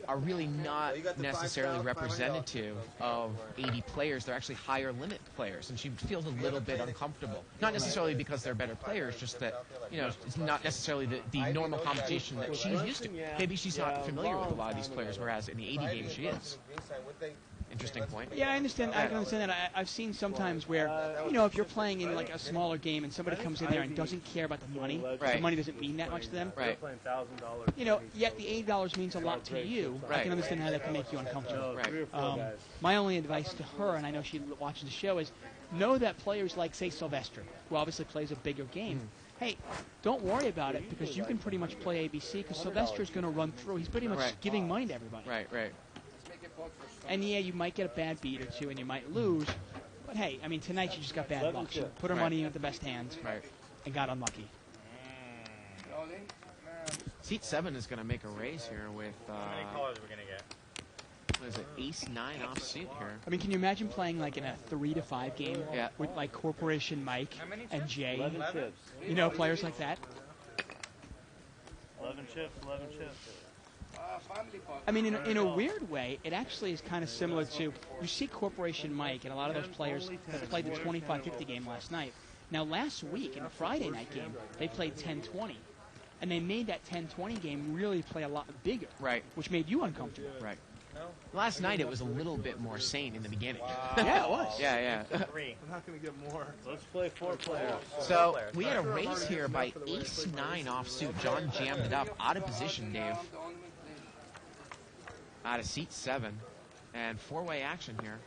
are really not necessarily representative of 80 players. They're actually higher limit players, and she feels a little bit uncomfortable. Not necessarily because they're better players, just that, you know, it's not necessarily the normal competition that she's used to. Maybe she's not familiar with a lot of these players, whereas in the 80 game she is. Interesting point.
Yeah, I understand. I can understand that. I've seen sometimes where, you know, if you're playing in like a smaller game and somebody comes in there and doesn't care about the money, the money doesn't mean that much to them.
Right.
You know, yet the $80 means a lot to you. I can understand how that can make you uncomfortable.
Right.
My only advice to her, and I know she watches the show, is know that players like, say, Sylvester, who obviously plays a bigger game, hey, don't worry about it because you can pretty much play ABC because Sylvester's going to run through. He's pretty much giving money to everybody.
Right.
And yeah, you might get a bad beat or two and you might lose. But hey, I mean, tonight she just got bad luck. She put her money in with the best hand and got unlucky.
Seat 7 is going to make a raise here with,
How many callers are we going to get?
what is it, Ace-9 offsuit here.
I mean, can you imagine playing like in a 3-5 game with like Corporation Mike and Jay?
11 chips.
You know, players like that.
11 chips. 11 chips.
I mean, in a weird way, it actually is kind of similar to, you see Corporation Mike and a lot of those players that played the 25-50 game last night. Now, last week in the Friday night game, they played 10-20. and they made that 10-20 game really play a lot bigger.
Right.
Which made you uncomfortable.
Right. Last night it was a little bit more sane in the beginning.
Yeah, it was.
Yeah.
I'm not going to get more.
Let's play 4 players.
So we had a race here by ace-9 offsuit. John jammed it up. Out of position, Dave. Out of seat 7. And 4-way action here.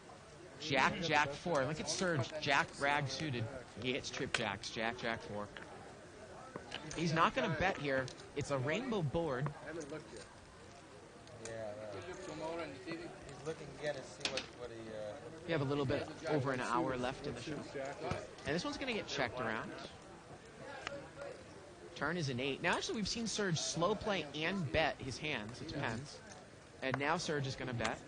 Jack, Jack 4. Look at Serge. Jack, rag suited. He hits trip jacks. Jack, Jack 4. He's not going to bet here. It's a rainbow board.
I haven't looked yet.
He's
looking again to see what he...
We have a little bit over an hour left in the show. And this one's going to get checked around. Turn is an 8. Now, actually, we've seen Serge slow play and bet his hands. It depends. And now Serge is going to bet.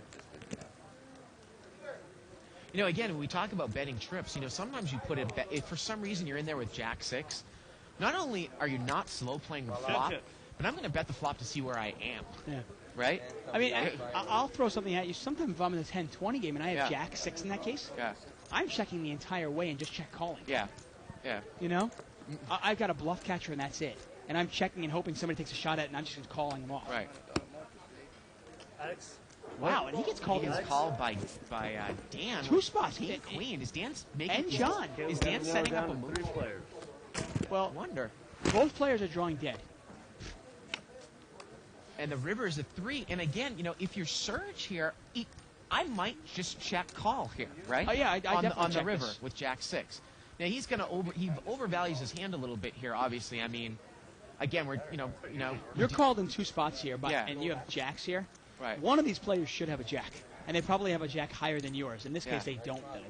You know, again, when we talk about betting trips, you know, sometimes you put a bet. If for some reason you're in there with Jack 6, not only are you not slow playing the flop, but I'm going to bet the flop to see where I am.
Yeah.
Right?
I mean, I'll throw something at you. Sometimes if I'm in the 10-20 game and I have Jack 6 in that case, I'm checking the entire way and just check calling.
Yeah.
You know? I've got a bluff catcher and that's it. And I'm checking and hoping somebody takes a shot at it and I'm just calling them off.
Right.
Alex?
Wow, and he gets called.
He gets called by Dan.
2 spots.
King Queen. Is Dan making?
And John.
Is Dan setting up a move?
3 players.
Well,
Wonder.
both players are drawing dead.
And the river is a 3. And again, you know, if you're Serge here, I might just check call here, right?
Oh yeah, I definitely
on the
check
river
this.
with Jack 6. Now he's gonna he overvalues his hand a little bit here. Obviously, I mean, again, we're
You're called in 2 spots here, but
Yeah.
and you have jacks here.
Right.
One of these players should have a jack, and they probably have a jack higher than yours. In this
Yeah.
case, they don't though.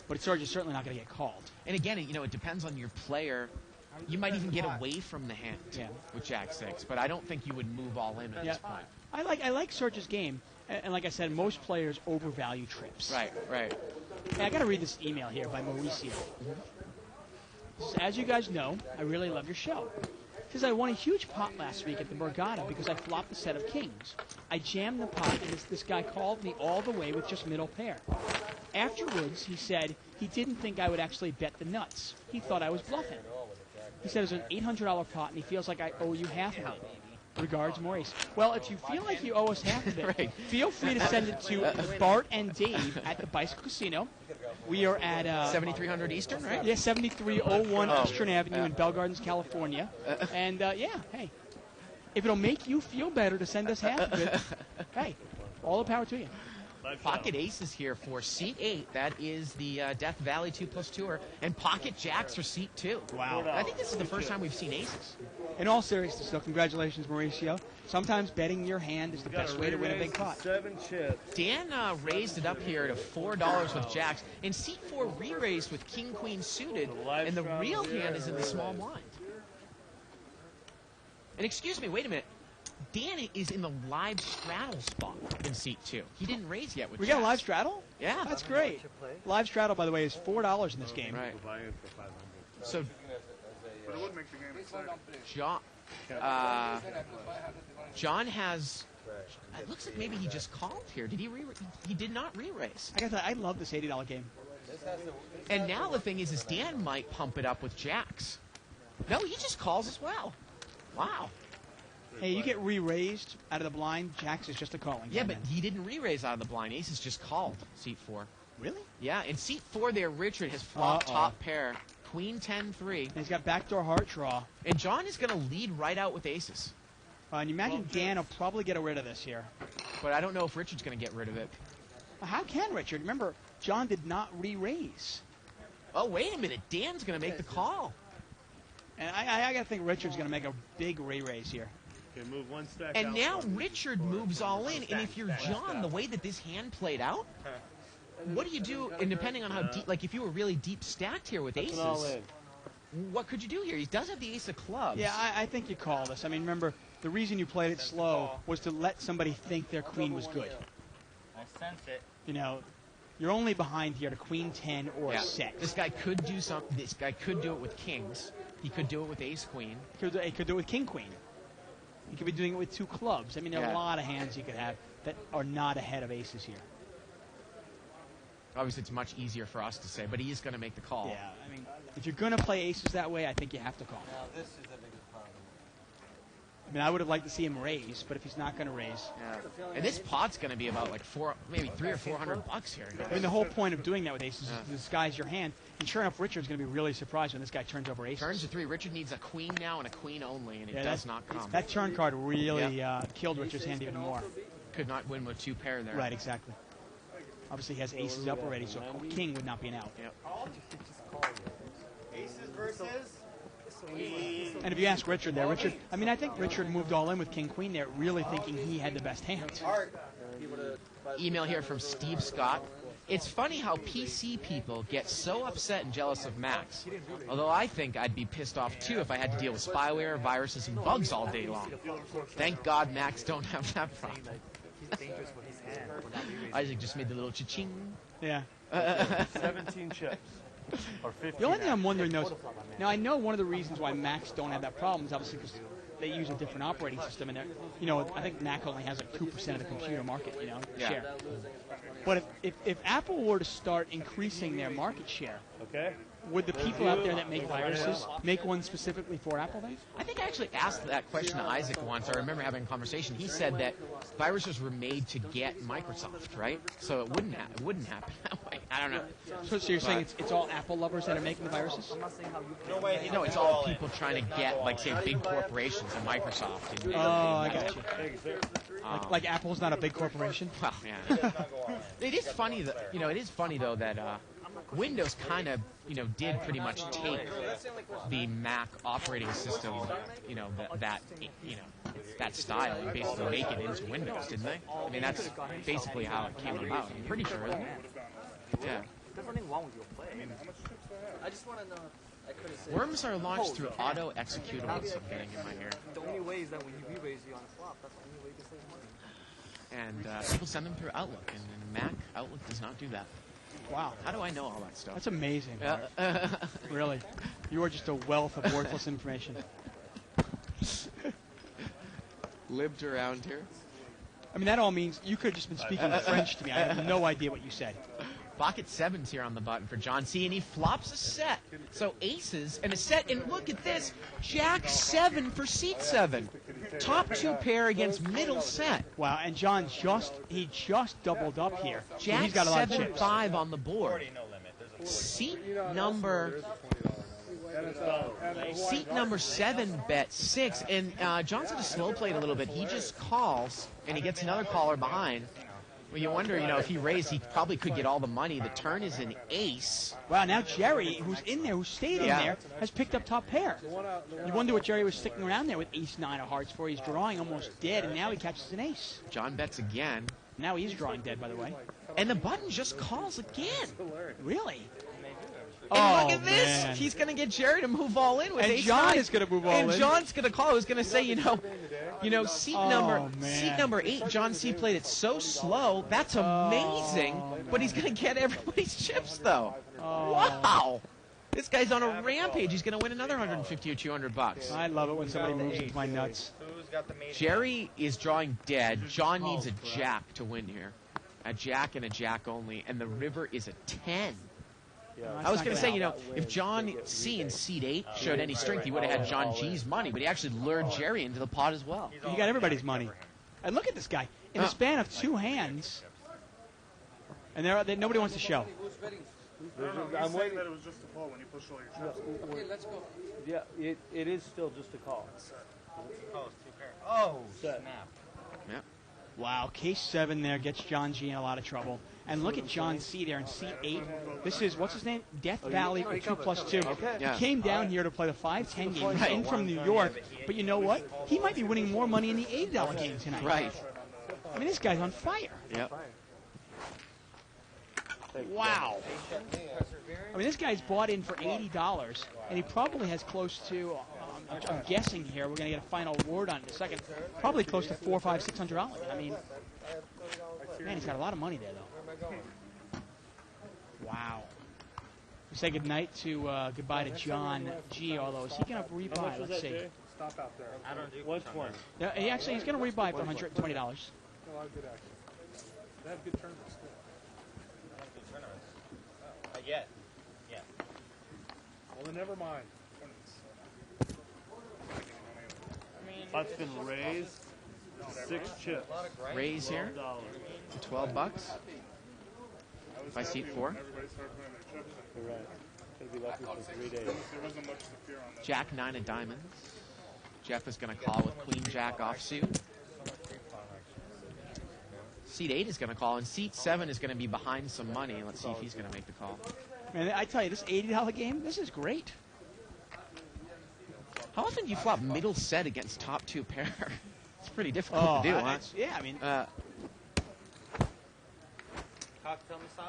But Serge is certainly not going to get called.
And again, you know, it depends on your player. You might even get away from the hand with Jack 6, but I don't think you would move all in at this point.
I like Serge's game, and like I said, most players overvalue trips.
Right.
Hey, I got to read this email here by Mauricio. Says, as you guys know, I really love your show. Says I won a huge pot last week at the Borgata because I flopped a set of kings. I jammed the pot, and this guy called me all the way with just middle pair. Afterwards, he said he didn't think I would actually bet the nuts. He thought I was bluffing. He said it was an $800 pot, and he feels like I owe you half of it. Regards, Maurice. Well, if you feel like you owe us half of it, feel free to send it to Bart and Dave at the Bicycle Casino. We are at
7300 Eastern, right?
Yeah, 7301 Eastern Avenue in Bell Gardens, California. And hey, if it'll make you feel better to send us half of it, hey, all the power to you.
Pocket aces here for seat 8. That is the Death Valley 2+ tour, and pocket jacks for seat 2.
Wow.
I think this is the first time we've seen aces.
In all seriousness, though, congratulations, Mauricio. Sometimes betting your hand is the best way to win a big pot.
7 chips.
Dan raised it up here to $4 with jacks, and seat 4 re-raised with king queen suited, and the real hand is in the small blind. And excuse me, wait a minute. Dan is in the live straddle spot in seat 2. He didn't raise yet with
We
jacks.
got a live straddle?
Yeah.
That's great. Live straddle, by the way, is $4 in this game.
Right.
Buy in for 500.
So
But it would make the game exciting.
John has. It looks like maybe he just called here. Did he? He did not re-raise.
I gotta say, I love this $80 game.
And now the thing is Dan might pump it up with jacks. No, he just calls as well. Wow.
Hey, you get re-raised out of the blind, jacks is just a calling.
Yeah, but he didn't re-raise out of the blind. Ace is just called seat 4.
Really?
Yeah, in seat 4 there, Richard has flopped top pair. Queen 10-3.
And he's got backdoor heart draw.
And John is going to lead right out with aces.
And you imagine Dan will probably get rid of this here.
But I don't know if Richard's going to get rid of it.
How can Richard? Remember, John did not re-raise.
Oh, wait a minute. Dan's going to make the call.
And I got to think Richard's going to make a big re-raise here.
Okay, move 1 stack
And
out
now
from
Richard moves all in. And if you're John, the way that this hand played out, what do you do? And depending on how deep, like if you were really deep stacked here with aces, what could you do here? He does have the ace of clubs.
Yeah, I think you call this. I mean, remember, the reason you played it slow was to let somebody think their queen was good.
I sense it.
You know, you're only behind here to queen 10 or a set.
This guy could do something. This guy could do it with kings. He could do it with ace queen.
He could do it with king queen. He could be doing it with 2 clubs. I mean, there are a lot of hands you could have that are not ahead of aces here.
Obviously, it's much easier for us to say, but he is going to make the call.
Yeah, I mean, if you're going to play aces that way, I think you have to call.
Now this is the biggest problem.
I mean, I would have liked to see him raise, but if he's not going to raise,
Yeah. And this pot's going to be about like maybe $300 or $400 here.
I mean, the whole point of doing that with aces is to disguise your hand. And sure enough, Richard's going to be really surprised when this guy turns over aces.
Turns to 3. Richard needs a queen now and a queen only, and it does not come.
That turn card really killed Richard's hand even more.
Could not win with 2 pair there.
Right, exactly. Obviously, he has aces up already, so king would not be an out.
Yep.
Aces versus.
And if you ask Richard there, I mean, I think Richard moved all in with king-queen there, really thinking he had the best hand.
Email here from Steve Scott. It's funny how PC people get so upset and jealous of Max. Although I think I'd be pissed off too if I had to deal with spyware, viruses, and bugs all day long. Thank God Max don't have that problem. Isaac just made the little cha-ching.
Yeah.
17 chips. Or 15.
The only thing I'm wondering though is, now I know one of the reasons why Macs don't have that problem is obviously because they use a different operating system, and I think Mac only has like 2% of the computer market, share. But if Apple were to start increasing their market share, would the people out there that make viruses make one specifically for Apple then?
I think I actually asked that question to Isaac once. I remember having a conversation. He said that viruses were made to get Microsoft, right? So it wouldn't happen that way. I don't know.
So you're saying it's all Apple lovers that are making the viruses?
No, it's all people trying to get, like, say, big corporations and Microsoft. And,
I got you. Like Apple's not a big corporation?
Well, yeah. It is funny though that Windows kind of, did pretty much take the Mac operating system, that style and basically make it into Windows, didn't they? I mean, that's basically how it came about. I'm pretty sure, isn't it? Yeah.
I just want to know. I couldn't say.
Worms are launched through auto executables. I'm getting in my ear.
The only way is that when you re-raise you on a flop, that's the only way you can save money.
And people send them through Outlook, and Mac Outlook does not do that.
Wow.
How do I know all that stuff?
That's amazing. Really. You are just a wealth of worthless information.
Lived around here.
I mean, that all means you could have just been speaking French to me. I have no idea what you said.
Pocket 7's here on the button for John C., and he flops a set. So aces and a set, and look at this. Jack 7 for seat 7. Top 2 pair against middle set.
Wow, and John just doubled up here.
Jack
he's got a lot of chips.
7-5 on the board. Seat number 7 bet 6, and John's going to slow play it a little bit. He just calls, and he gets another caller behind. Well, you wonder, if he raised, he probably could get all the money. The turn is an ace.
Wow, now Jerry, who stayed in there, has picked up top pair. You wonder what Jerry was sticking around there with ace-9 of hearts for. He's drawing almost dead, and now he catches an ace.
John bets again.
Now he's drawing dead, by the way.
And the button just calls again.
Really?
And look at this. Man. He's going to get Jerry to move all in with
and
ace
John
9.
is going to move all in.
And John's going to call. He's going to say, seat number 8, John C. played it so slow. That's amazing. But he's going to get everybody's chips, though. Wow. This guy's on a rampage. He's going to win another $150 or $200.
I love it when somebody moves into my nuts.
Jerry is drawing dead. John needs a jack to win here. A jack and a jack only. And the river is a 10. I was going to say, if John C in seat 8 showed any strength, he would have had John G's money, but he actually lured Jerry into the pot as well.
You got everybody's money. And look at this guy. In the span of 2 hands, and nobody wants to show.
I'm saying that it was just a call when you pushed all your chips.
Okay, let's go.
Yeah, it is still just a call.
Oh, snap.
Yep.
Wow, case 7 there gets John G in a lot of trouble. And look at John C there in seat 8. This is, what's his name? Death Valley or 2+2.
Yeah.
He came down here to play the 5-10 game. He's in from New York. But you know what? He might be winning more money in the $80 game tonight.
Right.
I mean, this guy's on fire.
Yep.
Wow. I mean, this guy's bought in for $80, and he probably has close to, I'm guessing here, we're going to get a final word on it in a second, probably close to $400, $500, $600. I mean, man, he's got a lot of money there, though. Wow. We say goodnight goodbye to John G, although is he going to rebuy? Let's see.
Stop out there.
I don't do which one.
Yeah, he's going to rebuy for $120.
A lot of good action. They have good tournaments still.
Not yet. Yeah.
Well, then never mind.
I mean,
Pot's been raised 6 chips.
Raise here,
$12.
12 bucks. If I seat 4.
Everybody started putting their chips in.
Correct. Gonna be lucky for 3 days.
There wasn't much to fear on that.
Jack 9 of diamonds. Jeff is going to call with Queen Jack offsuit. Seat 8 is going to call, and seat 7 is going to be behind some money. Let's see if he's going to make the call.
Man, I tell you, this $80 game, this is great.
How often do you flop middle set against top 2 pair? It's pretty difficult to do, huh?
Yeah, I mean,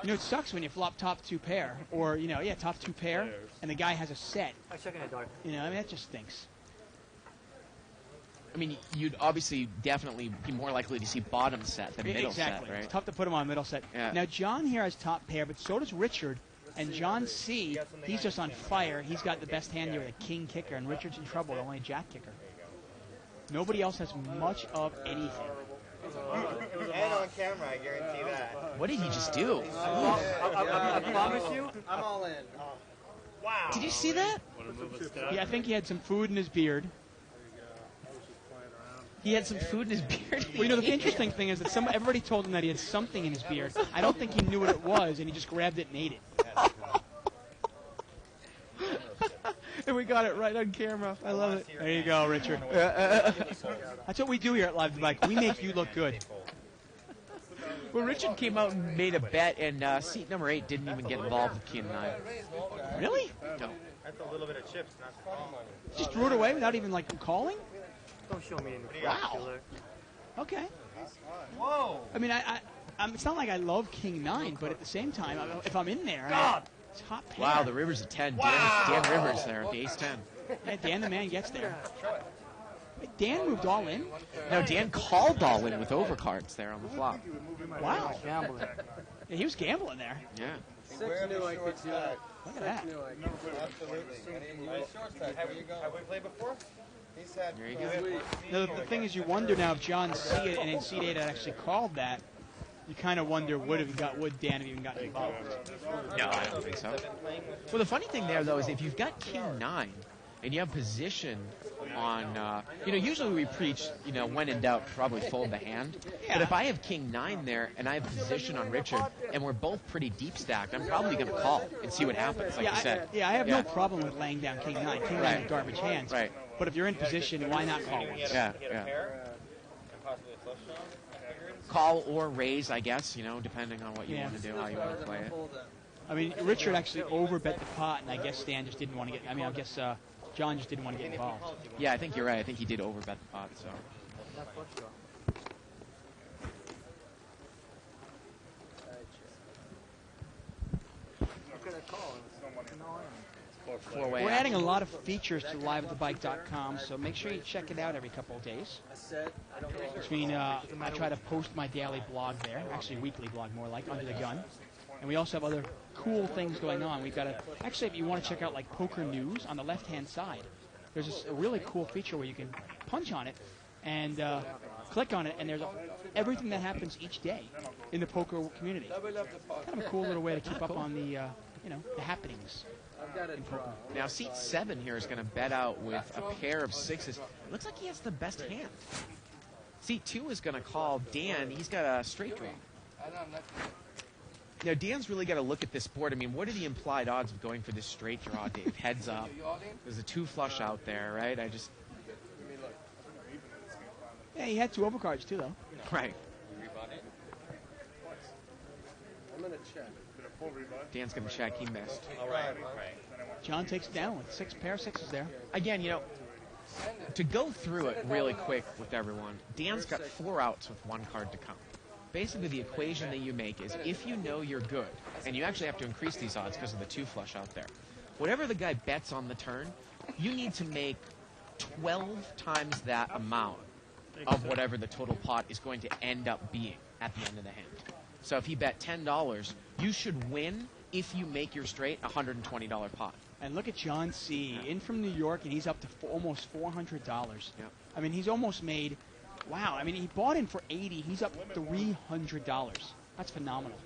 you know, it sucks when you flop top 2 pair, or, you know, top 2 pair, and the guy has a set. You know, I mean, that just stinks.
I mean, you'd obviously definitely be more likely to see bottom set than middle
Exactly.
set, right?
It's tough to put him on middle set.
Yeah.
Now, John here has top pair, but so does Richard. And John C., he's just on fire. He's got the best hand here, the king kicker, and Richard's in trouble, the only jack kicker. Nobody else has much of anything.
And on camera, I guarantee that.
What did he just do?
I promise you, I'm all in.
Wow. Did you see that?
Yeah, I think he had some food in his beard.
He had some food in his beard.
Well, you know, the interesting thing is that everybody told him that he had something in his beard. I don't think he knew what it was, and he just grabbed it and ate it. And we got it right on camera. I love it. There you go, Richard. That's what we do here at Live the Bike. We make you look good.
Well, Richard came out and made a bet, and seat number 8 didn't even get involved with King 9.
Really?
No.
That's a little bit of chips, not small money.
Just threw it away without even, like, calling?
Don't show me any.
Wow. Okay.
Whoa!
I mean, it's not like I love King 9, but at the same time, if I'm in there, top pair.
Wow, the River's a 10. Dan Rivers there, the ace 10.
Yeah, Dan the man gets there. Wait, Dan moved all in?
No, Dan called all in with overcards there on the flop.
Wow. Gambling. Yeah, he was gambling there.
Yeah.
Knew I could do that.
Look at that.
Have we played before? He said.
There you
The
go.
thing is, you wonder now if John C. and in seat 8 had actually called that. You kind of wonder would Dan have even gotten involved?
No, I don't think so. Well, the funny thing there, though, is if you've got King 9 and you have position on, usually we preach, when in doubt, probably fold the hand.
Yeah.
But if I have King 9 there and I have position on Richard and we're both pretty deep stacked, I'm probably going to call and see what happens, like you said.
I have no problem with laying down King 9. King 9 is garbage hands.
Right.
But if you're in position, why not call once?
Yeah. Call or raise, I guess, depending on what you want to do, how you want to play it.
I mean, Richard actually overbet the pot, and I guess Stan just didn't want to get. I mean, I guess John just didn't want to get involved.
Yeah, I think you're right. I think he did overbet the pot. So. Four-way
We're adding a lot of features to liveatthebike.com, so make sure you check it out every couple of days. Which means I try to post my daily blog there, actually weekly blog more like, Under the Gun. And we also have other cool things going on. We've got actually, if you want to check out like poker news on the left-hand side, there's a really cool feature where you can punch on it and click on it, and there's everything that happens each day in the poker community. Kind of a cool little way to keep up on the the happenings.
Now, seat 7 here is going to bet out with a pair of 6s. It looks like he has the best hand. Seat 2 is going to call Dan. He's got a straight draw. Now, Dan's really got to look at this board. I mean, what are the implied odds of going for this straight draw, Dave? Heads up. There's a 2 flush out there, right?
Yeah, he had 2 overcards, too, though.
Right.
I'm going to check.
Dan's going to check. He missed.
All right.
John takes it down with pair of 6s there.
Again, to go through it really quick with everyone, Dan's got 4 outs with 1 card to come. Basically, the equation that you make is if you know you're good, and you actually have to increase these odds because of the 2 flush out there, whatever the guy bets on the turn, you need to make 12 times that amount of whatever the total pot is going to end up being at the end of the hand. So if he bet $10, you should win if you make your straight $120 pot.
And look at John C. in from New York, and he's up to almost $400.
Yep.
I mean, he's almost made, wow. I mean, he bought in for $80. He's up $300. That's phenomenal.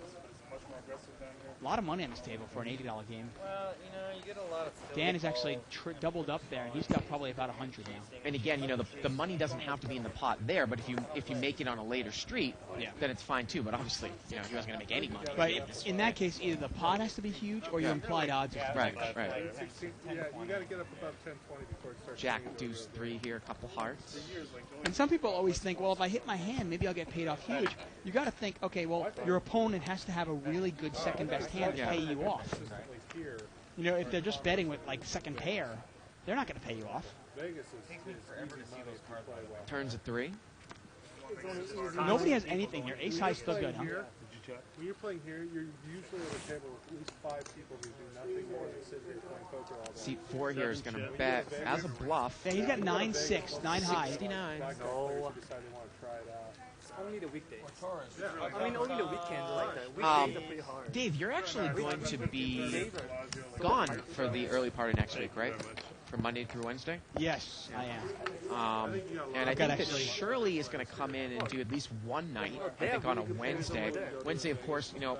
A lot of money on this table for an $80 game.
Well, you know, you get a lot of.
Dan is actually doubled up there. He's got probably about 100 now.
And again, you know, the money doesn't have to be in the pot there, but if you make it on a later street, then it's fine too. But obviously, you know, he wasn't going to make any money.
Right. In that case, either the pot has to be huge or your implied odds.
Right.
16, yeah, you got to get up above 10, 20 before it starts.
Jack deuce 3 here, a couple hearts.
And some people always think, well, if I hit my hand, maybe I'll get paid off huge. You got to think, okay, well, your opponent has to have a really good second best hand to pay you off. You know, if they're just betting with like second pair, they're not going to pay you off.
Turns at 3.
Nobody has anything here. Ace high still good, huh?
When you're playing here, you're usually at a table with at least 5 people who do nothing more than sit here playing poker all day.
Seat 4 here is going to bet as a bluff.
Yeah, he's got 9-6, 9 high.
69.
No.
Only the weekdays.
I mean, only the weekends like that. Weekdays are pretty hard.
Dave, you're actually going to be gone for the early part of next week, right? From Monday through Wednesday?
Yes, I am.
And I think that Shirley is going to come in and do at least one night, I think on a Wednesday. Wednesday, of course, you know,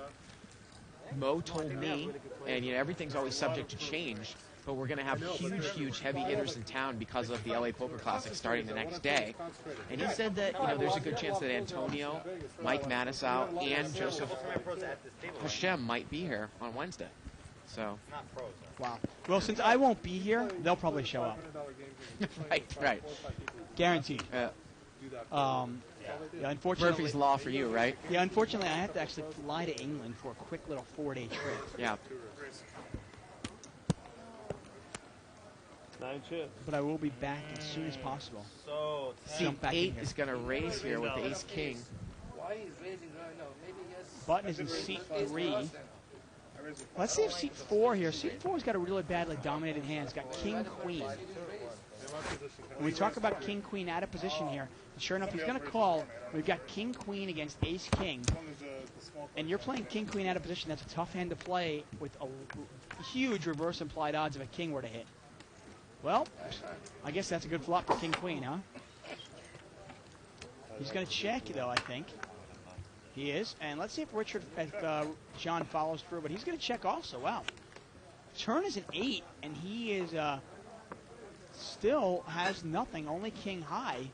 Mo told me, and you know, everything's always subject to change, but we're going to have huge heavy hitters in town because of the LA Poker Classic starting the next day. And he said that, you know, there's a good chance that Antonio, Mike Matisow, and Joseph Hashem might be here on Wednesday. So,
wow. Well, since I won't be here, they'll probably show up.
right.
Guaranteed. Yeah, unfortunately,
Murphy's Law for you, right?
Yeah, unfortunately, I have to actually fly to England for a quick little 4-day trip.
Yeah.
9 chips.
But I will be back as soon as possible.
So,
Seat 8 is going to raise here with the Ace King.
Why he's raising right now? Maybe he has.
Button is in seat 3. Let's see if seat 4 here. Seat 4's got a really badly dominated hand. It's got King Queen. When we talk about King Queen out of position here, sure enough, he's going to call. We've got King Queen against Ace King, and you're playing King Queen out of position. That's a tough hand to play with a huge reverse implied odds if a king were to hit. Well, I guess that's a good flop for King Queen, huh? He's going to check, though, I think. He is. And let's see if John follows through, but he's going to check also. Wow. Turn is an 8, and he is still has nothing, only king high.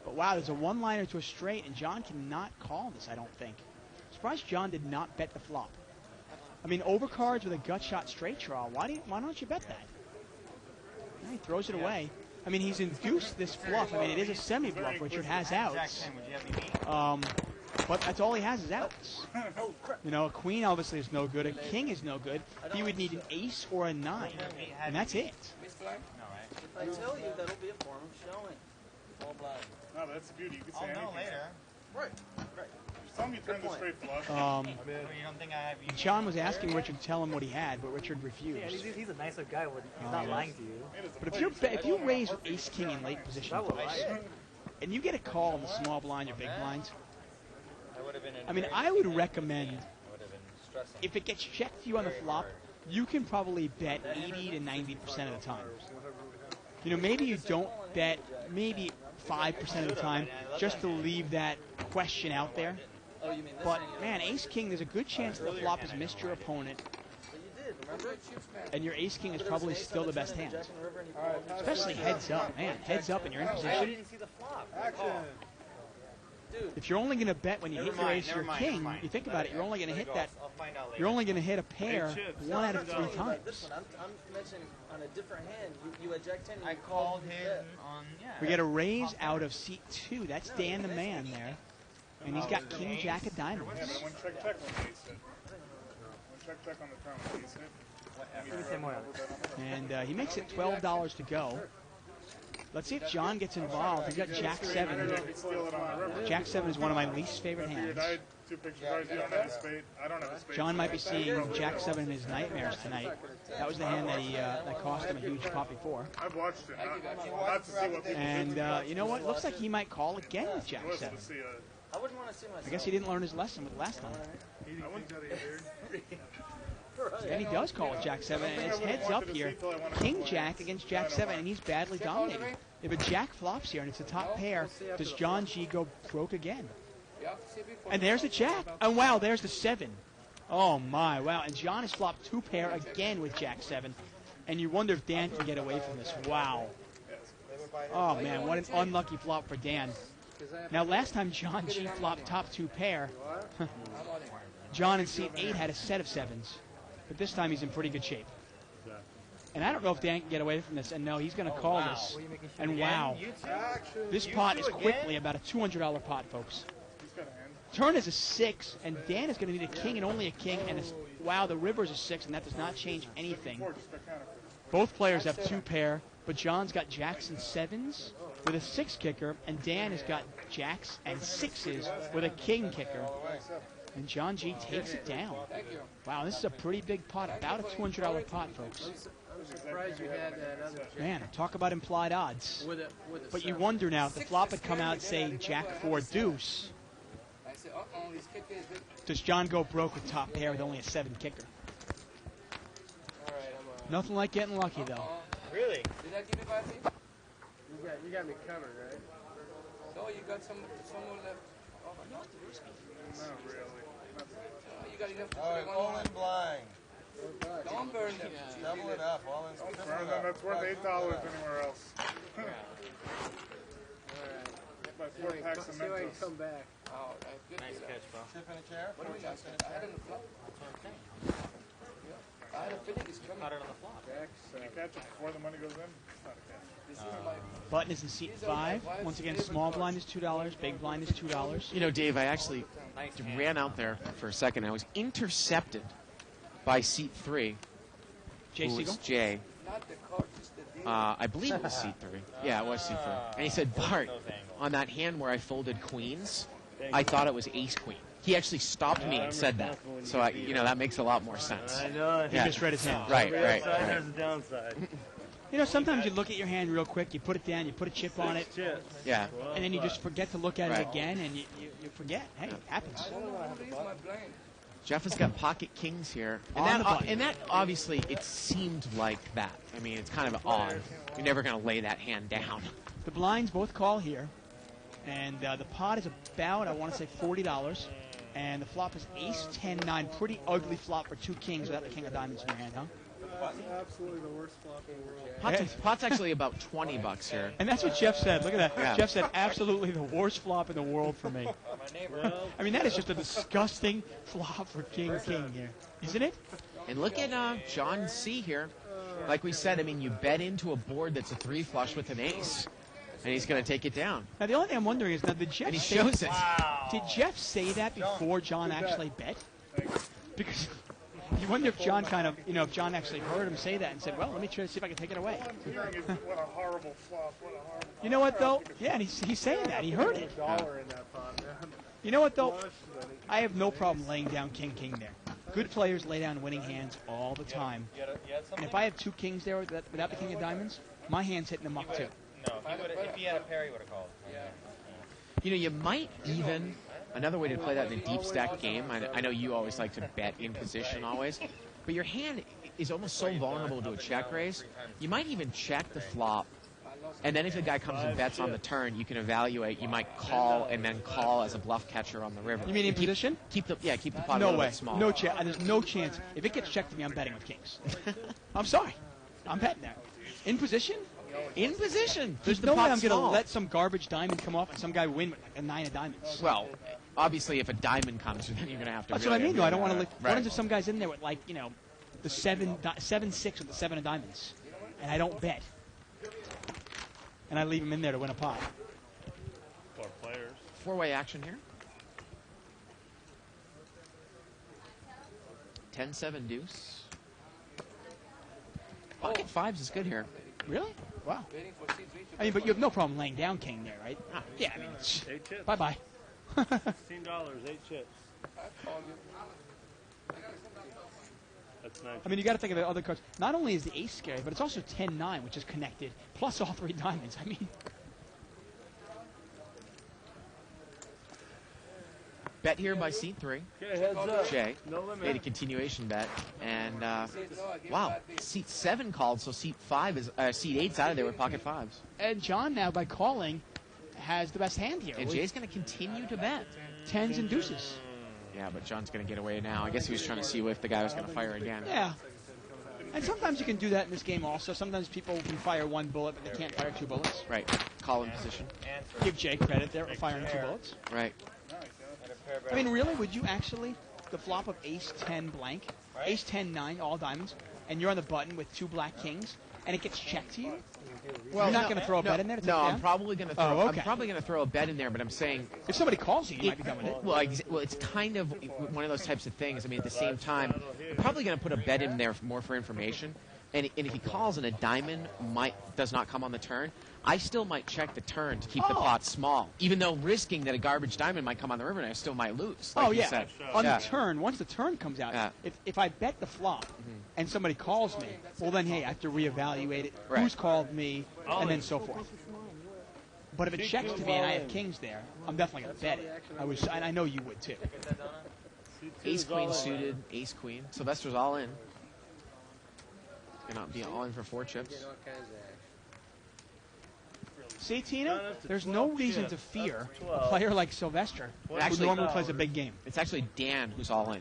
But wow, there's a one-liner to a straight, and John cannot call this, I don't think. Surprised John did not bet the flop. I mean, overcards with a gut shot straight draw. Why don't you bet that? He throws it away. I mean, he's induced this bluff. I mean, it is a semi-bluff. Richard has outs. But that's all he has is outs. You know, a queen obviously is no good. A king is no good. He would need an ace or a 9, and that's it.
If I tell you, that'll be a form of showing. All blind.
No, but that's the beauty. You can say
I'll know
anything.
later. Right.
Just tell me you turn the straight flush.
You don't think I have you?
John was asking Richard to tell him what he had, but Richard refused.
Yeah, he's a nicer guy when he's not lying to you.
But if you raise ace king in late position, and you get a call in the small blind or big blinds, I mean, I would recommend, if it gets checked to you on the flop, you can probably bet 80 to 90% of the time. You know, maybe you don't bet maybe 5% of the time just to leave that question out there. But, man, ace-king, there's a good chance that the flop has missed your opponent. And your ace-king is probably still the best hand. Especially heads up, man. Heads up and you're in position. If you're only going to bet when you hit your ace or your king, you think about it, you're only going to hit that. You're only going to hit a pair 1 out of 3 times.
Listen, I'm mentioning on a different hand. You had Jack 10. I called him on. Yeah.
We get a raise out of seat 2. That's Dan the man there, and he's got King Jack of diamonds.
Yeah, but one check when ace hit. One check on the turn when ace hit.
And he makes it $12 to go. Let's see if John gets involved. He's got Jack 7. Jack 7 is one of my least favorite hands. John might be seeing Jack 7 in his nightmares tonight. That was the hand that cost him a huge pot before.
I've watched it, not to see what people
And you know what? Looks like he might call again with Jack 7.
I wouldn't want to see myself.
I guess he didn't learn his lesson with last time. And he does call it Jack 7, and it's heads up here. King Jack against Jack 7, and he's badly dominated. If a Jack flops here and it's a top pair, does John G go broke again? And there's the Jack. And wow, there's the 7. Oh, my. Wow. And John has flopped 2 pair again with Jack 7. And you wonder if Dan can get away from this. Wow. Oh, man. What an unlucky flop for Dan. Now, last time John G flopped top 2 pair, John in seat 8 had a set of 7s. But this time he's in pretty good shape. And I don't know if Dan can get away from this. And no, he's going to call this. And wow. This pot is quickly about a $200 pot, folks. Turn is a 6, and Dan is going to need a king and only a king. And wow, the river is a 6, and that does not change anything. Both players have 2 pair, but John's got jacks and 7s with a 6 kicker, and Dan has got jacks and 6s with a king kicker. And John G takes it down. Wow, this is a pretty big pot, about a $200 pot, folks.
I'm surprised you had that other check.
Man, talk about implied odds.
With a
But you wonder now, if the flop had come out, say, Jack 4 deuce,
I said, this kicker is good.
does John go broke with top pair with only a 7 kicker?
All right,
Nothing like getting lucky, though.
Really?
Did I give you 5 feet?
You got me covered, right?
So you got someone left. Oh, no.
Not really.
You got enough to
All right,
put
all
one
in blind.
Don't burn them.
Double it up. All in. Triple
Burn
it
them,
up.
that's worth $8 anywhere else. Buy 4 packs of Mentos.
Come back.
Oh, that's good.
Nice catch, bro.
Chip in a chair.
What do we got? I had it on the flop. I had a feeling it's coming.
Caught it on the flop.
You catch it before the money goes in, it's not a catch.
This is my...
Button is in seat 5. Once again, small blind is $2, big blind is $2.
You know, Dave, I actually ran out there for a second. I was intercepted by seat 3.
Jay
who was
Siegel?
Jay.
Not the card, just the deal.
I believe it was seat 3. Yeah, it was seat 3. And he said, Bart, on that hand where I folded queens, I thought it was ace-queen. He actually stopped me and said that. So, that makes a lot more sense.
I know.
He just read his hand.
Right.
There's a downside.
You know, sometimes you look at your hand real quick, you put it down, you put a chip on it,
Yeah.
and then you just forget to look at
Right.
it again, and you forget. Hey, it happens.
I don't know who leaves my blind.
Jeff has got pocket kings here.
On the button.
And that obviously, it seemed like that. I mean, it's kind of odd. You're never going to lay that hand down.
The blinds both call here, and the pot is about, I want to say, $40, and the flop is ace 10 9. Pretty ugly flop for 2 kings without the king of diamonds in your hand, huh?
That's absolutely the worst flop in the world.
Pot's actually about $20 here.
And that's what Jeff said. Look at that.
Yeah.
Jeff said, absolutely the worst flop in the world for me. I mean, that is just a disgusting flop for king here, isn't it?
And look at John C. here. Like we said, I mean, you bet into a board that's a 3 flush with an ace, and he's going to take it down.
Now, the only thing I'm wondering is, now, did Jeff
And he
say,
shows it.
Did Jeff say that before John actually bet? Because you wonder if John if John actually heard him say that and said, well, let me try to see if I can take it away.
All I'm hearing is what a horrible flop, what a horrible
You know what, though? Yeah, and he's saying that. He heard it.
$1 in that pot, man.
You know what, though? I have no problem laying down king there. Good players lay down winning hands all the time. And if I have 2 kings there without the king of diamonds, my hand's hitting the muck, too.
No, if he had a pair, he would have called.
You know, you might even, another way to play that in a deep stack game, I know you always like to bet in position always, but your hand is almost so vulnerable to a check raise, you might even check the flop, and then if the guy comes and bets on the turn, you can evaluate, you might call and then call as a bluff catcher on the river.
You mean in position?
Keep the pot a
No
little
way.
bit small.
No chance. There's no chance. If it gets checked to me, I'm betting with kings. I'm sorry. I'm betting that. In position?
In position.
There's
Keep the
no way
pot
I'm going to
small.
let some garbage diamond come off and some guy win with like a 9 of diamonds.
Well, obviously, if a diamond comes, then you're going to have to.
That's
really
what I mean, though. I don't want to.
Right.
What if some guy's in there with like the 7-6 with the 7 of diamonds, and I don't bet, and I leave him in there to win a pot.
For players.
4-way action here. 10-7 deuce. Pocket 5s is good here.
Really? Wow.
Waiting for C3 to
I mean, but you have no problem laying down king there, right? Yeah. I mean,
8 chips.
bye bye.
$16, 8 chips.
call you.
That's nice.
I mean, you got to think of the other cards. Not only is the ace scary, but it's also 10-9, which is connected, plus all 3 diamonds. I mean,
Bet here by seat 3.
Okay, heads up.
Jay
No limit.
made a continuation bet, and
Said no, I give
wow,
5 feet.
seat 7 called, so seat 8's out of there with pocket 5s.
and John now by calling has the best hand here.
And
with
Jay's going to continue to bet.
10s and deuces.
Yeah, but John's going to get away now. I guess he was trying to see if the guy was going to fire again.
Yeah. And sometimes you can do that in this game also. Sometimes people can fire one bullet, but they can't fire 2 bullets.
Right. Call in position.
Give Jay credit there for firing 2 bullets.
Right.
I mean, really, would you actually, the flop of ace 10 blank, ace 10 9, all diamonds, and you're on the button with 2 black kings, and it gets checked to you? Well, you're not going to throw a bet in there to take
No,
it
I'm
down?
probably going to throw.
Oh, okay.
I'm probably going to throw a bet in there, but I'm saying
if somebody calls you, you might be coming in.
Well, it's kind of one of those types of things. I mean, at the same time, I'm probably going to put a bet in there more for information. And if he calls and a diamond does not come on the turn, I still might check the turn to keep the pot small, even though risking that a garbage diamond might come on the river and I still might lose. Like you said.
On the turn, once the turn comes out,
Yeah.
if I bet the flop and somebody calls me, well then, hey, I have to reevaluate it.
Right.
Who's called me, and then so forth. But if it checks to me and I have kings there, I'm definitely going to bet it. And I know you would too.
Ace queen suited, ace queen. Sylvester's all in. Gonna be all in for 4 chips.
See, Tina, there's no reason to fear a player like Sylvester, who normally plays a big game.
It's actually Dan who's all in.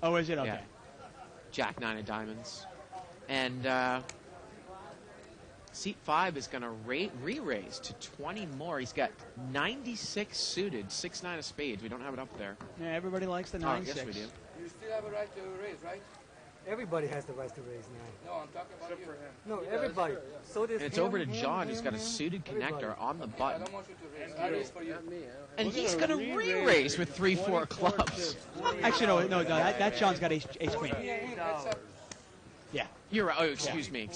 Oh, is it? Okay.
Yeah. Jack 9 of diamonds. And seat 5 is going to re-raise to 20 more. He's got 96 suited, 6-9 of spades. We don't have it up there.
Yeah, everybody likes the 9-6.
Yes, we do.
You still have a right to raise, right?
Everybody has the right to raise 9.
No, I'm talking about you.
No, everybody. So
And it's over to John, who's got a suited connector on the
I
button.
don't want you to raise. I raise for you.
And he's going to re-raise with 3-4 clubs.
Actually, no, that John's got ace queen.
Heads up.
Yeah.
You're right. Oh, excuse me.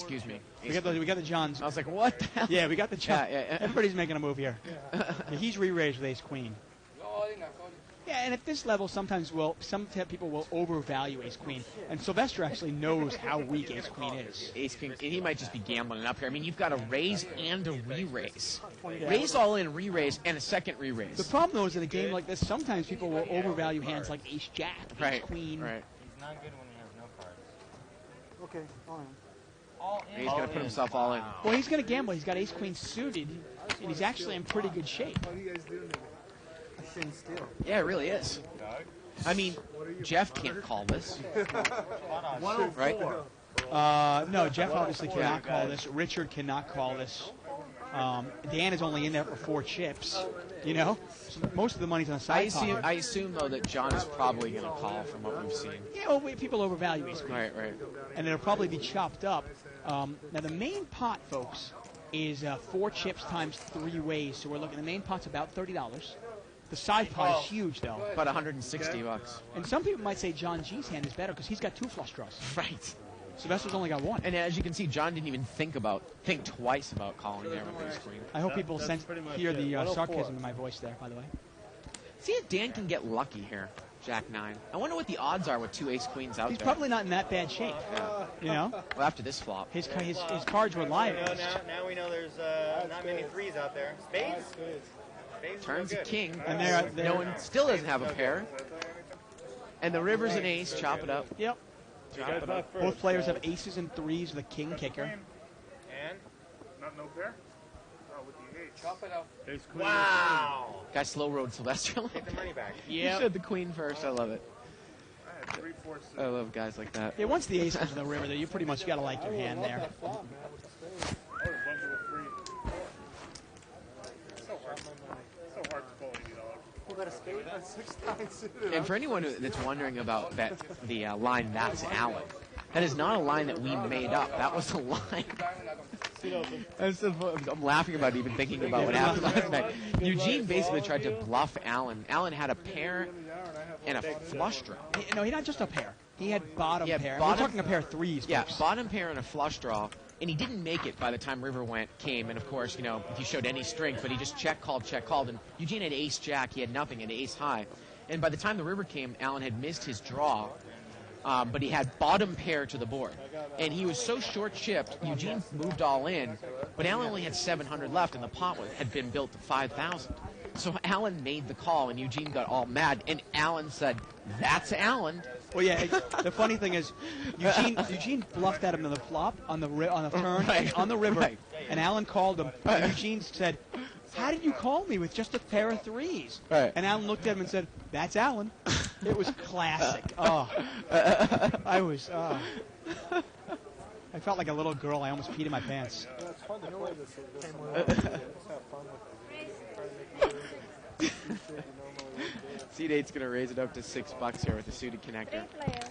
We got the Johns.
I was like, what the hell?
Yeah, we got the John.
Yeah.
Everybody's making a move here. Yeah, he's re-raised with ace queen.
Go all in now, go all in.
Yeah, and at this level, some people will overvalue ace queen, and Sylvester actually knows how weak ace queen is.
Ace king, and he might just be gambling it up here. I mean, you've got a raise and a re-raise. Raise all in, re-raise, and a second re-raise.
The problem, though, is in a game like this, sometimes people will overvalue hands like ace jack, ace queen.
Right.
He's not good when he has no cards.
Okay, all in.
All in.
He's going to put himself all in.
Well, he's going to gamble. He's got ace queen suited, and he's actually in pretty good shape.
What do you guys do?
Still.
Yeah, it really is. I mean, Jeff can't call this. Right?
No, Jeff obviously cannot call this. Richard cannot call this. Dan is only in there for 4 chips. You know, so most of the money's on the side.
I assume though that John is probably going to call from what we've seen.
Yeah, well, people overvalue ace queen.
Right.
And it'll probably be chopped up. Now the main pot, folks, is 4 chips times 3 ways. So we're looking. The main pot's about $30. The side pot is huge, though.
About $160.
And some people might say John G's hand is better because he's got 2 flush draws.
Right.
Sylvester's only got 1.
And as you can see, John didn't even think twice about calling there with ace queen.
I hope people hear the sarcasm in my voice there, by the way.
See if Dan can get lucky here. Jack 9. I wonder what the odds are with 2 ace queens out
He's
there.
probably not in that bad shape.
Yeah.
You know?
Well, after this flop.
His cards were live.
Now we know there's not many threes out there. Spades?
Turns a king.
And they're
no one still doesn't have a pair. And the river's an ace. Chop it up.
Yep.
Chop it up.
Both players have aces and 3s with a king kicker.
And?
Not no pair? Oh, with the eight.
Chop it up.
Wow!
Guy slow road Sylvester.
Take the money back.
You said the queen first. I love it.
I had 3/4.
I love guys like that.
Yeah, once the ace comes to the river, there you pretty much got to like your hand there.
I would bump it with 3. So hard to call $80.
Who got a spade?
That's 6-9 suited.
And for anyone that's wondering about the line, that's Allen. That is not a line that we made up. That was a line. I'm laughing about even thinking about what happened last night. Eugene basically tried to bluff Allen. Allen had a pair and a flush draw.
No, he not just a pair. He had bottom pair.
Bottom,
We're talking a pair of 3s.
Yeah,
folks.
bottom pair and a flush draw. And he didn't make it by the time River came. And, of course, he showed any strength. But he just check called. And Eugene had ace-jack. He had nothing, and ace-high. And by the time the River came, Allen had missed his draw. But he had bottom pair to the board. And he was so short-chipped, Eugene moved all in. But Allen only had 700 left, and the pot had been built to 5,000. So Allen made the call, and Eugene got all mad. And Allen said, "That's Allen."
Well, yeah. The funny thing is, Eugene bluffed at him to the flop on the turn on the river, and Allen called him. And Eugene said, "How did you call me with just a pair of 3s?"
Right.
And Allen looked at him and said, "That's Allen." It was classic. Oh, I was. I felt like a little girl. I almost peed in my pants.
Yeah, it's fun to play this game. Just have fun with it.
Seed 8's going to raise it up to $6 here with the suited connector.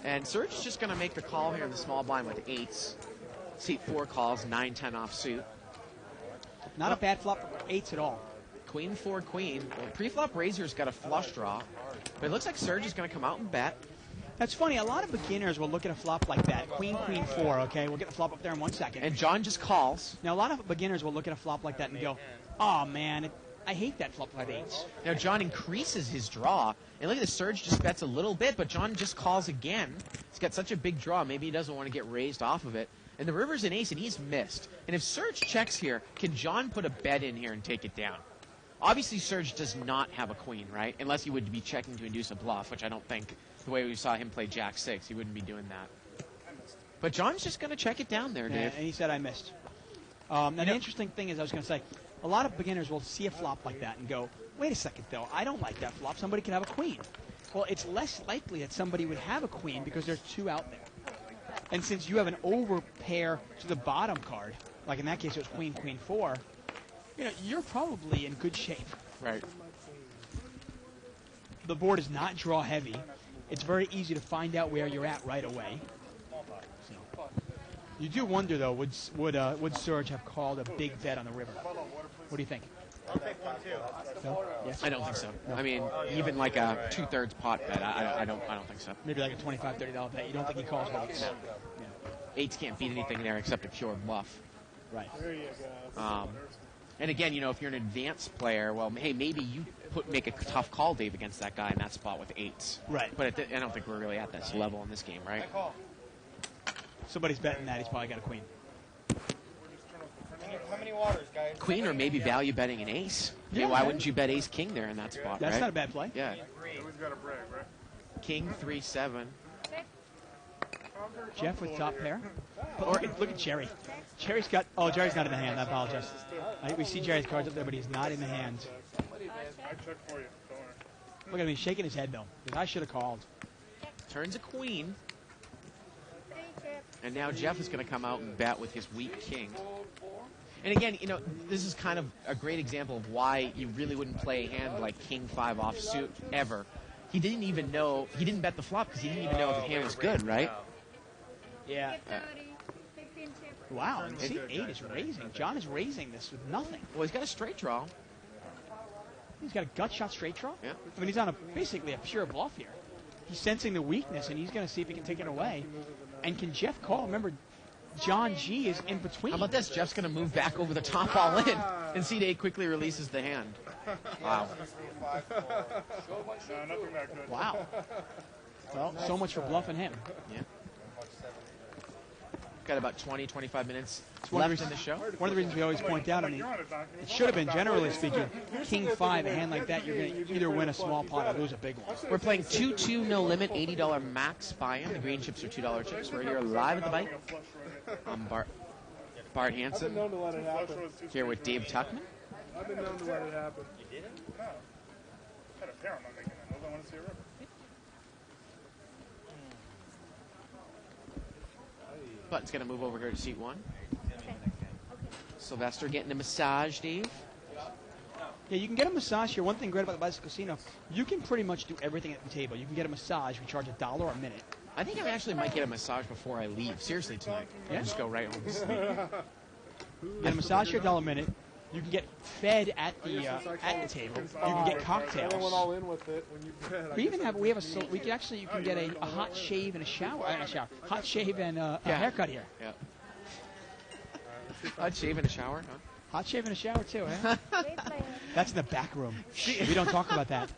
And Surge is just going to make the call here in the small blind with 8s. Seat 4 calls, 9-10 offsuit.
Not a bad flop for 8s at all.
Queen 4 queen. Well, pre-flop Razor's got a flush draw. But it looks like Surge is going to come out and bet.
That's funny. A lot of beginners will look at a flop like that. Queen, queen 4, okay? We'll get the flop up there in 1 second.
And John just calls.
Now, a lot of beginners will look at a flop like that and go, oh, man, I hate that flop with 8s.
Now John increases his draw. And look at the Surge just bets a little bit, but John just calls again. He's got such a big draw. Maybe he doesn't want to get raised off of it. And the river's an ace, and he's missed. And if Surge checks here, can John put a bet in here and take it down? Obviously, Surge does not have a queen, right? Unless he would be checking to induce a bluff, which I don't think, the way we saw him play Jack 6, he wouldn't be doing that. But John's just going to check it down there, Dave.
Yeah, and he said I missed. Now, the interesting thing is, I was going to say, a lot of beginners will see a flop like that and go, wait a second, though, I don't like that flop. Somebody could have a queen. Well, it's less likely that somebody would have a queen because there's 2 out there. And since you have an overpair to the bottom card, like in that case it was queen, queen 4, you're probably in good shape.
Right.
The board is not draw heavy. It's very easy to find out where you're at right away. So, you do wonder though, would Surge have called a big bet on the river? What do you think?
I'll take one too.
No? Yes?
I don't think so. I mean, even like a 2/3 pot bet, I don't think so.
Maybe like a $25, $30 bet. You don't think he calls with 8s?
No. 8s can't beat anything there except a pure bluff.
Right.
There you go.
And again, if you're an advanced player, well, hey, maybe you make a tough call, Dave, against that guy in that spot with 8s.
Right.
But I don't think we're really at this level in this game, right?
Somebody's betting that. He's probably got a queen.
How many waters, guys?
Queen or maybe value betting an ace.
Yeah,
why
man.
wouldn't you bet ace king there in that spot,
That's
right?
not a bad play.
Yeah.
Always got a break, right?
King 3-7.
Jeff with top pair. Or look at Jerry. Jerry's not in the hand. I apologize. We see Jerry's cards up there, but he's not in the hand.
I checked for you. Don't worry.
Look at him. He's shaking his head, though. I should have called.
Turns a queen. And now Jeff is going to come out and bet with his weak king. And again, this is kind of a great example of why you really wouldn't play a hand like King 5 offsuit ever. He didn't bet the flop because he didn't even know if the hand was good, right?
Yeah. Wow. And seat 8 is raising. John is raising this with nothing.
Well, he's got a straight draw.
He's got a gut shot straight draw?
Yeah.
I mean, he's on basically a pure bluff here. He's sensing the weakness, and he's going to see if he can take it away. And can Jeff call? Remember, John G is in between.
How about this? Jeff's going to move back over the top all in. And seat 8 quickly releases the hand. Wow.
Nothing that good.
Wow. Well, so much for bluffing him.
Yeah. Got about 20, 25 minutes
one
left in the show.
One of the reasons we always point out, it should have been, generally speaking, King 5, a hand like that, you're going to either win a small pot or lose a big one.
We're playing 2-2, no limit, $80 max buy-in. The green chips are $2 chips. We're here live at the bike. I'm Bart
I've been
Hansen,
known to let it happen.
here with Dave Tuckman.
I've been known to let it happen.
No. Had a pair, I'm not making that move. I want to see a river.
Button's going to move over here to seat 1. Sylvester getting a massage, Dave.
Yeah, you can get a massage here. One thing great about the Bicycle Casino, you can pretty much do everything at the table. You can get a massage. We charge $1 a minute.
I think I actually might get a massage before I leave. Seriously, tonight.
Yeah?
Just go right home to sleep.
You get a massage here, $1 a minute. You can get fed at the table. You can get cocktails.
I went all in with it when you bet.
You can get a hot shave and a shower. Hot shave and a haircut here.
Yeah. Hot shave and a shower, huh?
Hot shave and a shower too, eh? That's in the back room. We don't talk about that.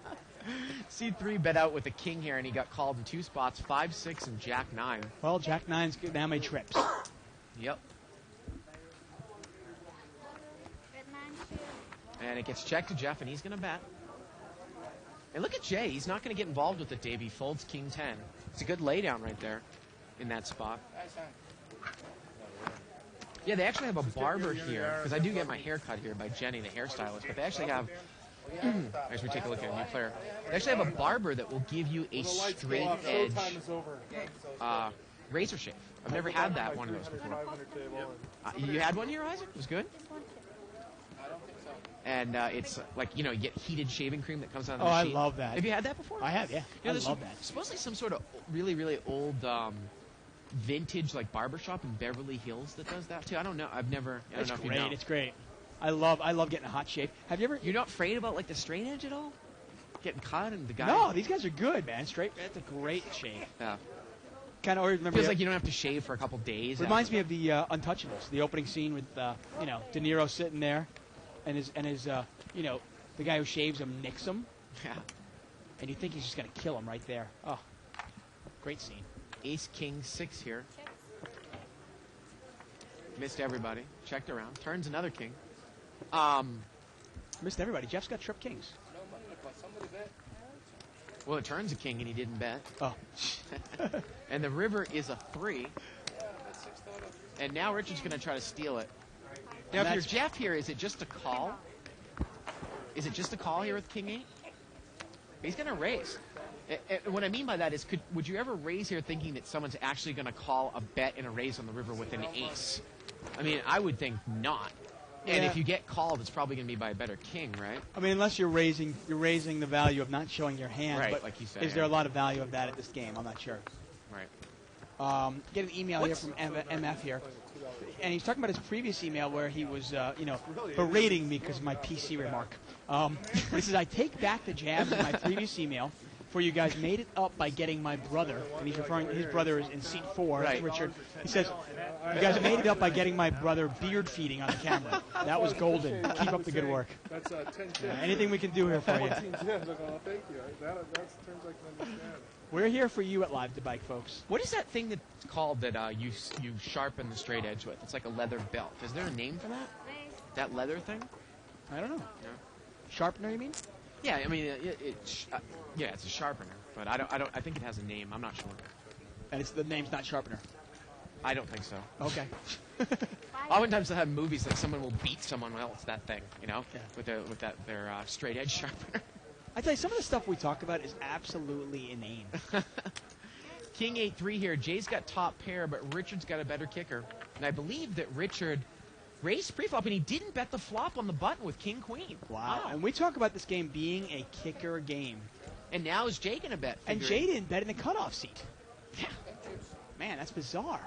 C3 bet out with a king here, and he got called in 2 spots, 5, 6, and Jack 9.
Well, Jack 9's now made trips.
Yep. And it gets checked to Jeff, and he's going to bet. And look at Jay. He's not going to get involved with it, Dave. He folds king 10. It's a good laydown right there in that spot. Yeah, they actually have a barber here, because I do get my hair cut here by Jenny, the hairstylist, but they actually have As we take a look at a new player. They actually have a barber that will give you a straight edge razor shave. I've never had that one of those before. You had one here, Isaac? It was good? And it's like, you get heated shaving cream that comes out of the machine.
I love that.
Have you had that before?
I have, yeah. I love that.
Supposedly some sort of really, really old vintage like barbershop in Beverly Hills that does that too. I don't know. I don't know if you know.
It's great. I love getting a hot shave. Have you ever?
You're not afraid about like the straight edge at all? Getting cut and the guy.
No, these guys are good, man. Straight. That's a great shave.
Yeah.
Kind of remember.
Feels like you don't have to shave for a couple days.
Reminds me of the Untouchables, the opening scene with De Niro sitting there, and his the guy who shaves him nicks him.
Yeah.
And you think he's just gonna kill him right there. Oh, great scene.
Ace King 6 here. Missed everybody. Checked around. Turns another king.
Missed everybody. Jeff's got trip kings.
Well, it turns a king and he didn't bet.
Oh.
And the river is a 3. And now Richard's going to try to steal it. Now, if you're Jeff here, is it just a call? Is it just a call here with king 8? He's going to raise. What I mean by that is, would you ever raise here thinking that someone's actually going to call a bet and a raise on the river with an ace? I mean, I would think not. And if you get called, it's probably going to be by a better king, right?
I mean, unless you're raising the value of not showing your hand.
Right,
but
like you said.
Is there a lot of value of that at this game? I'm not sure.
Right.
Get an email here from MF here. And he's talking about his previous email where he was, berating me because of my PC remark. But he says, I take back the jabs in my previous email for you guys made it up by getting my brother. And he's referring to his brother is in seat 4,
right.
Richard. He says, you guys made it up by getting my brother beard feeding on the camera. That was golden. Keep up the good work.
That's 10 chips.
Anything we can do here for you.
14 chips. Thank you. That turns like an understanding.
We're here for you at Live to Bike, folks.
What is that thing that's called that you sharpen the straight edge with? It's like a leather belt. Is there a name for that? That leather thing?
I don't know.
No.
Sharpener, you mean?
Yeah, I mean it's a sharpener, but I think it has a name. I'm not sure.
And the name's not sharpener.
I don't think so.
Okay.
Oftentimes they have movies like someone will beat someone. Well, it's that thing, with their straight edge sharpener.
I tell you, some of the stuff we talk about is absolutely inane.
King 8-3 here. Jay's got top pair, but Richard's got a better kicker. And I believe that Richard raised pre-flop, and he didn't bet the flop on the button with King Queen.
Wow. And we talk about this game being a kicker game.
And now is Jay going to bet?
And Jay didn't bet in the cutoff seat. Yeah. Man, that's bizarre.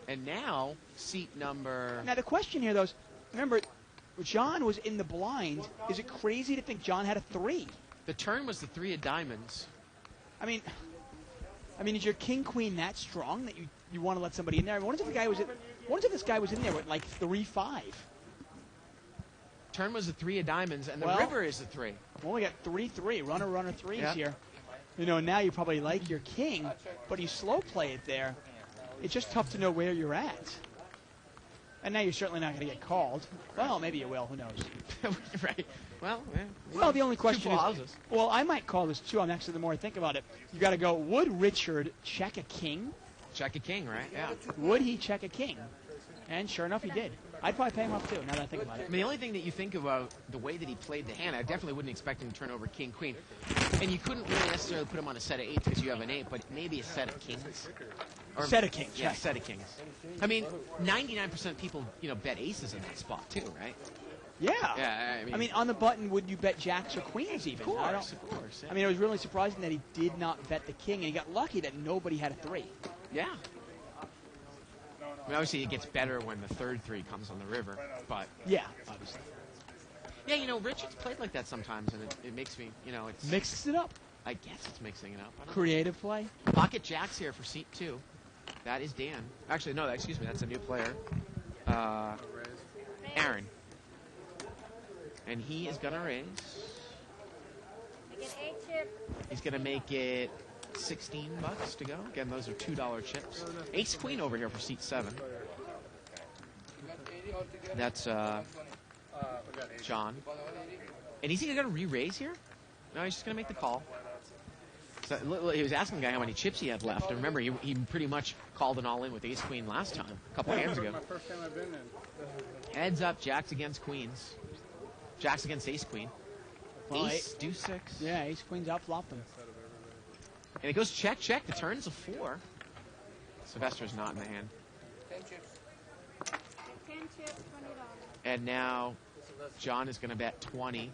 And now, seat number...
Now, the question here, though, is, remember, John was in the blind. Is it crazy to think John had a 3?
The turn was the 3 of diamonds.
I mean, is your king queen that strong that you want to let somebody in there? I mean, what if this guy was in there with like 3-5?
Turn was the 3 of diamonds, and the river is the 3.
Well, we got 3-3, runner 3s here. Now you probably like your king, but you slow play it there. It's just tough to know where you're at. And now you're certainly not going to get called. Well, maybe you will. Who knows?
Right. Well,
the only question is, well, I might call this too. Actually, the more I think about it, you got to go, would Richard check a king?
Check a king, right? Yeah.
Would he check a king? And sure enough, he did. I'd probably pay him off too, now that I think about it.
I mean, the only thing that you think about the way that he played the hand, I definitely wouldn't expect him to turn over king, queen. And you couldn't really necessarily put him on a set of 8s because you have an 8, but maybe a set of kings.
Or set of kings,
yeah.
Right.
Set of kings. I mean, 99% of people, bet aces in that spot too, right?
Yeah.
Yeah.
I mean, on the button, would you bet jacks or queens even?
Of course. Yeah.
I mean, it was really surprising that he did not bet the king, and he got lucky that nobody had a 3.
Yeah. I mean, obviously, it gets better when the third 3 comes on the river, but...
Yeah, obviously.
Yeah, Richard's played like that sometimes, and it makes me, it's...
Mixes it up.
I guess it's mixing it up.
Creative play.
Pocket jacks here for seat 2. That is Dan. Actually, no, excuse me, that's a new player. Aaron. And he is going to raise.
I get 8 chip.
He's going to make it $16 to go. Again, those are $2 chips. Ace Queen over here for seat 7. That's John. And is he going to re-raise here? No, he's just going to make the call. So, he was asking the guy how many chips he had left. And remember, he pretty much called an all-in with Ace Queen last time, a couple hands ago.
My first time I've been in.
Heads up, jacks against queens. Jacks against ace queen.
Well,
Ace, deuce six.
Yeah, ace queen's outflopped them.
And it goes check, check. The turn's a 4. Sylvester's not in the hand.
10 chips.
10 chips, $20.
And now John is going to bet 20.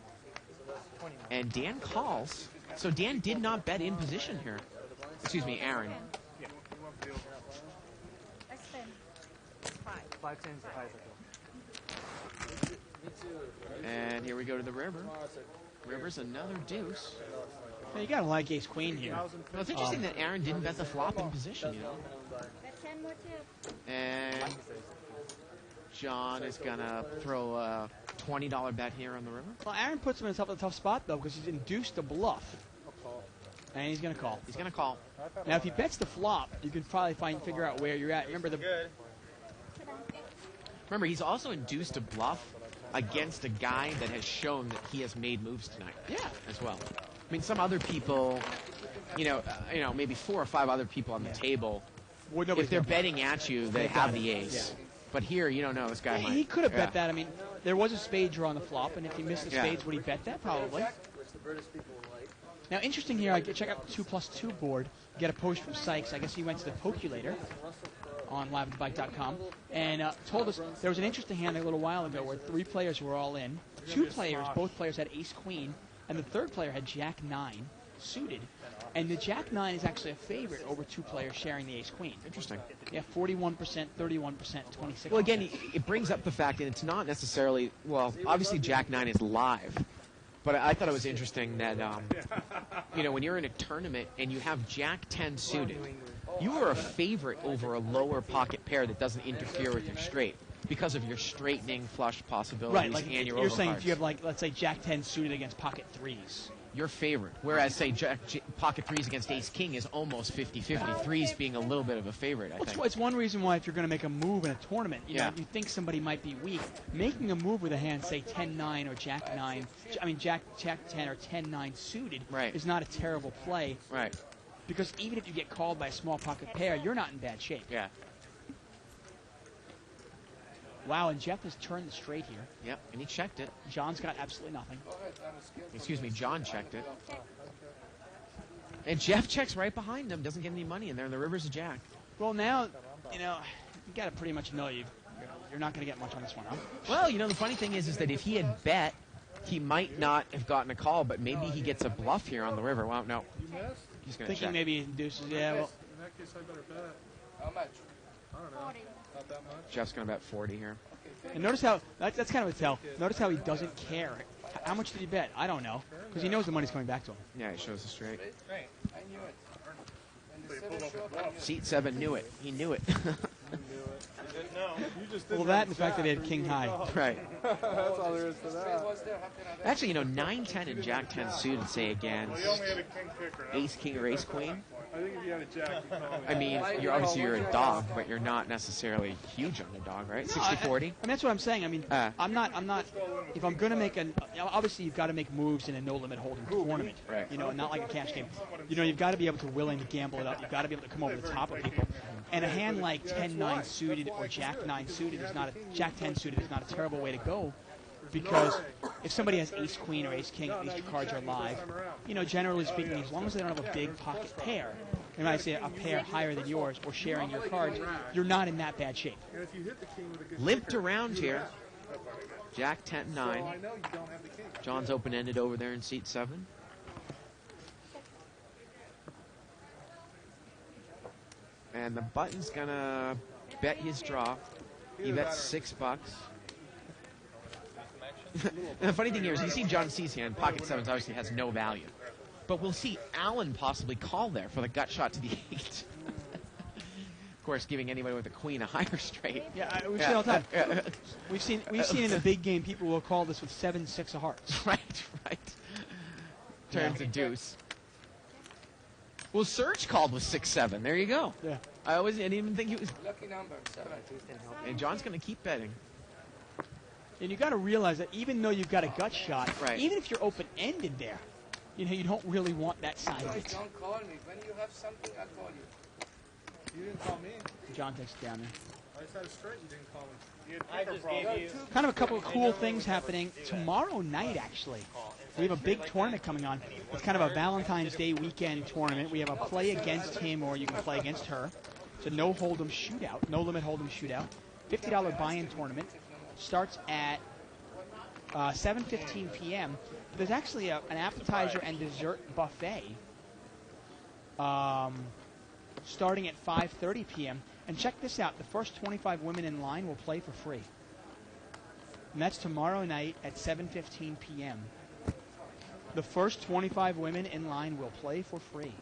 And Dan calls. So Dan did not bet in position here. Excuse me, Aaron.
That's 10. 5.
5 tens, 5
And here we go to the river. River's another deuce.
Yeah, you gotta like ace queen here.
Well, it's interesting that Aaron didn't bet the flop in position, you know.
Bet 10 more chips.
And John is going to throw a $20 bet here on the river.
Well, Aaron puts him in a tough spot, though, because he's induced a bluff. And he's going to call.
He's going to call.
Now, if he bets the flop, you can probably figure out where you're at. Remember,
Remember, he's also induced a bluff against a guy that has shown that he has made moves tonight.
Yeah.
As well. I mean, some other people, maybe 4 or 5 other people on the table, if they're betting at you, they have the ace.
Yeah.
But here, you don't know. This guy might.
He could have bet that. I mean, there was a spade draw on the flop, and if he missed the spades, would he bet that? Probably.
Which the British people like.
Now, interesting here, I check out the 2+2 board, get a post from Sykes. I guess he went to the Pokulator on liveatthebike.com and told us there was an interesting hand a little while ago where 3 players were all in. 2 players, both players had ace-queen, and the third player had jack-9 suited. And the jack-9 is actually a favorite over 2 players sharing the ace-queen.
Interesting.
Yeah, 41%, 31%, 26%.
Well, again, it brings up the fact that it's not necessarily, well, obviously jack-9 is live. But I thought it was interesting that, when you're in a tournament and you have jack-10 suited, you are a favorite over a lower pocket pair that doesn't interfere with your straight because of your straightening flush possibilities
right, like
and your
you're saying
overcards.
if you have, let's say, jack-10 suited against pocket 3s.
Your favorite. Whereas, say, pocket 3s against ace-king is almost 50-50. 3s being a little bit of a favorite, I think.
It's one reason why if you're going to make a move in a tournament, you know, you think somebody might be weak, making a move with a hand, say 10-9 or jack-9, jack-10 or 10-9 suited is not a terrible play.
Right.
Because even if you get called by a small pocket pair, you're not in bad shape.
Yeah.
Wow, and Jeff has turned the straight here.
Yep, and he checked it.
John's got absolutely nothing.
Excuse me, John checked it. And Jeff checks right behind him, doesn't get any money in there, and the river's a jack.
Well, now, you got to pretty much know you're not going to get much on this one, huh?
Well, the funny thing is that if he had bet, he might not have gotten a call, but maybe he gets a bluff here on the river. Well, no. He's going to check.
Thinking maybe he induces, yeah, well.
In that case, I better bet.
How much?
I don't know.
40.
Not that much.
Jeff's going to bet 40 here.
And notice how, that's kind of a tell. Notice how he doesn't care. How much did he bet? I don't know. Because he knows the money's coming back to him.
Yeah, he shows the straight.
Right. I knew it. When the 7 showed up, I knew it.
Seat 7 knew it. He knew it.
Well, that and the fact that he had king high.
Right.
That's all there is to that.
Actually, 9-10 and jack-10 suited, say, against
Well, you only had a king kicker.
ace-king or ace-queen.
I think if you had a jack, you'd probably
I mean, you're a dog, but you're not necessarily a huge underdog, right? 60-40?
I mean, that's what I'm saying. I mean, I'm not, if I'm going to make obviously you've got to make moves in a no-limit hold'em tournament.
Right.
Not like a cash game. You've got to be able to willingly gamble it up. You've got to be able to come over the top of people. And a hand like 10-9 suited or jack-9 suited jack-10 suited is not a terrible way to go. Because if somebody has ace-queen or ace-king, at least your cards are live. Generally speaking, as long as they don't have a big pocket pair, and I say a pair higher than yours or sharing your cards, you're not in that bad shape.
And if you hit the king with a good
Limped
kicker,
around here. Jack 10-9.
So I know you don't have the king.
John's open-ended over there in seat 7. And the button's gonna bet his draw. He bets $6. And the funny thing here is, you see John C's hand, pocket 7s obviously has no value. But we'll see Allen possibly call there for the gut shot to the 8. Of course, giving anybody with a queen a higher straight.
Yeah, we've seen all the time. We've seen in the big game people will call this with 7-6 of hearts.
Right. Turns a deuce. Well, Serge called with 6-7. There you go.
Yeah.
I didn't even think he was.
Lucky number, 7.
And John's going to keep betting.
And you got to realize that even though you've got a gut shot,
Right.
even if you're open-ended there, you don't really want that side of
Guys,
it.
don't call me. When you have something, I'll call you.
You didn't call me.
John takes it down there.
I just had it straight. You didn't call me.
I just gave you.
Kind of a couple of cool things happening tomorrow night, actually. We have a big tournament coming on. It's kind of a Valentine's Day weekend tournament. We have a play against him or you can play against her. It's a no hold'em shootout, no limit hold'em shootout. $50 buy-in tournament. Starts at 7:15 p.m. There's actually an appetizer and dessert buffet starting at 5:30 p.m. And check this out. The first 25 women in line will play for free. And that's tomorrow night at 7:15 p.m. The first 25 women in line will play for free.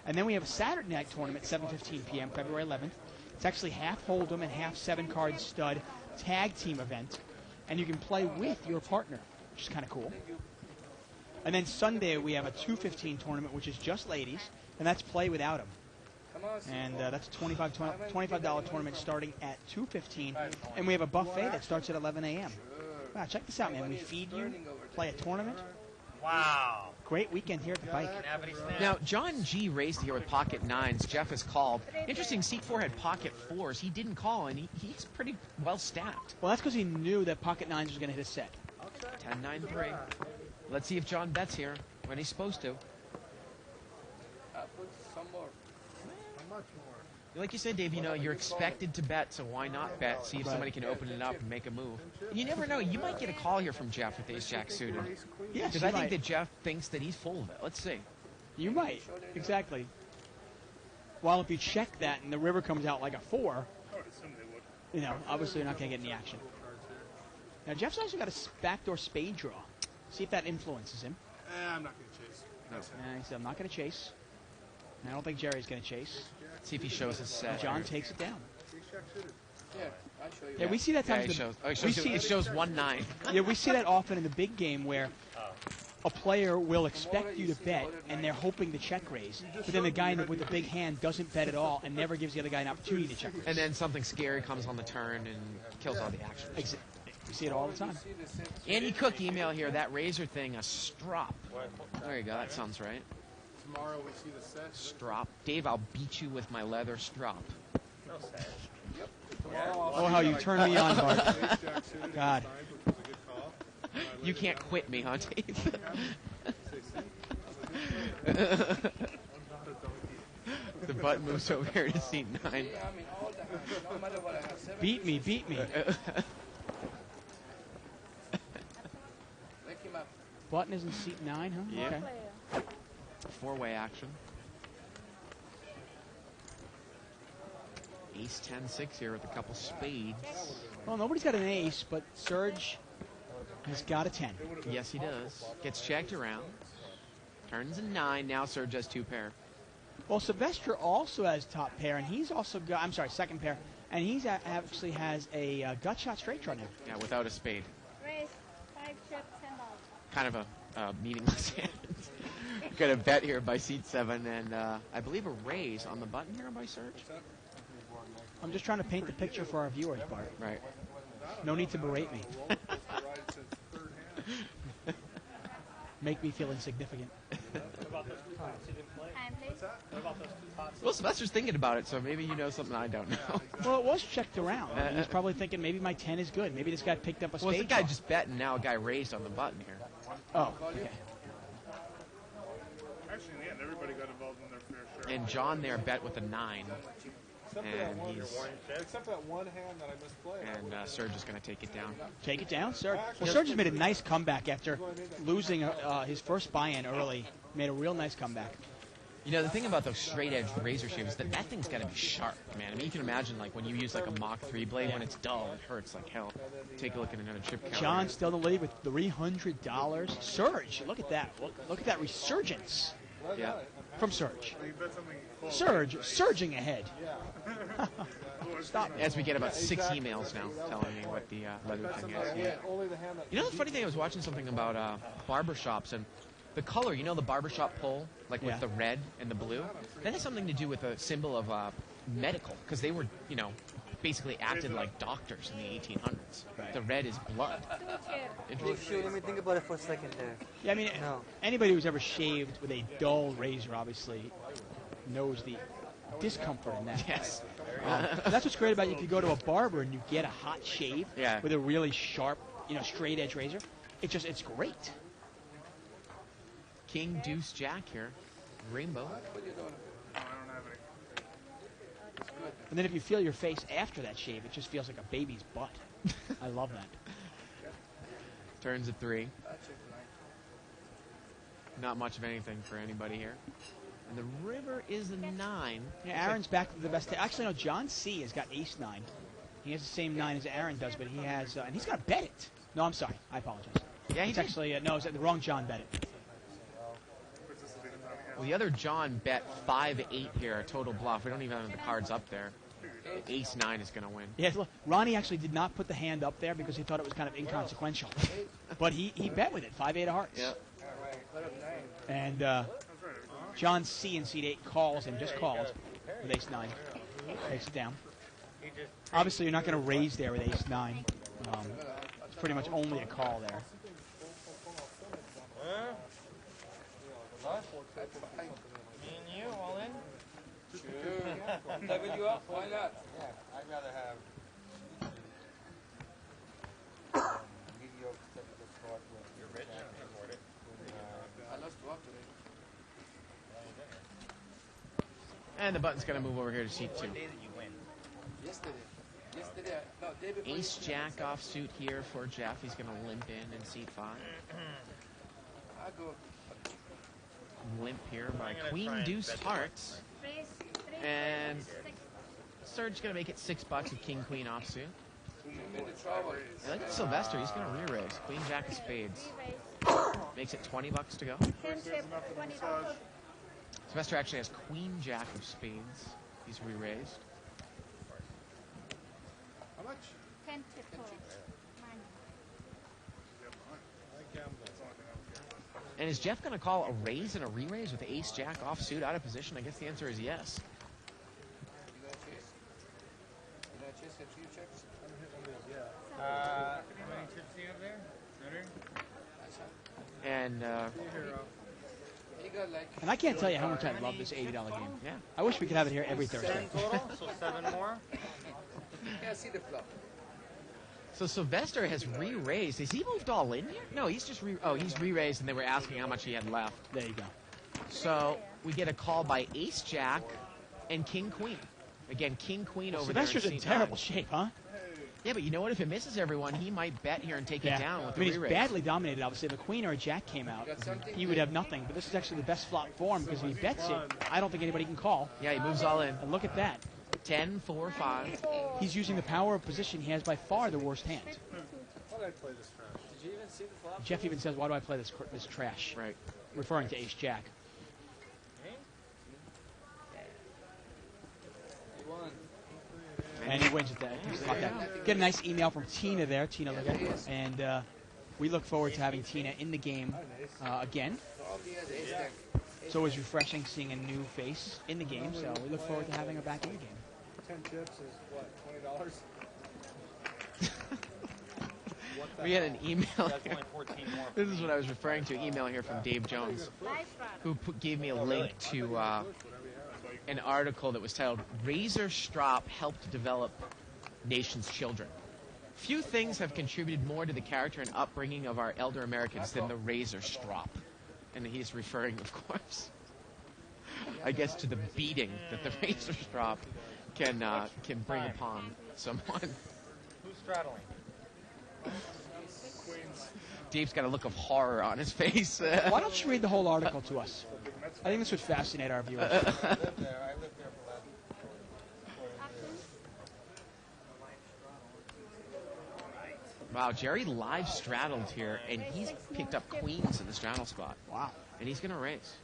And then we have a Saturday night tournament, 7:15 p.m., February 11th. It's actually half Hold'em and half 7-card stud tag team event. And you can play with your partner, which is kind of cool. And then Sunday we have a 2:15 tournament, which is just ladies, and that's play without them. And that's a $25 tournament starting at 2:15. And we have a buffet that starts at 11 a.m. Wow, check this out, man. We feed you, play a tournament.
Wow.
Great weekend here at the bike.
Now, John G. raced here with pocket 9s. Jeff has called. Interesting, Seat 4 had pocket 4s. He didn't call, and he's pretty well stacked.
Well, that's because he knew that pocket 9s was going to hit a set.
10-9-3. Let's see if John bets here when he's supposed to.
Put some more.
How much more?
Like you said, Dave, you know, you're expected to bet, so why not bet? See if somebody can open it up and make a move. You never know. You might get a call here from Jeff with ace-jack suited.
Yes,
Because I think that Jeff thinks that he's full of it. Let's see.
You might. Exactly. Well, if you check that and the river comes out like a 4,
I would assume they would.
you know, obviously you're not going to get any action. Now, Jeff's also got a backdoor spade draw. See if that influences him.
I'm not going to chase.
He said, I'm not going to chase. And I don't think Jerry's going to chase.
See if he shows his set.
John takes it down.
Yeah, I'll show you.
Yeah, we see that
Yeah,
times.
it shows 1-9.
Yeah, we see that often in the big game where a player will expect you to bet, and they're hoping to check raise. But then the guy with the big hand doesn't bet at all and never gives the other guy an opportunity to check raise.
And then something scary comes on the turn and kills all the action.
We see it all the time.
Andy Cook email here, that razor thing, a strop. There you go, that sounds right.
Tomorrow we see the set.
Strop. Dave, I'll beat you with my leather strop.
No sad.
Oh, how you turn me on, Bart. God.
You can't quit me, huh, Dave? The button moves over here to seat 9.
Yeah, I mean, all the hands. No matter what I have. 7
Beat me, beat me.
Wake him up.
Button is in seat 9, huh?
Yeah.
Okay.
4-way action. Ace 10-6 here with a couple spades.
Well, nobody's got an ace, but Serge has got a 10.
Yes, he does. Gets checked around. Turns a 9. Now Serge has 2 pair.
Well, Sylvester also has top pair, and he's also got, I'm sorry, second pair, and he's actually has a gut shot straight draw now.
Yeah, without a spade.
Raise 5 chips, $10.
Kind of a meaningless hand. Got a bet here by seat 7, and I believe a raise on the button here by Serge.
I'm just trying to paint the picture for our viewers, Bart.
Right.
No need to berate me. Make me feel insignificant.
What about those 2 pots you didn't play?
Time, please.
What about those 2 pots?
Well, Sylvester's thinking about it, so maybe you know something I don't know.
Well, it was checked around. He's probably thinking maybe my 10 is good. Maybe this guy picked up a spade.
Well, the guy
draw.
just bet, and now a guy raised on the button here.
Oh, okay.
Actually, in the end, everybody got involved in their fair share.
And John there bet with a 9.
Except for that
And
one,
he's
except for that one hand that I misplayed.
and Serge is going to take it down.
Take it down, Serge. Well, Serge has made a nice comeback after losing his first buy-in early. Made a real nice comeback.
You know, the thing about those straight edge razor shave is that thing's got to be sharp, man. I mean, you can imagine, like, when you use, like, a Mach 3 blade, when it's dull, it hurts like hell. Take a look at another chip count.
John still in the lead with $300. Surge, look at that. Look at that resurgence
Yeah.
from Surge.
You bet something full.
Surge, surging ahead. Stop.
As we get about 6 emails now telling me what the leather thing is.
Yeah, only the hand that
You know the funny thing, I was watching something about barbershops, and the color, you know the barbershop pole, like with
Yeah.
the red and the blue? That has something to do with a symbol of medical, because they were, you know, basically acted like doctors in the 1800s.
Right.
The red is blood.
2 chips.
Well, shoot, let me think about it for a second there.
Yeah, I mean,
No.
anybody who's ever shaved with a dull razor obviously knows the discomfort in that.
Yes.
And that's what's great about if you go to a barber and you get a hot shave
Yeah.
with a really sharp, straight edge razor. It's great.
King, deuce, jack here. Rainbow.
And then if you feel your face after that shave, it just feels like a baby's butt. I love that.
Turns at 3. Not much of anything for anybody here. And the river is a 9.
Yeah, Aaron's back to the best. Actually, no, John C. has got ace 9. He has the same 9 as Aaron does, but he has, and he's got to bet it. No, I'm sorry. I apologize.
Yeah, he
it's
did.
actually, no, it's the wrong John bet it.
Well, the other John bet 5-8 here, a total bluff. We don't even have the cards up there. Ace 9 is going to win.
Yeah, look, Ronnie actually did not put the hand up there because he thought it was kind of inconsequential. But he bet with it, 5-8 of hearts.
Yep.
And John C in seat 8 calls him, just calls, with ace 9. Takes it down. Obviously, you're not going to raise there with ace 9. It's pretty much only a call there.
Me and you all in?
Sure. Level you up? Why not?
Yeah, I'd rather have mediocre typical start with. You're rich.
I lost to up today.
And the button's going to move over here to seat 2.
Yesterday. No, day before.
Ace jack offsuit here for Jeff. He's going to limp in seat 5.
I go.
Limp here by Queen deuce hearts.
Raise 3,
And
6.
Serge going to make it $6 with king queen offsuit.
In the trouble.
I like Sylvester. He's going to re-raise. Queen jack of spades. Makes it $20 to go.
10 chip, $20.
Sylvester actually has queen jack of spades. He's re-raised.
How much?
10 chip for mine.
And is Jeff going to call a raise and a re-raise with ace jack offsuit out of position? I guess the answer is yes.
You gonna chase? You gonna chase a few checks?
How many chips do you have there? 100?
And
He got like.
And I can't tell you how much I love this $80 game.
yeah.
I wish we could have it here every Thursday.
7 total, so 7 more.
Yeah, see the flop.
So Sylvester has re-raised. Has he moved all in here? No, he's just he's re-raised, and they were asking how much he had left.
There you go.
So we get a call by ace jack and king queen. Again, king queen over
Sylvester's
there.
in terrible shape, huh?
Yeah, but you know what? If it misses everyone, he might bet here and take it down with
I mean,
the
he's
re-raise.
badly dominated, obviously. If a queen or a jack came out, he would have nothing. But this is actually the best flop for him because if he bets it, I don't think anybody can call.
Yeah, he moves all in.
And look at that.
10, 4, 5.
He's using the power of position. He has by far the worst hand.
Why did I play this trash?
Did you even see the flop?
Jeff even says, why do I play this trash?
Right.
Referring to ace jack.
He won.
And he wins at that. Get a nice email from Tina there, Tina Liggett. And we look forward to having Tina in the game again.
Probably has ace jack.
It's always refreshing seeing a new face in the game, so we look forward to having her back in the game.
10 chips is what, $20?
We had an email.
That's
Here.
only 14 more.
This is what I was referring to. Email here from Dave Jones, who gave me a link to an article that was titled "Razor Strop Helped Develop Nation's Children." Few things have contributed more to the character and upbringing of our elder Americans than the razor strop. And he's referring, of course, I guess, to the beating that the razor strop can bring upon someone.
Who's straddling?
Dave's got a look of horror on his face.
Why don't you read the whole article to us? I think this would fascinate our viewers.
I lived there for that.
Wow, Jerry live straddled here, and he's picked up queens in the straddle spot.
Wow.
And he's going to raise.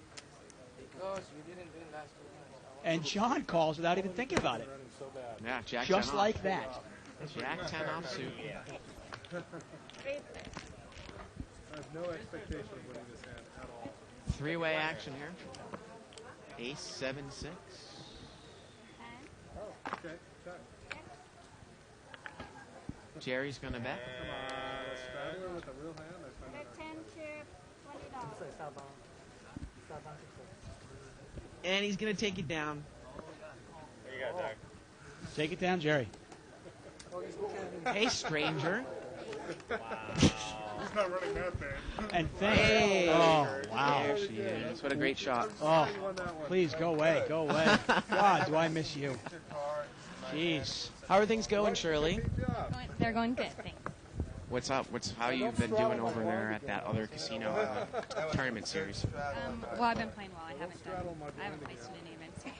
Because we didn't win last week.
And John calls without even thinking about it.
Yeah, Jack
'Just
10
like
off.
that.
Jack 10 offsuit.
I have no expectation of winning this hand at all.
Three-way action here. Ace 7-6.
Okay, check.
Jerry's going to bet.
Straddler with a real hand, I find it
10 chip, $20.
And he's going to take it down
Take it down, Jerry.
Hey, stranger.
He's not running that bad.
And thank
Hey.
Oh, wow.
There she is. What a great shot.
Oh, please go away. Go away. God, do I miss you. Jeez.
How are things going, Shirley?
They're going good, thanks.
What's up? How you been doing over there at that other casino tournament series?
Well, I've been playing well. I haven't placed in any events yet.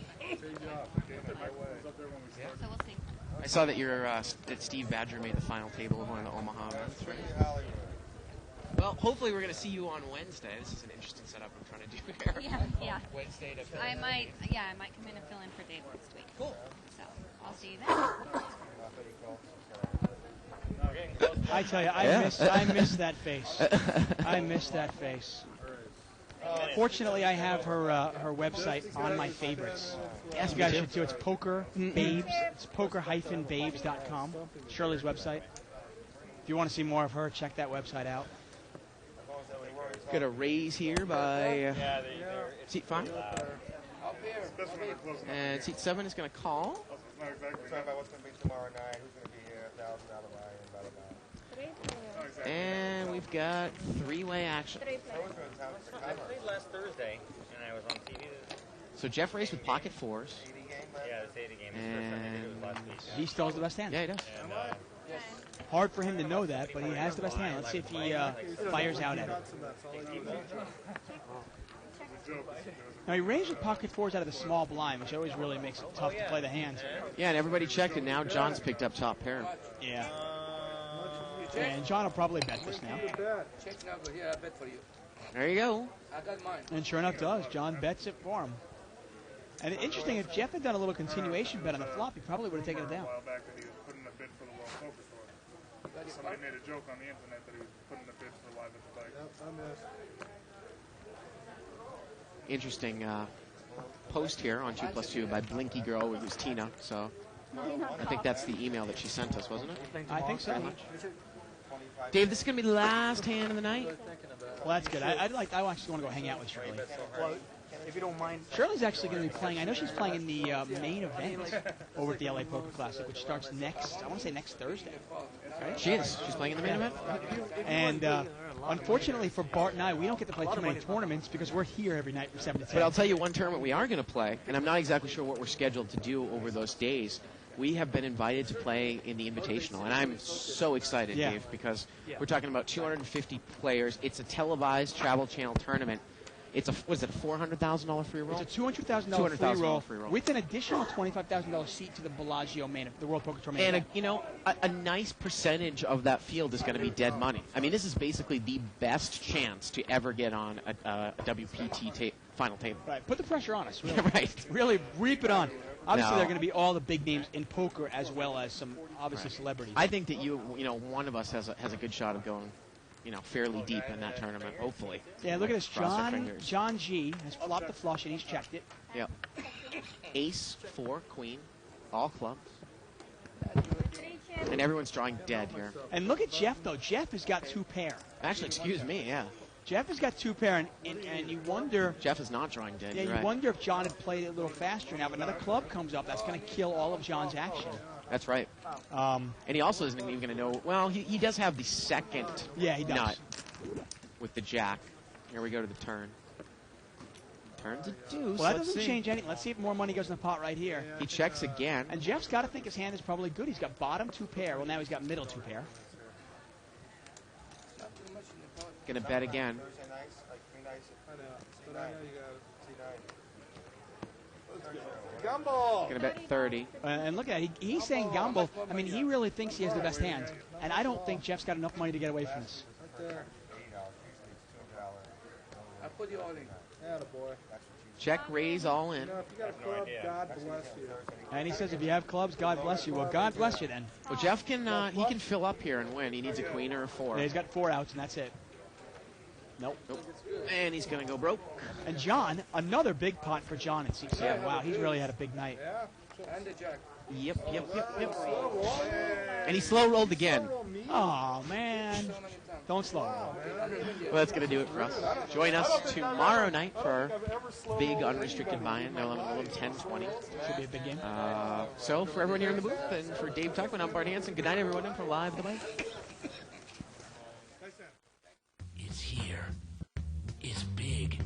So we'll see.
I saw that that Steve Badger made the final table of one of the Omaha events, right? Well, hopefully we're going to see you on Wednesday. This is an interesting setup I'm trying to do here.
Yeah.
Wednesday to
I might come in and fill in for Dave next week.
Cool.
So I'll see you then.
I tell you, I miss that face. I miss that face. Fortunately, I have her website on my favorites.
Yes,
You guys should too. It's Poker Babes. It's poker-babes.com. Shirley's website. If you want to see more of her, check that website out.
Got a raise here by seat 5. And seat 7 is going to call.
Not exactly.
Talk about what's going to be tomorrow night, who's going to be here, $1,000 buy, and blah, blah, blah.
And we've got 3-way action.
I played last Thursday, and I was on TV.
So Jeff raced with pocket 4s.
Yeah, the 80 game. It was last week.
He still has the best hand.
Yeah, he does.
And,
Hard for him to know that, but he has the best hand. Let's see if he fires out at it. Now, he raised with pocket 4s out of the small blind, which always really makes it tough to play the hands.
Yeah, and everybody checked, and now John's picked up top pair.
Yeah. And John will probably bet this now.
Check now, go here, I bet for you.
There you go.
I got mine.
And sure enough does. John bets it for him. And interesting, if Jeff had done a little continuation bet on the flop, he probably would have taken it down.
A while back that he was putting a bid for the World Poker Tour. Somebody made a joke on the internet that he was putting a bid for Live at the Bike.
Interesting post here on 2+2 by Blinky Girl, who's Tina. So I think that's the email that she sent us, wasn't it?
I think so.
Dave, this is going to be the last hand of the night.
Well, that's good. I actually want to go hang out with Shirley.
If you don't mind.
Shirley's actually going to be playing. I know she's playing in the main event over at the LA Poker Classic, which starts next Thursday. Right?
She is. She's playing in the main event.
And unfortunately for Bart and I, we don't get to play too many tournaments because we're here every night from 7 to 10.
But I'll tell you one tournament we are going to play, and I'm not exactly sure what we're scheduled to do over those days. We have been invited to play in the Invitational, and I'm so excited, Dave, because we're talking about 250 players. It's a televised Travel Channel tournament. It's a $400,000 free roll?
It's a $200,000 free roll with an additional $25,000 seat to the Bellagio the World Poker Tour main event.
And a nice percentage of that field is going to be dead money. I mean, this is basically the best chance to ever get on a WPT final table.
Right. Put the pressure on us. Really.
Right.
Really reap it on. Obviously, there are going to be all the big names in poker as well as some obviously celebrities.
I think that one of us has a good shot of going, fairly deep in that tournament. Hopefully.
Yeah. Look at this. John G has flopped the flush and he's checked it.
Yep. Ace, 4, Queen, all clubs. And everyone's drawing dead here.
And look at Jeff though. Jeff has got 2 pair.
Actually, excuse me. Yeah.
Jeff has got 2 pair, and you wonder.
Jeff is not drawing dead.
Yeah, you wonder if John had played it a little faster. Now, if another club comes up, that's going to kill all of John's action.
That's right. And he also isn't even going to know. Well, he does have the second
he does.
nut with the jack. Here we go to the turn. Turn to deuce.
Well, that doesn't change anything. Let's see if more money goes in the pot right here.
He checks again.
And Jeff's got to think his hand is probably good. He's got bottom 2 pair. Well, now he's got middle 2 pair.
Gonna bet again.
Gumball.
Gonna bet 30.
And look at that. He's saying Gumball. I mean, he really thinks he has the best hand. And I don't think Jeff's got enough money to get away from this.
I put you all in.
Attaboy.
Check, raise, all in.
If you got a club, God bless you.
And he says, if you have clubs, God bless you. Well, God bless you then.
Well, Jeff can fill up here and win. He needs a queen or a 4.
Yeah, he's got 4 outs, and that's it. Nope.
And he's going to go broke.
And John, another big pot for John at C7. Wow, he's really had a big night.
And the jack.
Yep. And he slow rolled again.
Oh, man. Don't slow roll.
Well, that's going to do it for us. Join us tomorrow night for our big unrestricted buy-in. No limit, 10-20.
Should be a big game.
So for everyone here in the booth and for Dave Tuckman, I'm Bart Hanson. Good night, everyone, and for Live at the Bike.
It's here. It's big.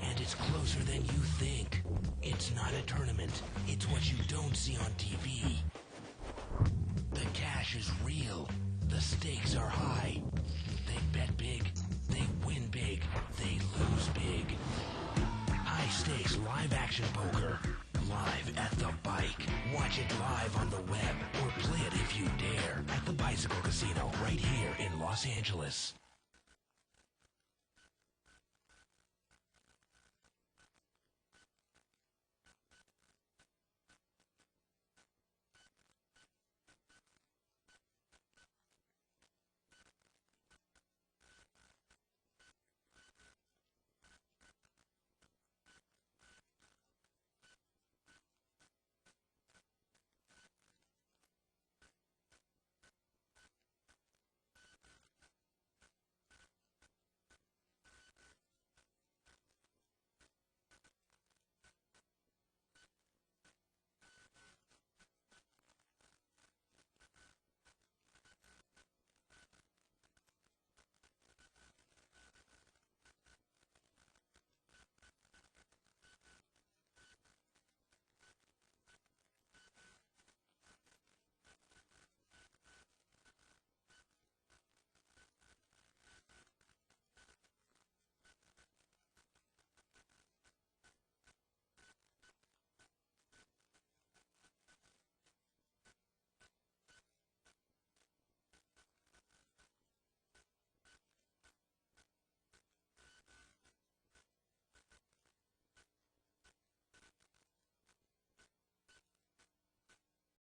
And it's closer than you think. It's not a tournament. It's what you don't see on TV. The cash is real. The stakes are high. They bet big. They win big. They lose big. High stakes live action poker. Live at the bike. Watch it live on the web or play it if you dare at the Bicycle Casino right here in Los Angeles.